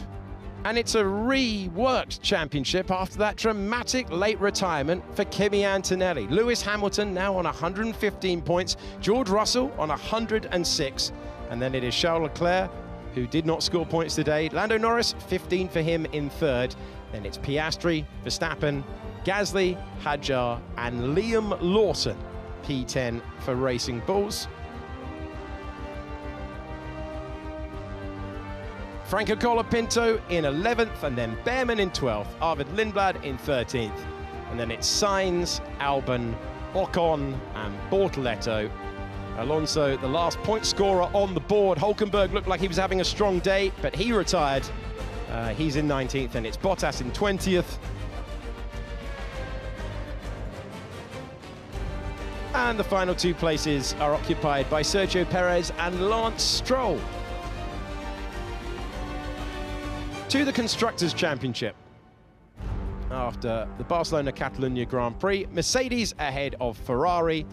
And it's a reworked championship after that dramatic late retirement for Kimi Antonelli. Lewis Hamilton now on 115 points, George Russell on 106, and then it is Charles Leclerc, who did not score points today. Lando Norris, 15 for him in third. Then it's Piastri, Verstappen, Gasly, Hadjar, and Liam Lawson, P10 for Racing Bulls. Franco Colapinto in 11th, and then Behrman in 12th, Arvid Lindblad in 13th. And then it's Sainz, Albon, Ocon, and Bortoletto. Alonso, the last point scorer on the board. Hulkenberg looked like he was having a strong day, but he retired. He's in 19th, and it's Bottas in 20th. And the final two places are occupied by Sergio Perez and Lance Stroll. To the Constructors' Championship. After the Barcelona-Catalunya Grand Prix, Mercedes ahead of Ferrari,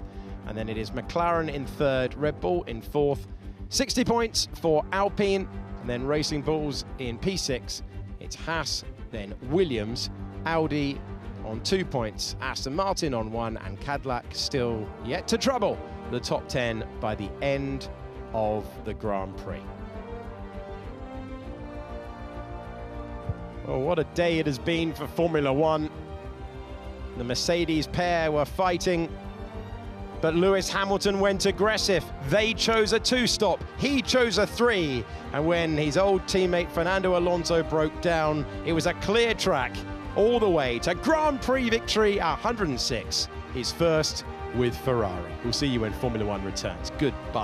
and then it is McLaren in third, Red Bull in fourth. 60 points for Alpine, and then Racing Bulls in P6. It's Haas, then Williams, Audi on 2 points, Aston Martin on 1, and Cadillac still yet to trouble the top 10 by the end of the Grand Prix. Oh, what a day it has been for Formula One. The Mercedes pair were fighting, but Lewis Hamilton went aggressive. They chose a 2-stop, he chose a 3. And when his old teammate Fernando Alonso broke down, it was a clear track all the way to Grand Prix victory 106, his first with Ferrari. We'll see you when Formula One returns. Goodbye.